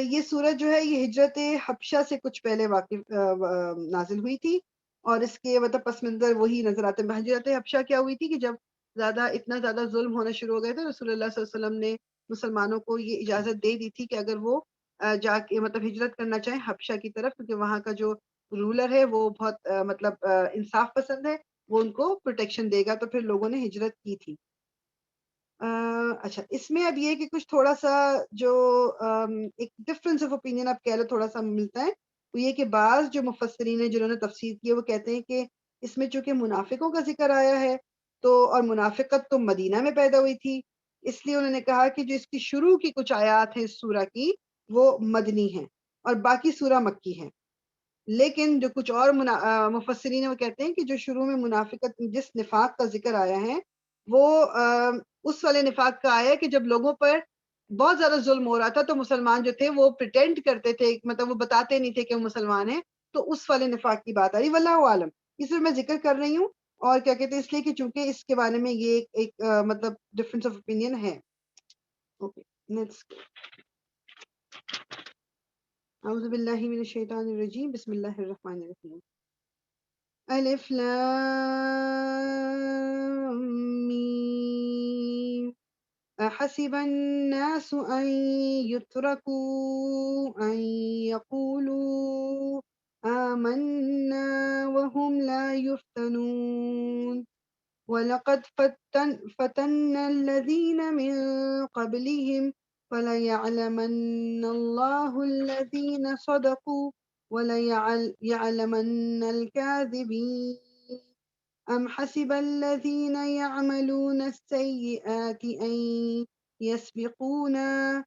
Speaker 1: یہ سورج جو ہے یہ ہجرت حبشہ سے کچھ پہلے نازل ہوئی تھی، اور اس کے مطلب پس منظر وہی نظر آتے ہیں. ہجرت حبشہ کیا ہوئی تھی کہ جب اتنا زیادہ ظلم ہونا شروع ہو گئے تھے، رسول اللہ صلی اللہ علیہ وسلم نے مسلمانوں کو یہ اجازت دے دی تھی کہ اگر وہ جا کے مطلب ہجرت کرنا چاہیں حبشہ کی طرف، کیونکہ وہاں کا جو رولر ہے وہ بہت مطلب انصاف پسند ہے، وہ ان کو پروٹیکشن دے گا. تو پھر لوگوں نے ہجرت کی تھی. اچھا اس میں اب یہ کہ کچھ تھوڑا سا جو ایک ڈفرینس آف اوپینین آپ کہہ لو تھوڑا سا ملتا ہے، وہ یہ کہ بعض جو مفسرین ہیں جنہوں نے تفسیر کی ہے وہ کہتے ہیں کہ اس میں چونکہ منافقوں کا ذکر آیا ہے تو اور منافقت تو مدینہ میں پیدا ہوئی تھی، اس لیے انہوں نے کہا کہ جو اس کی شروع کی کچھ آیات ہیں اس سورہ کی وہ مدنی ہیں اور باقی سورہ مکی ہے. لیکن جو کچھ اور مفسرین ہیں وہ کہتے ہیں کہ جو شروع میں منافقت جس نفاق کا ذکر آیا ہے وہ اس والے نفاق کا آیا کہ جب لوگوں پر بہت زیادہ ظلم ہو رہا تھا تو مسلمان جو تھے وہ پریٹینڈ کرتے تھے، مطلب وہ بتاتے نہیں تھے کہ وہ مسلمان ہیں، تو اس والے نفاق کی بات آ رہی. واللہ عالم اس میں ذکر کر رہی ہوں، اور کیا کہتے ہیں اس لیے کہ چونکہ اس کے بارے میں یہ ایک مطلب ڈفرینس آف اوپینین ہے. Okay next. اعوذ باللہ من الشیطان الرجیم، بسم اللہ الرحمن الرحیم. الف لام میم أحسب الناس أن يتركوا أن يقولوا آمنا وهم لا يفتنون وَلَقَدْ فَتَنَّا الَّذِينَ مِن قَبْلِهِمْ فَلَيَعْلَمَنَّ اللَّهُ الَّذِينَ صَدَقُوا وَلَيَعْلَمَنَّ الْكَاذِبِينَ أَمْ حَسِبَ الَّذِينَ يَعْمَلُونَ السَّيِّئَاتِ أَن يَسْبِقُونَا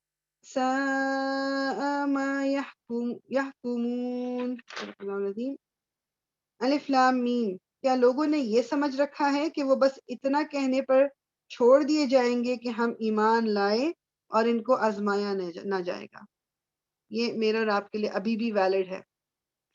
Speaker 1: سَاءَ مَا يَحْكُمُونَ صدق اللہ العظیم۔ الف لام میم، کیا لوگوں نے یہ سمجھ رکھا ہے کہ وہ بس اتنا کہنے پر چھوڑ دیے جائیں گے کہ ہم ایمان لائے اور ان کو آزمایا نہ جائے گا؟ یہ میرا اور آپ کے لیے ابھی بھی ویلڈ ہے۔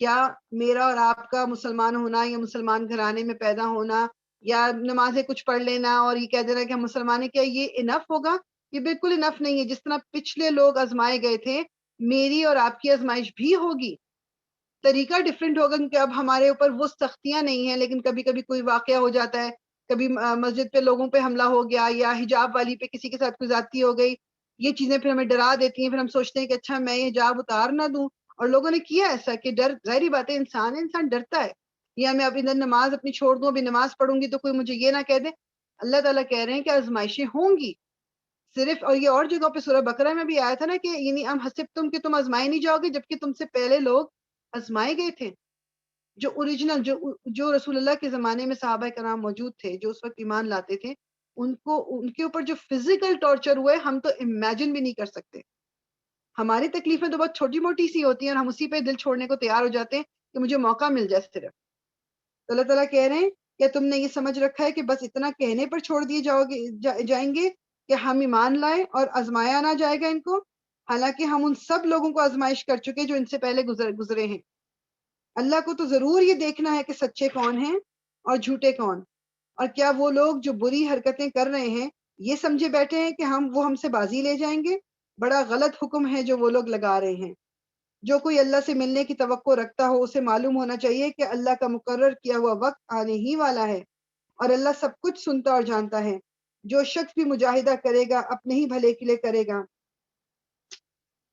Speaker 1: کیا میرا اور آپ کا مسلمان ہونا یا مسلمان گھرانے میں پیدا ہونا یا نمازیں کچھ پڑھ لینا اور یہ کہہ دینا کہ ہم مسلمان ہیں، کیا یہ انف ہوگا؟ یہ بالکل انف نہیں ہے۔ جس طرح پچھلے لوگ آزمائے گئے تھے، میری اور آپ کی آزمائش بھی ہوگی، طریقہ ڈفرینٹ ہوگا، کیونکہ اب ہمارے اوپر وہ سختیاں نہیں ہیں، لیکن کبھی کبھی کوئی واقعہ ہو جاتا ہے، کبھی مسجد پہ لوگوں پہ حملہ ہو گیا یا حجاب والی پہ کسی کے ساتھ کوئی زیادتی ہو گئی، یہ چیزیں پھر ہمیں ڈرا دیتی ہیں، پھر ہم سوچتے ہیں کہ اچھا میں یہ حجاب اتار نہ دوں، اور لوگوں نے کیا ایسا کہ ڈر، ظاہری بات ہے، انسان ڈرتا ہے، یا میں اب ادھر نماز اپنی چھوڑ دوں، ابھی نماز پڑھوں گی تو کوئی مجھے یہ نہ کہہ دے۔ اللہ تعالیٰ کہہ رہے ہیں کہ آزمائشیں ہوں گی صرف، اور یہ اور جگہوں پہ سورہ بقرہ میں بھی آیا تھا نا کہ یعنی ام حسبتم کہ تم آزمائے نہیں جاؤ گے، جبکہ تم سے پہلے لوگ آزمائے گئے تھے، جو اوریجنل جو رسول اللہ کے زمانے میں صحابہ کرام موجود تھے، جو اس وقت ایمان لاتے تھے، ان کے اوپر جو فزیکل ٹارچر ہوئے ہم تو امیجن بھی نہیں کر سکتے۔ ہماری تکلیفیں تو بہت چھوٹی موٹی سی ہوتی ہیں اور ہم اسی پہ دل چھوڑنے کو تیار ہو جاتے ہیں کہ مجھے موقع مل جائے صرف۔ تو اللہ تعالیٰ کہہ رہے ہیں کہ تم نے یہ سمجھ رکھا ہے کہ بس اتنا کہنے پر چھوڑ دیے جائیں گے کہ ہم ایمان لائیں اور آزمایا نہ جائے گا ان کو، حالانکہ ہم ان سب لوگوں کو آزمائش کر چکے جو ان سے پہلے گزرے ہیں۔ اللہ کو تو ضرور یہ دیکھنا ہے کہ سچے کون ہیں اور جھوٹے کون، اور کیا وہ لوگ جو بری حرکتیں کر رہے ہیں یہ سمجھے بیٹھے ہیں کہ وہ ہم سے بازی لے جائیں گے؟ بڑا غلط حکم ہے جو وہ لوگ لگا رہے ہیں۔ جو کوئی اللہ سے ملنے کی توقع رکھتا ہو اسے معلوم ہونا چاہیے کہ اللہ کا مقرر کیا ہوا وقت آنے ہی والا ہے، اور اللہ سب کچھ سنتا اور جانتا ہے۔ جو شخص بھی مجاہدہ کرے گا اپنے ہی بھلے کے لیے کرے گا،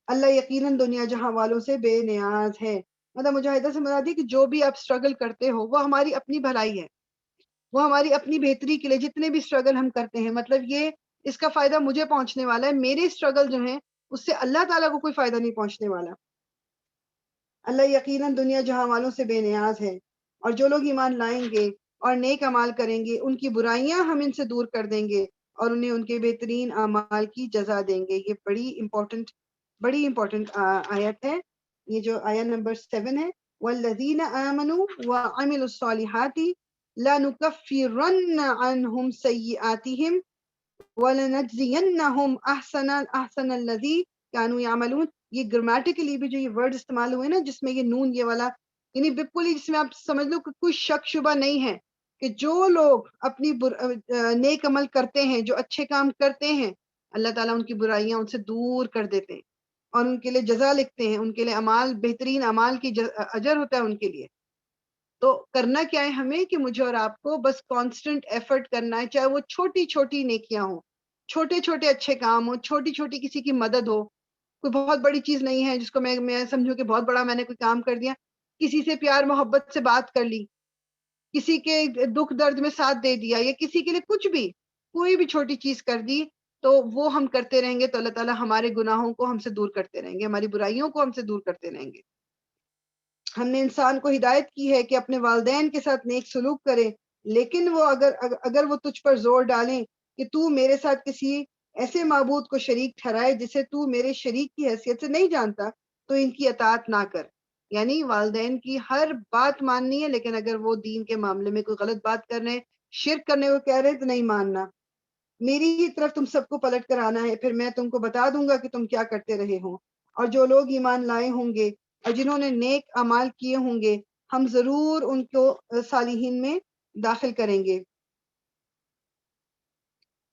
Speaker 1: اللہ یقیناً دنیا جہاں والوں سے بے نیاز ہے۔ مطلب مجاہدہ سے مراد ہے کہ جو بھی آپ سٹرگل کرتے ہو وہ ہماری اپنی بھلائی ہے، وہ ہماری اپنی بہتری کے لیے، جتنے بھی سٹرگل ہم کرتے ہیں، مطلب یہ اس کا فائدہ مجھے پہنچنے والا ہے، میرے سٹرگل جو ہیں اس سے اللہ تعالیٰ کو کوئی فائدہ نہیں پہنچنے والا۔ اللہ یقیناً دنیا جہاں والوں سے بے نیاز ہے، اور جو لوگ ایمان لائیں گے اور نیک اعمال کریں گے ان کی برائیاں ہم ان سے دور کر دیں گے اور انہیں ان کے بہترین اعمال کی جزا دیں گے۔ یہ بڑی امپورٹنٹ آیت ہے، یہ جو آیت نمبر 7 ہے، والذین آمنوا وعملوا الصالحات لنکفرن عنہم سیئاتہم وَلَنَجْزِيَنَّهُمْ أَحْسَنَ الَّذِي كَانُوا يَعْمَلُونَ۔ یہ گرامیٹیکلی بھی جو یہ ورڈ استعمال ہوئے نا جس میں یہ نون یہ والا، یعنی بالکل ہی جس میں آپ سمجھ لو کہ کوئی شک شبہ نہیں ہے کہ جو لوگ اپنی نیک عمل کرتے ہیں، جو اچھے کام کرتے ہیں، اللہ تعالیٰ ان کی برائیاں ان سے دور کر دیتے ہیں اور ان کے لیے جزا لکھتے ہیں، ان کے لیے اعمال، بہترین اعمال کی اجر ہوتا ہے ان کے لیے۔ تو کرنا کیا ہے ہمیں کہ مجھے اور آپ کو بس کانسٹنٹ ایفرٹ کرنا ہے، چاہے وہ چھوٹی چھوٹی نیکیاں ہوں، چھوٹے چھوٹے اچھے کام ہوں، چھوٹی چھوٹی کسی کی مدد ہو، کوئی بہت بڑی چیز نہیں ہے جس کو میں سمجھوں کہ بہت بڑا میں نے کوئی کام کر دیا، کسی سے پیار محبت سے بات کر لی، کسی کے دکھ درد میں ساتھ دے دیا، یا کسی کے لیے کچھ بھی، کوئی بھی چھوٹی چیز کر دی، تو وہ ہم کرتے رہیں گے تو اللہ تعالیٰ ہمارے گناہوں کو ہم سے دور کرتے رہیں گے، ہماری برائیوں کو ہم سے دور کرتے رہیں گے۔ ہم نے انسان کو ہدایت کی ہے کہ اپنے والدین کے ساتھ نیک سلوک کرے، لیکن وہ اگر وہ تجھ پر زور ڈالیں کہ تو میرے ساتھ کسی ایسے معبود کو شریک ٹھہرائے جسے تو میرے شریک کی حیثیت سے نہیں جانتا، تو ان کی اطاعت نہ کر۔ یعنی والدین کی ہر بات ماننی ہے، لیکن اگر وہ دین کے معاملے میں کوئی غلط بات کر رہے ہیں، شرک کرنے کو کہہ رہے ہیں، تو نہیں ماننا۔ میری ہی طرف تم سب کو پلٹ کر آنا ہے، پھر میں تم کو بتا دوں گا کہ تم کیا کرتے رہے ہو۔ اور جو لوگ ایمان لائے ہوں گے اور جنہوں نے نیک اعمال کیے ہوں گے، ہم ضرور ان کو صالحین میں داخل کریں گے۔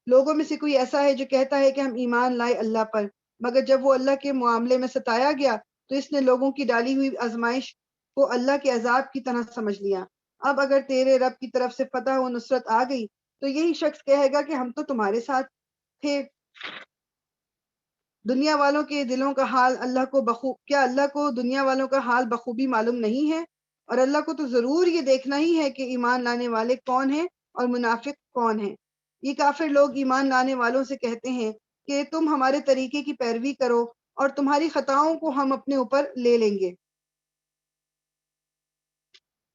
Speaker 1: لوگوں میں سے کوئی ایسا ہے جو کہتا ہے کہ ہم ایمان لائے اللہ پر، مگر جب وہ اللہ کے معاملے میں ستایا گیا تو اس نے لوگوں کی ڈالی ہوئی آزمائش کو اللہ کے عذاب کی طرح سمجھ لیا۔ اب اگر تیرے رب کی طرف سے فتح و نصرت آ گئی تو یہی شخص کہے گا کہ ہم تو تمہارے ساتھ تھے۔ دنیا والوں کے دلوں کا حال کیا اللہ کو دنیا والوں کا حال بخوبی معلوم نہیں ہے؟ اور اللہ کو تو ضرور یہ دیکھنا ہی ہے کہ ایمان لانے والے کون ہیں اور منافق کون ہیں۔ یہ کافر لوگ ایمان لانے والوں سے کہتے ہیں کہ تم ہمارے طریقے کی پیروی کرو اور تمہاری خطاؤں کو ہم اپنے اوپر لے لیں گے۔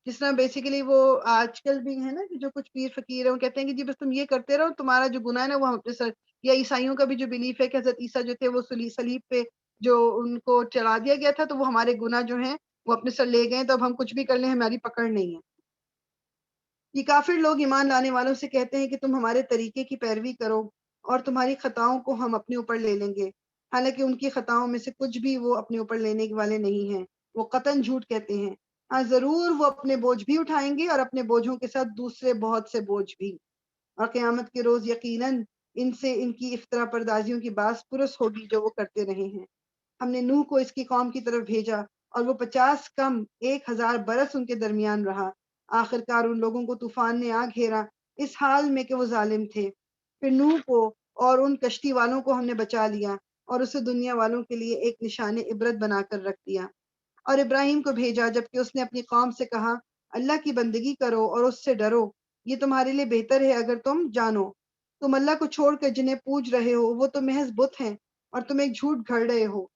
Speaker 1: جس طرح بیسیکلی وہ آج کل بھی ہے نا کہ جو کچھ پیر فقیر ہیں وہ کہتے ہیں کہ جی بس تم یہ کرتے رہو، تمہارا جو گناہ ہے نا وہ ہم اپنے سر، یا عیسائیوں کا بھی جو بلیف ہے کہ حضرت عیسیٰ جو تھے وہ صلیب پہ جو ان کو چڑھا دیا گیا تھا تو وہ ہمارے گناہ جو ہیں وہ اپنے سر لے گئے، تو اب ہم کچھ بھی کر لیں ہماری پکڑ نہیں ہے۔ یہ کافر لوگ ایمان لانے والوں سے کہتے ہیں کہ تم ہمارے طریقے کی پیروی کرو اور تمہاری خطاؤں کو ہم اپنے اوپر لے لیں گے، حالانکہ ان کی خطاؤں میں سے کچھ بھی وہ اپنے اوپر لینے والے نہیں ہیں، وہ قطعاً جھوٹ کہتے ہیں۔ ہاں ضرور وہ اپنے بوجھ بھی اٹھائیں گے اور اپنے بوجھوں کے ساتھ دوسرے بہت سے بوجھ بھی، اور قیامت کے روز یقیناً ان سے ان کی افطرا پردازیوں کی باز پرس ہوگی جو وہ کرتے رہے ہیں۔ ہم نے نوح کو اس کی قوم کی طرف بھیجا اور وہ 50 کم 1000 برس ان کے درمیان رہا۔ آخرکار ان لوگوں کو طوفان نے آ گھیرا اس حال میں کہ وہ ظالم تھے۔ پھر نوح کو اور ان کشتی والوں کو ہم نے بچا لیا اور اسے دنیا والوں کے لیے ایک نشان عبرت بنا کر رکھ دیا۔ اور ابراہیم کو بھیجا جبکہ اس نے اپنی قوم سے کہا اللہ کی بندگی کرو اور اس سے ڈرو، یہ تمہارے لیے بہتر ہے اگر تم جانو۔ تم اللہ کو چھوڑ کر جنہیں پوج رہے ہو وہ تو محض بت ہیں اور تم ایک جھوٹ گھڑ رہے ہو۔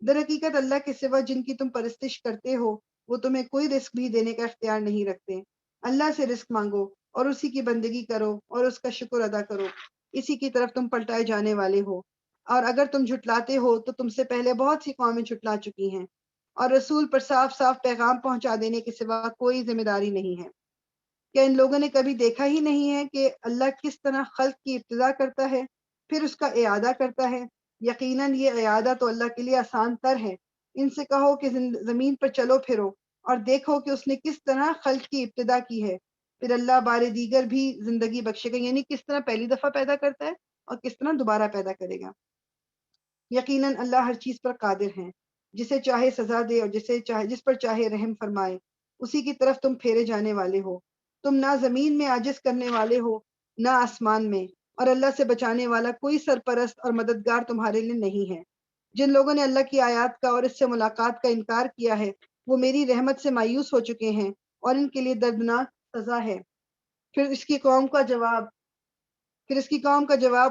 Speaker 1: در حقیقت اللہ کے سوا جن کی تم پرستش کرتے ہو وہ تمہیں کوئی رزق بھی دینے کا اختیار نہیں رکھتے۔ اللہ سے رزق مانگو اور اسی کی بندگی کرو اور اس کا شکر ادا کرو، اسی کی طرف تم پلٹائے جانے والے ہو۔ اور اگر تم جھٹلاتے ہو تو تم سے پہلے بہت سی قومیں جھٹلا چکی ہیں، اور رسول پر صاف صاف پیغام پہنچا دینے کے سوا کوئی ذمہ داری نہیں ہے۔ کیا ان لوگوں نے کبھی دیکھا ہی نہیں ہے کہ اللہ کس طرح خلق کی ابتدا کرتا ہے پھر اس کا اعادہ کرتا ہے؟ یقیناً یہ اعادہ تو اللہ کے لیے آسان تر ہے۔ ان سے کہو کہ زمین پر چلو پھرو اور دیکھو کہ اس نے کس طرح خلق کی ابتدا کی ہے، پھر اللہ بار دیگر بھی زندگی بخشے گا، یعنی کس طرح پہلی دفعہ پیدا کرتا ہے اور کس طرح دوبارہ پیدا کرے گا۔ یقیناً اللہ ہر چیز پر قادر ہے، جسے چاہے سزا دے اور جس پر چاہے رحم فرمائے، اسی کی طرف تم پھیرے جانے والے ہو۔ تم نہ زمین میں عاجز کرنے والے ہو نہ آسمان میں، اور اللہ سے بچانے والا کوئی سرپرست اور مددگار تمہارے لیے نہیں ہے۔ جن لوگوں نے اللہ کی آیات کا اور اس سے ملاقات کا انکار کیا ہے وہ میری رحمت سے مایوس ہو چکے ہیں اور ان کے لیے دردناک سزا ہے۔ پھر اس کی قوم کا جواب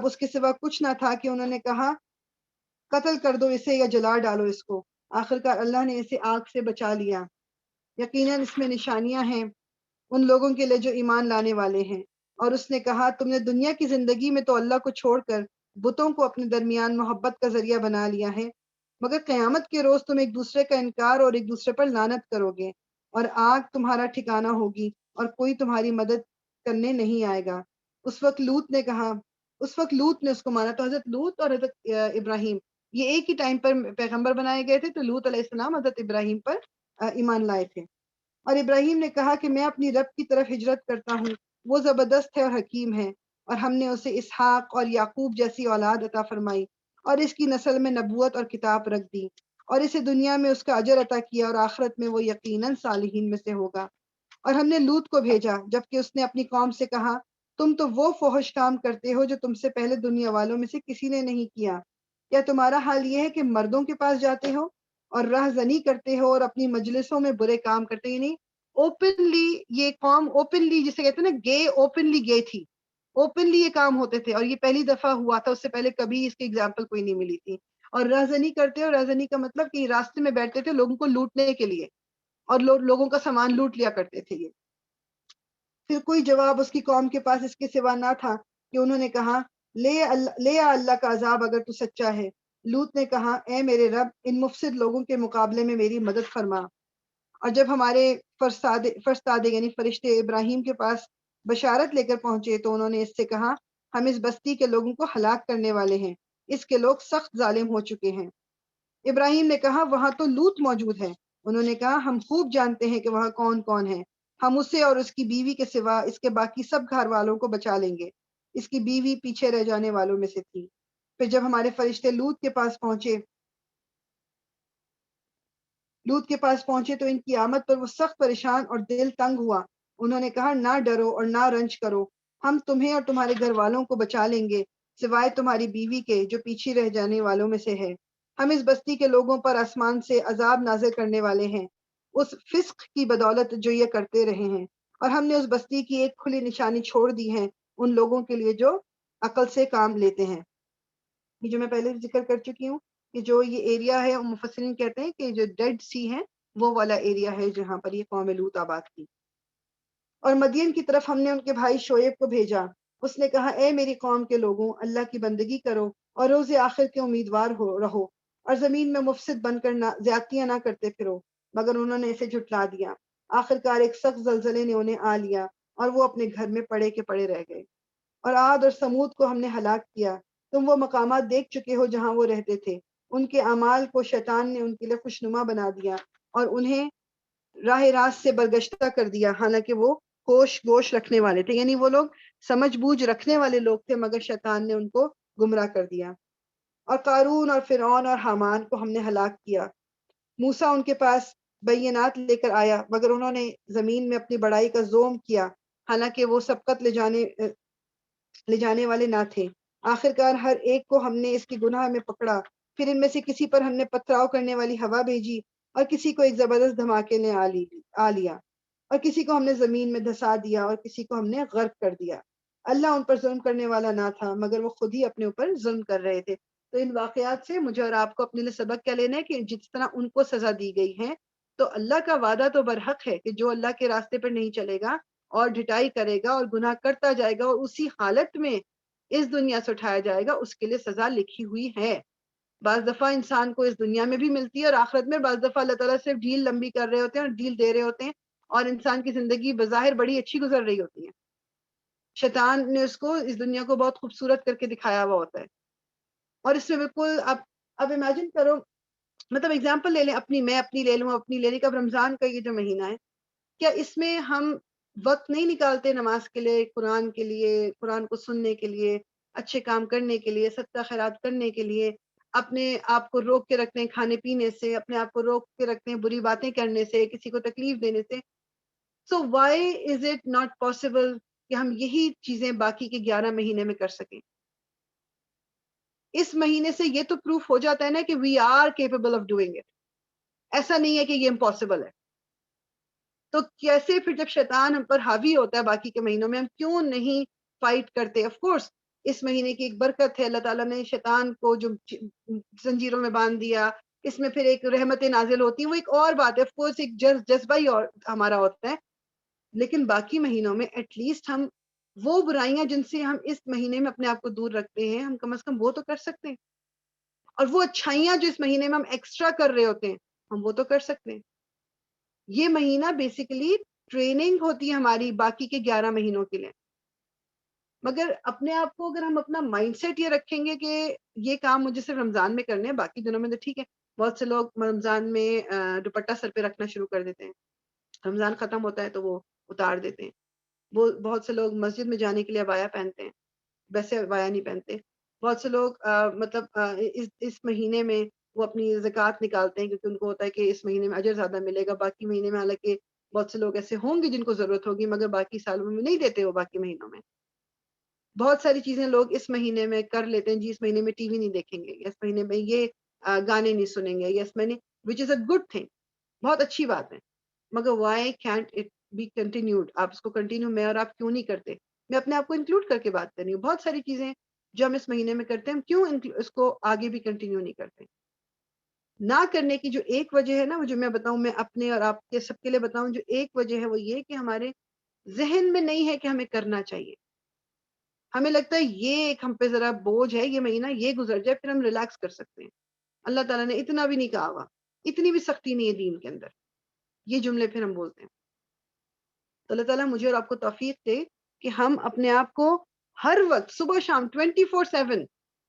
Speaker 1: اس کے سوا کچھ نہ تھا کہ انہوں نے کہا قتل کر دو اسے یا جلا ڈالو اس کو۔ آخرکار اللہ نے اسے آگ سے بچا لیا۔ یقیناً اس میں نشانیاں ہیں ان لوگوں کے لیے جو ایمان لانے والے ہیں۔ اور اس نے کہا تم نے دنیا کی زندگی میں تو اللہ کو چھوڑ کر بتوں کو اپنے درمیان محبت کا ذریعہ بنا لیا ہے، مگر قیامت کے روز تم ایک دوسرے کا انکار اور ایک دوسرے پر لعنت کرو گے، اور آگ تمہارا ٹھکانہ ہوگی اور کوئی تمہاری مدد کرنے نہیں آئے گا۔ اس وقت لوط نے اس کو مانا، تو حضرت لوط اور حضرت ابراہیم یہ ایک ہی ٹائم پر پیغمبر بنائے گئے تھے، تو لوط علیہ السلام حضرت ابراہیم پر ایمان لائے تھے۔ اور ابراہیم نے کہا کہ میں اپنی رب کی طرف ہجرت کرتا ہوں، وہ زبردست ہے اور حکیم ہے، اور ہم نے اسے اسحاق اور یعقوب جیسی اولاد عطا فرمائی اور اس کی نسل میں نبوت اور کتاب رکھ دی، اور اسے دنیا میں اس کا اجر عطا کیا اور آخرت میں وہ یقیناً صالحین میں سے ہوگا۔ اور ہم نے لوط کو بھیجا جبکہ اس نے اپنی قوم سے کہا تم تو وہ فحش کام کرتے ہو جو تم سے پہلے دنیا والوں میں سے کسی نے نہیں کیا۔ کیا تمہارا حال یہ ہے کہ مردوں کے پاس جاتے ہو اور راہ زنی کرتے ہو اور اپنی مجلسوں میں برے کام کرتے، یعنی اوپنلی یہ قوم اوپنلی جسے کہتے ہیں نا گے، اوپنلی گے تھی، اوپنلی یہ کام ہوتے تھے، اور یہ پہلی دفعہ ہوا تھا، اس سے پہلے کبھی اس کی اگزامپل کوئی نہیں ملی تھی۔ اور رہزنی کرتے، اور رہزنی کا مطلب کہ راستے میں بیٹھتے تھے لوگوں کو لوٹنے کے لیے، اور لوگوں کا سامان لوٹ لیا کرتے تھے یہ۔ پھر کوئی جواب اس کی قوم کے پاس اس کے سوا نہ تھا کہ انہوں نے کہا لے آ اللہ کا عذاب اگر تو سچا ہے۔ لوط نے کہا اے میرے رب ان مفسد لوگوں کے مقابلے میں میری مدد فرما۔ اور جب ہمارے فرستادے یعنی فرشتے ابراہیم کے پاس بشارت لے کر پہنچے تو انہوں نے اس سے کہا ہم اس بستی کے لوگوں کو ہلاک کرنے والے ہیں، اس کے لوگ سخت ظالم ہو چکے ہیں۔ ابراہیم نے کہا وہاں تو لوط موجود ہے۔ انہوں نے کہا ہم خوب جانتے ہیں کہ وہاں کون کون ہے، ہم اسے اور اس کی بیوی کے سوا اس کے باقی سب گھر والوں کو بچا لیں گے۔ اس کی بیوی پیچھے رہ جانے والوں میں سے تھی۔ پھر جب ہمارے فرشتے لوط کے پاس پہنچے تو ان کی آمد پر وہ سخت پریشان اور دل تنگ ہوا۔ انہوں نے کہا نہ ڈرو اور نہ رنج کرو، ہم تمہیں اور تمہارے گھر والوں کو بچا لیں گے سوائے تمہاری بیوی کے جو پیچھے رہ جانے والوں میں سے ہے۔ ہم اس بستی کے لوگوں پر آسمان سے عذاب نازل کرنے والے ہیں، اس فسق کی بدولت جو یہ کرتے رہے ہیں، اور ہم نے اس بستی کی ایک کھلی نشانی چھوڑ دی ہے ان لوگوں کے لیے جو عقل سے کام لیتے ہیں۔ یہ جو میں پہلے ذکر کر چکی ہوں کہ جو یہ ایریا ہے، مفسرین کہتے ہیں کہ جو ڈیڈ سی ہے وہ والا ایریا ہے جہاں پر یہ قوم لوط آباد کی۔ اور مدین کی طرف ہم نے ان کے بھائی شعیب کو بھیجا، اس نے کہا اے میری قوم کے لوگوں، اللہ کی بندگی کرو اور روز آخر کے امیدوار رہو، اور زمین میں مفسد بن کر زیادتیاں نہ کرتے پھرو، مگر انہوں نے اسے جھٹلا دیا۔ آخرکار ایک سخت زلزلے نے انہیں آ لیا اور وہ اپنے گھر میں پڑے کے پڑے رہ گئے۔ اور عاد اور سمود کو ہم نے ہلاک کیا، تم وہ مقامات دیکھ چکے ہو جہاں وہ رہتے تھے۔ ان کے اعمال کو شیطان نے ان کے لیے خوشنما بنا دیا اور انہیں راہ راست سے برگشتہ کر دیا، حالانکہ وہ ہوش گوش رکھنے والے تھے، یعنی وہ لوگ سمجھ بوجھ رکھنے والے لوگ تھے، مگر شیطان نے ان کو گمراہ کر دیا۔ اور قارون اور فرعون اور حامان کو ہم نے ہلاک کیا۔ موسیٰ ان کے پاس بینات لے کر آیا، مگر انہوں نے زمین میں اپنی بڑائی کا زوم کیا، حالانکہ وہ سبقت لے جانے والے نہ تھے۔ آخرکار ہر ایک کو ہم نے اس کی گناہ میں پکڑا، پھر ان میں سے کسی پر ہم نے پتھراؤ کرنے والی ہوا بھیجی، اور کسی کو ایک زبردست دھماکے نے آ لیا، اور کسی کو ہم نے زمین میں دھسا دیا، اور کسی کو ہم نے غرق کر دیا۔ اللہ ان پر ظلم کرنے والا نہ تھا، مگر وہ خود ہی اپنے اوپر ظلم کر رہے تھے۔ تو ان واقعات سے مجھے اور آپ کو اپنے لیے سبق کیا لینا ہے کہ جس طرح ان کو سزا دی گئی ہے، تو اللہ کا وعدہ تو برحق ہے کہ جو اللہ کے راستے پر نہیں چلے گا اور ڈھٹائی کرے گا اور گناہ کرتا جائے گا اور اسی حالت میں اس دنیا سے اٹھایا جائے گا، اس کے لیے سزا لکھی ہوئی ہے۔ بعض دفعہ انسان کو اس دنیا میں بھی ملتی ہے اور آخرت میں، بعض دفعہ اللہ تعالیٰ صرف ڈیل لمبی کر رہے ہوتے ہیں اور ڈیل دے رہے ہوتے ہیں، اور انسان کی زندگی بظاہر بڑی اچھی گزر رہی ہوتی ہے، شیطان نے اس کو اس دنیا کو بہت خوبصورت کر کے دکھایا ہوا ہوتا ہے۔ اور اس میں بالکل اب امیجن کرو، مطلب اگزامپل لے لیں، میں اپنی لے لوں، اپنی لے لیں کہ اب رمضان کا یہ جو مہینہ ہے، کیا اس میں ہم وقت نہیں نکالتے نماز کے لیے، قرآن کے لیے، قرآن کو سننے کے لیے، اچھے کام کرنے کے لیے، صدقہ خیرات کرنے کے لیے، اپنے آپ کو روک کے رکھتے ہیں کھانے پینے سے، اپنے آپ کو روک کے رکھتے ہیں بری باتیں کرنے سے، کسی کو تکلیف دینے سے؟ So why is it not possible کہ ہم یہی چیزیں باقی کے 11 مہینے میں کر سکیں؟ اس مہینے سے یہ تو پروف ہو جاتا ہے نا کہ we are capable of doing it, ایسا نہیں ہے کہ یہ امپاسبل ہے۔ تو کیسے پھر جب شیطان ہم پر حاوی ہوتا ہے باقی کے مہینوں میں، ہم کیوں نہیں فائٹ کرتے؟ آف کورس اس مہینے کی ایک برکت ہے، اللہ تعالیٰ نے شیطان کو جو زنجیروں میں باندھ دیا، اس میں پھر ایک رحمت نازل ہوتی ہے، وہ ایک اور بات ہے، آف کورس ایک جذبہ ہی اور ہمارا ہوتا ہے۔ لیکن باقی مہینوں میں ایٹ لیسٹ ہم وہ برائیاں جن سے ہم اس مہینے میں اپنے آپ کو دور رکھتے ہیں، ہم کم از کم وہ تو کر سکتے ہیں، اور وہ اچھائیاں جو اس مہینے میں ہم ایکسٹرا کر رہے ہوتے ہیں، ہم وہ تو کر سکتے ہیں۔ یہ مہینہ بیسیکلی ٹریننگ ہوتی ہے ہماری باقی کے 11 مہینوں کے لیے۔ مگر اپنے آپ کو اگر ہم اپنا مائنڈ سیٹ یہ رکھیں گے کہ یہ کام مجھے صرف رمضان میں کرنے ہیں، باقی دنوں میں تو ٹھیک ہے، بہت سے لوگ رمضان میں دوپٹہ سر پہ رکھنا شروع کر دیتے ہیں، رمضان ختم ہوتا ہے تو وہ اتار دیتے ہیں۔ وہ بہت سے لوگ مسجد میں جانے کے لیے عبایا پہنتے ہیں، ویسے عبایا نہیں پہنتے۔ بہت سے لوگ مطلب اس مہینے میں وہ اپنی زکوٰۃ نکالتے ہیں کیونکہ ان کو ہوتا ہے کہ اس مہینے میں اجر زیادہ ملے گا، باقی مہینے میں حالانکہ بہت سے لوگ ایسے ہوں گے جن کو ضرورت ہوگی، مگر باقی سالوں میں نہیں دیتے وہ باقی مہینوں میں۔ بہت ساری چیزیں لوگ اس مہینے میں کر لیتے ہیں، جی اس مہینے میں ٹی وی نہیں دیکھیں گے، اس مہینے میں یہ گانے نہیں سنیں گے، اس مہینے وچ از اے گڈ تھنگ، بہت اچھی بات ہے، مگر why can't it be continued? آپ اس کو کنٹینیو میں اور آپ کیوں نہیں کرتے؟ میں اپنے آپ کو انکلوڈ کر کے بات کر رہی ہوں، بہت ساری چیزیں جو ہم اس مہینے میں کرتے ہیں، ہم کیوں اس کو آگے بھی کنٹینیو نہیں کرتے؟ نہ کرنے کی جو ایک وجہ ہے نا، وہ جو میں بتاؤں، میں اپنے اور آپ کے سب کے لیے بتاؤں، جو ایک وجہ ہے وہ یہ کہ ہمارے ذہن میں نہیں ہے کہ ہمیں کرنا چاہیے۔ ہمیں لگتا ہے یہ ایک ہم پہ ذرا بوجھ ہے، یہ مہینہ یہ گزر جائے پھر ہم ریلیکس کر سکتے ہیں۔ اللہ تعالیٰ نے اتنا بھی نہیں کہا ہوا، اتنی بھی سختی نہیں ہے دین کے اندر، یہ جملے پھر ہم بولتے ہیں۔ تو اللہ تعالیٰ مجھے اور آپ کو توفیق دے کہ ہم اپنے آپ کو ہر وقت صبح شام 24/7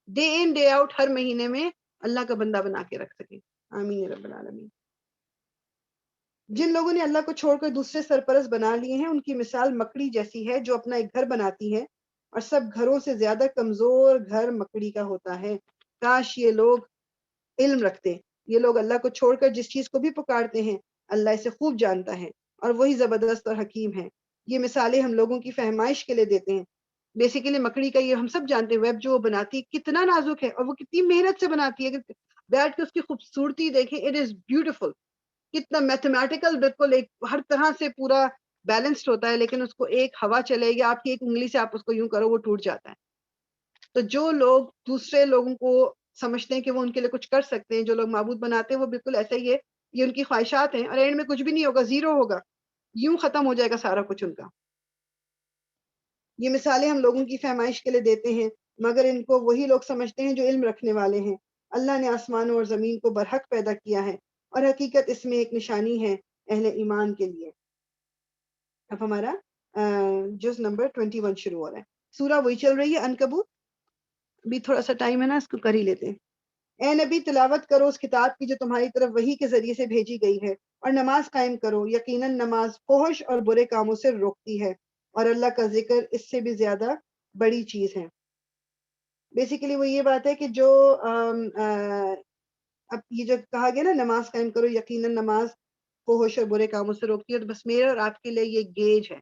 Speaker 1: ڈے ان ڈے آؤٹ ہر مہینے میں اللہ کا بندہ بنا کے رکھ سکیں۔ آمین یا رب العالمین۔ جن لوگوں نے اللہ کو چھوڑ کر دوسرے سرپرست بنا لیے ہیں، ان کی مثال مکڑی جیسی ہے جو اپنا ایک گھر بناتی ہے، اور سب گھروں سے زیادہ کمزور گھر مکڑی کا ہوتا ہے۔ کاش یہ لوگ علم رکھتے۔ یہ لوگ اللہ کو چھوڑ کر جس چیز کو بھی پکارتے ہیں، اللہ اسے خوب جانتا ہے، اور وہی زبردست اور حکیم ہے۔ یہ مثالیں ہم لوگوں کی فہمائش کے لیے دیتے ہیں۔ بیسیکلی مکڑی کا یہ ہم سب جانتے ہیں، ویب جو وہ بناتی ہے کتنا نازک ہے، اور وہ کتنی محنت سے بناتی ہے، اگر بیٹھ کے اس کی خوبصورتی دیکھیں، اٹ از بیوٹیفل۔ کتنا میتھمیٹیکل، بالکل ایک ہر طرح سے پورا بیلنسڈ ہوتا ہے، لیکن اس کو ایک ہوا چلے گی آپ کی ایک انگلی سے، آپ اس کو یوں کرو وہ ٹوٹ جاتا ہے. تو جو لوگ دوسرے لوگوں کو سمجھتے ہیں کہ وہ ان کے لیے کچھ کر سکتے ہیں، جو لوگ معبود بناتے ہیں، وہ بالکل ایسا ہی ہے. یہ ان کی خواہشات ہیں اور اینڈ میں کچھ بھی نہیں ہوگا، زیرو ہوگا، یوں ختم ہو جائے گا سارا کچھ ان کا. یہ مثالیں ہم لوگوں کی فہمائش کے لیے دیتے ہیں، مگر ان کو وہی لوگ سمجھتے ہیں جو علم رکھنے والے ہیں. اللہ نے آسمانوں اور زمین کو برحق پیدا کیا ہے، اور حقیقت اس میں ایک نشانی ہے اہل ایمان کے لیے. اب ہمارا جز نمبر 21 شروع ہو رہا ہے. سورہ وہی چل رہی ہے، عنکبوت. بھی تھوڑا سا ٹائم ہے نا، اس کو کر ہی لیتے ہیں. اے نبی تلاوت کرو اس کتاب کی جو تمہاری طرف وحی کے ذریعے سے بھیجی گئی ہے، اور نماز قائم کرو، یقیناً نماز فحش اور برے کاموں سے روکتی ہے، اور اللہ کا ذکر اس سے بھی زیادہ بڑی چیز ہے. بیسیکلی وہ یہ بات ہے کہ جو اب یہ جو کہا گیا نا نماز قائم کرو، یقیناً نماز فحش اور برے کاموں سے روکتی ہے، تو بس میرے اور آپ کے لیے یہ گیج ہے،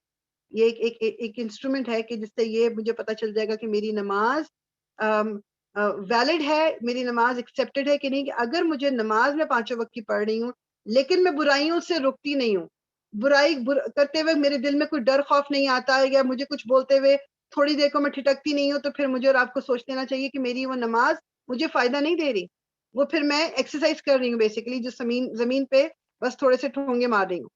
Speaker 1: یہ ایک انسٹرومنٹ ہے کہ جس سے یہ مجھے پتا چل جائے گا کہ میری نماز ویلڈ ہے، میری نماز ایکسیپٹڈ ہے کہ نہیں. کہ اگر مجھے نماز میں پانچوں وقت کی پڑھ رہی ہوں لیکن میں برائیوں سے رکتی نہیں ہوں، کرتے ہوئے میرے دل میں کوئی ڈر خوف نہیں آتا ہے، یا مجھے کچھ بولتے ہوئے تھوڑی دیر کو میں ٹھٹکتی نہیں ہوں، تو پھر مجھے اور آپ کو سوچ لینا چاہیے کہ میری وہ نماز مجھے فائدہ نہیں دے رہی، وہ پھر میں ایکسرسائز کر رہی ہوں بیسیکلی، جو زمین پہ بس تھوڑے سے ٹھونگے مار رہی ہوں.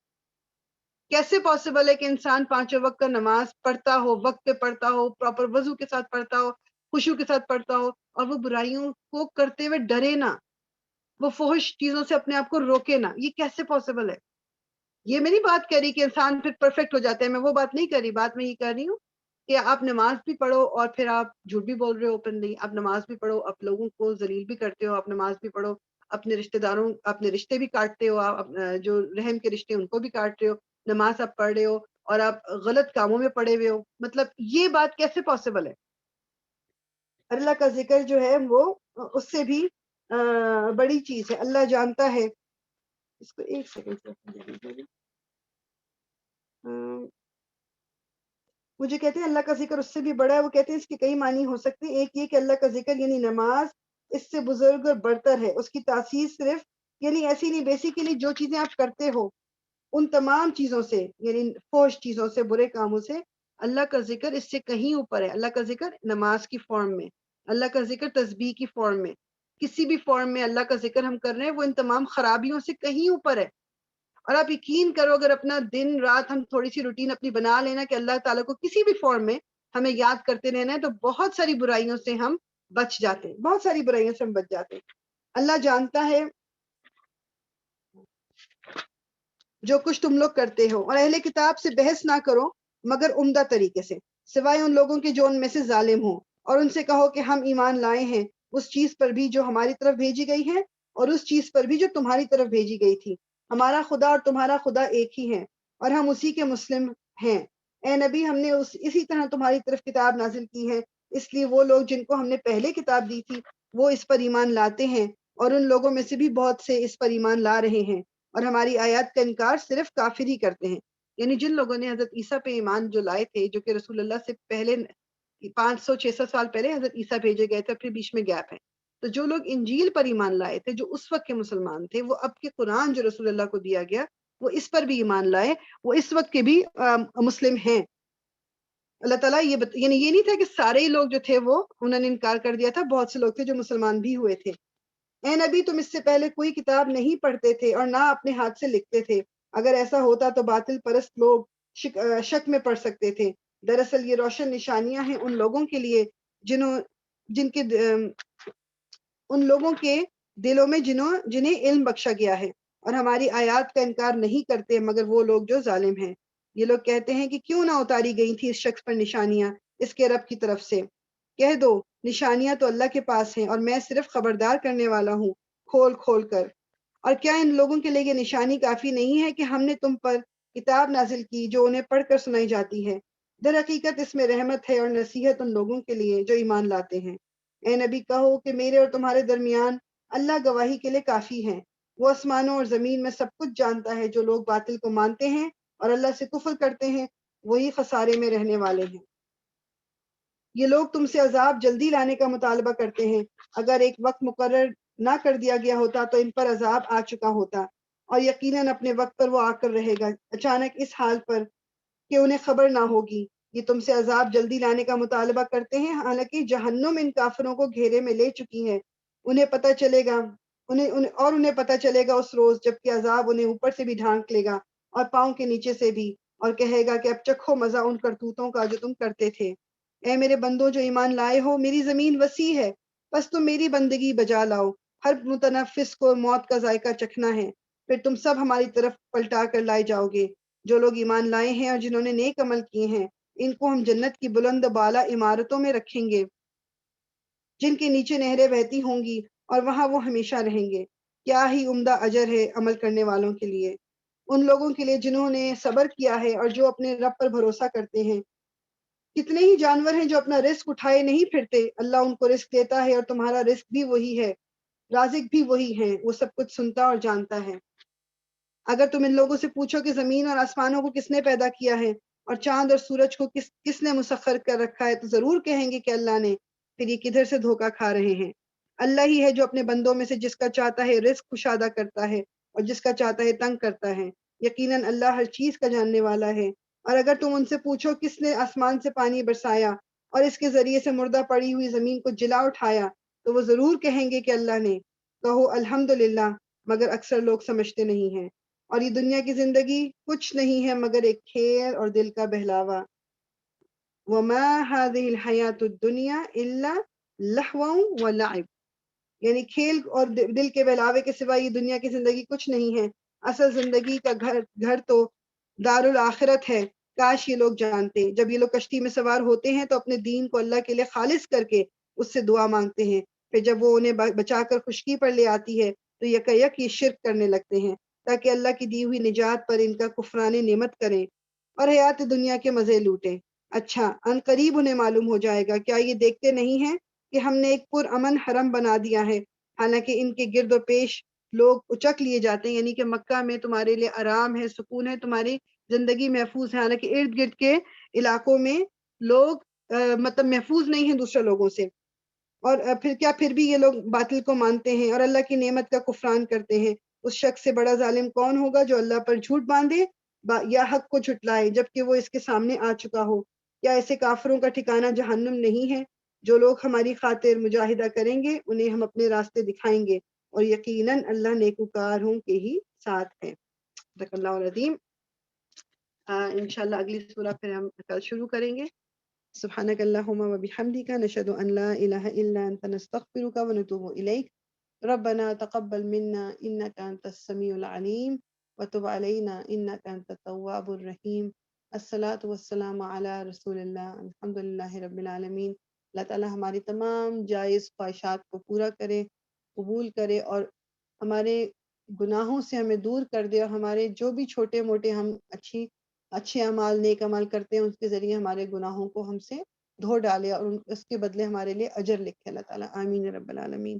Speaker 1: کیسے پاسبل ہے کہ انسان پانچوں وقت کا نماز پڑھتا ہو، وقت پہ پڑھتا ہو، پراپر وضو کے ساتھ پڑھتا ہو، خشوع کے ساتھ پڑھتا ہو، اور وہ برائیوں کو کرتے ہوئے ڈرے نہ، وہ فحش چیزوں سے اپنے آپ کو روکے نہ؟ یہ کیسے پاسبل ہے؟ یہ میں نہیں بات کر رہی کہ انسان پھر پرفیکٹ ہو جاتا ہے، میں وہ بات نہیں کر رہی. بات میں یہ کر رہی ہوں کہ آپ نماز بھی پڑھو اور پھر آپ جھوٹ بھی بول رہے ہو اوپنلی، آپ نماز بھی پڑھو، آپ لوگوں کو ذلیل بھی کرتے ہو، آپ نماز بھی پڑھو، اپنے رشتہ داروں، اپنے رشتے بھی کاٹتے ہو، آپ جو رحم کے رشتے ان کو بھی کاٹ رہے ہو، نماز آپ پڑھ رہے ہو اور آپ غلط کاموں میں پڑے ہوئے ہو. مطلب یہ بات کیسے پاسبل ہے؟ اللہ کا ذکر جو ہے وہ اس سے بھی بڑی چیز ہے. اللہ جانتا ہے. اس کو ایک سیکنڈ مجھے کہتے ہیں اللہ کا ذکر اس سے بھی بڑا ہے. وہ کہتے ہیں اس کے کئی معنی ہو سکتے ہیں. ایک یہ کہ اللہ کا ذکر یعنی نماز اس سے بزرگ اور برتر ہے. اس کی تاثیر صرف یعنی ایسی نہیں، بیسیکلی جو چیزیں آپ کرتے ہو ان تمام چیزوں سے، یعنی فحش چیزوں سے، برے کاموں سے، اللہ کا ذکر اس سے کہیں اوپر ہے. اللہ کا ذکر نماز کی فارم میں، اللہ کا ذکر تسبیح کی فارم میں، کسی بھی فارم میں اللہ کا ذکر ہم کر رہے ہیں، وہ ان تمام خرابیوں سے کہیں اوپر ہے. اور آپ یقین کرو اگر اپنا دن رات ہم تھوڑی سی روٹین اپنی بنا لینا کہ اللہ تعالیٰ کو کسی بھی فارم میں ہمیں یاد کرتے رہنا ہے، تو بہت ساری برائیوں سے ہم بچ جاتے ہیں، بہت ساری برائیوں سے ہم بچ جاتے ہیں. اللہ جانتا ہے جو کچھ تم لوگ کرتے ہو. اور اہل کتاب سے بحث نہ کرو مگر عمدہ طریقے سے، سوائے ان لوگوں کے جو ان میں سے ظالم ہوں، اور ان سے کہو کہ ہم ایمان لائے ہیں اس چیز پر بھی جو ہماری طرف بھیجی گئی ہے، اور اس چیز پر بھی جو تمہاری طرف بھیجی گئی تھی. ہمارا خدا اور تمہارا خدا ایک ہی ہے، اور ہم اسی کے مسلم ہیں. اے نبی ہم نے اسی طرح تمہاری طرف کتاب نازل کی ہے، اس لیے وہ لوگ جن کو ہم نے پہلے کتاب دی تھی وہ اس پر ایمان لاتے ہیں، اور ان لوگوں میں سے بھی بہت سے اس پر ایمان لا رہے ہیں، اور ہماری آیات کا انکار صرف کافر ہی کرتے ہیں. یعنی جن لوگوں نے حضرت عیسیٰ پہ ایمان جو لائے تھے، جو کہ رسول اللہ سے پہلے 500-600 سال پہلے حضرت عیسیٰ بھیجے گئے تھے، پھر بیچ میں گیپ ہے. تو جو لوگ انجیل پر ایمان لائے تھے، جو اس وقت کے مسلمان تھے، وہ اب کے قرآن جو رسول اللہ کو دیا گیا وہ اس پر بھی ایمان لائے، وہ اس وقت کے بھی مسلم ہیں. اللہ تعالیٰ یعنی یہ نہیں تھا کہ سارے ہی لوگ جو تھے وہ انہوں نے انکار کر دیا تھا، بہت سے لوگ تھے جو مسلمان بھی ہوئے تھے. اے نبی تم اس سے پہلے کوئی کتاب نہیں پڑھتے تھے اور نہ اپنے ہاتھ سے لکھتے تھے. اگر ایسا ہوتا تو باطل پرست لوگ شک میں پڑ سکتے تھے. دراصل یہ روشن نشانیاں ہیں ان لوگوں کے لیے ان لوگوں کے دلوں میں جنہیں علم بخشا گیا ہے، اور ہماری آیات کا انکار نہیں کرتے مگر وہ لوگ جو ظالم ہیں. یہ لوگ کہتے ہیں کہ کیوں نہ اتاری گئی تھی اس شخص پر نشانیاں اس کے رب کی طرف سے. کہہ دو نشانیاں تو اللہ کے پاس ہیں، اور میں صرف خبردار کرنے والا ہوں کھول کھول کر. اور کیا ان لوگوں کے لیے یہ نشانی کافی نہیں ہے کہ ہم نے تم پر کتاب نازل کی جو انہیں پڑھ کر سنائی جاتی ہے؟ در حقیقت اس میں رحمت ہے اور نصیحت ان لوگوں کے لیے جو ایمان لاتے ہیں. اے نبی کہو کہ میرے اور تمہارے درمیان اللہ گواہی کے لیے کافی ہے. وہ آسمانوں اور زمین میں سب کچھ جانتا ہے. جو لوگ باطل کو مانتے ہیں اور اللہ سے کفر کرتے ہیں وہی خسارے میں رہنے والے ہیں. یہ لوگ تم سے عذاب جلدی لانے کا مطالبہ کرتے ہیں. اگر ایک وقت مقرر نہ کر دیا گیا ہوتا تو ان پر عذاب آ چکا ہوتا. اور یقیناً اپنے وقت پر وہ آ کر رہے گا، اچانک اس حال پر کہ انہیں خبر نہ ہوگی۔ یہ تم سے عذاب جلدی لانے کا مطالبہ کرتے ہیں، حالانکہ جہنم ان کافروں کو گھیرے میں لے چکی ہے۔ انہیں پتہ چلے گا انہیں پتہ چلے گا اس روز جبکہ عذاب انہیں اوپر سے بھی ڈھانک لے گا اور پاؤں کے نیچے سے بھی، اور کہے گا کہ اب چکھو مزہ ان کرتوتوں کا جو تم کرتے تھے۔ اے میرے بندوں جو ایمان لائے ہو، میری زمین وسیع ہے، بس تم میری بندگی بجا لاؤ۔ ہر متنفس کو موت کا ذائقہ چکھنا ہے، پھر تم سب ہماری طرف پلٹا کر لائے جاؤ گے۔ جو لوگ ایمان لائے ہیں اور جنہوں نے نیک عمل کیے ہیں، ان کو ہم جنت کی بلند بالا عمارتوں میں رکھیں گے جن کے نیچے نہریں بہتی ہوں گی، اور وہاں وہ ہمیشہ رہیں گے۔ کیا ہی عمدہ اجر ہے عمل کرنے والوں کے لیے، ان لوگوں کے لیے جنہوں نے صبر کیا ہے اور جو اپنے رب پر بھروسہ کرتے ہیں۔ کتنے ہی جانور ہیں جو اپنا رزق اٹھائے نہیں پھرتے، اللہ ان کو رزق دیتا ہے اور تمہارا رزق بھی وہی ہے، رازق بھی وہی ہے، وہ سب کچھ سنتا اور جانتا ہے۔ اگر تم ان لوگوں سے پوچھو کہ زمین اور آسمانوں کو کس نے پیدا کیا ہے اور چاند اور سورج کو کس نے مسخر کر رکھا ہے، تو ضرور کہیں گے کہ اللہ نے۔ پھر یہ کدھر سے دھوکہ کھا رہے ہیں؟ اللہ ہی ہے جو اپنے بندوں میں سے جس کا چاہتا ہے رزق کشادہ کرتا ہے اور جس کا چاہتا ہے تنگ کرتا ہے۔ یقیناً اللہ ہر چیز کا جاننے والا ہے۔ اور اگر تم ان سے پوچھو کس نے آسمان سے پانی برسایا اور اس کے ذریعے سے مردہ پڑی ہوئی زمین کو جلا اٹھایا، تو وہ ضرور کہیں گے کہ اللہ نے۔ کہو الحمدللہ، مگر اکثر لوگ سمجھتے نہیں ہیں۔ اور یہ دنیا کی زندگی کچھ نہیں ہے مگر ایک کھیل اور دل کا بہلاوا۔ وَمَا هَذِهِ الْحَيَاةُ الدُّنْيَا إِلَّا لَهْوٌ وَلَعِبٌ، یعنی کھیل اور دل کے بہلاوے کے سوا یہ دنیا کی زندگی کچھ نہیں ہے۔ اصل زندگی کا گھر تو دار الاخرت ہے۔ کاش یہ لوگ جانتے۔ جب یہ لوگ کشتی میں سوار ہوتے ہیں تو اپنے دین کو اللہ کے لیے خالص کر کے اس سے دعا مانگتے ہیں، پھر جب وہ انہیں بچا کر خشکی پر لے آتی ہے تو یک یہ شرک کرنے لگتے ہیں، تاکہ اللہ کی دی ہوئی نجات پر ان کا کفران نعمت کریں اور حیات دنیا کے مزے لوٹیں۔ اچھا، ان قریب انہیں معلوم ہو جائے گا، کیا یہ دیکھتے نہیں ہیں کہ ہم نے ایک پرامن حرم بنا دیا ہے، حالانکہ ان کے گرد و پیش لوگ اچک لیے جاتے ہیں، یعنی کہ مکہ میں تمہارے لیے آرام ہے، سکون ہے، تمہاری زندگی محفوظ ہے، حالانکہ ارد گرد کے علاقوں میں لوگ مطلب محفوظ نہیں ہیں دوسرے لوگوں سے۔ اور پھر بھی یہ لوگ باطل کو مانتے ہیں اور اللہ کی نعمت کا کفران کرتے ہیں۔ اس شخص سے بڑا ظالم کون ہوگا جو اللہ پر جھوٹ باندھے یا حق کو جھٹلائے جبکہ وہ اس کے سامنے آ چکا ہو؟ کیا ایسے کافروں کا ٹھکانہ جہنم نہیں ہے؟ جو لوگ ہماری خاطر مجاہدہ کریں گے انہیں ہم اپنے راستے دکھائیں گے، اور یقیناً اللہ نیکوکاروں کے ہی ساتھ ہے۔ صدق اللہ العظیم۔ انشاءاللہ اگلی سورہ پھر ہم کل شروع کریں گے۔ سبحانک اللہم و بحمدک، نشہد ان لا الہ الا انت، نستغفرک و نتوب الیک۔ ربنا تقبل منا انک انت السمیع العلیم وتب علینا انک انت التواب الرحیم۔ الصلاۃ والسلام علی رسول اللہ، الحمدللہ رب العالمین۔ اللہ تعالیٰ ہماری تمام جائز خواہشات کو پورا کرے، قبول کرے، اور ہمارے گناہوں سے ہمیں دور کر دے، اور ہمارے جو بھی چھوٹے موٹے ہم اچھے اعمال نیک عمل کرتے ہیں اس کے ذریعے ہمارے گناہوں کو ہم سے دھو ڈالے اور اس کے بدلے ہمارے لیے اجر لکھے اللہ تعالیٰ۔ آمین رب العالمین۔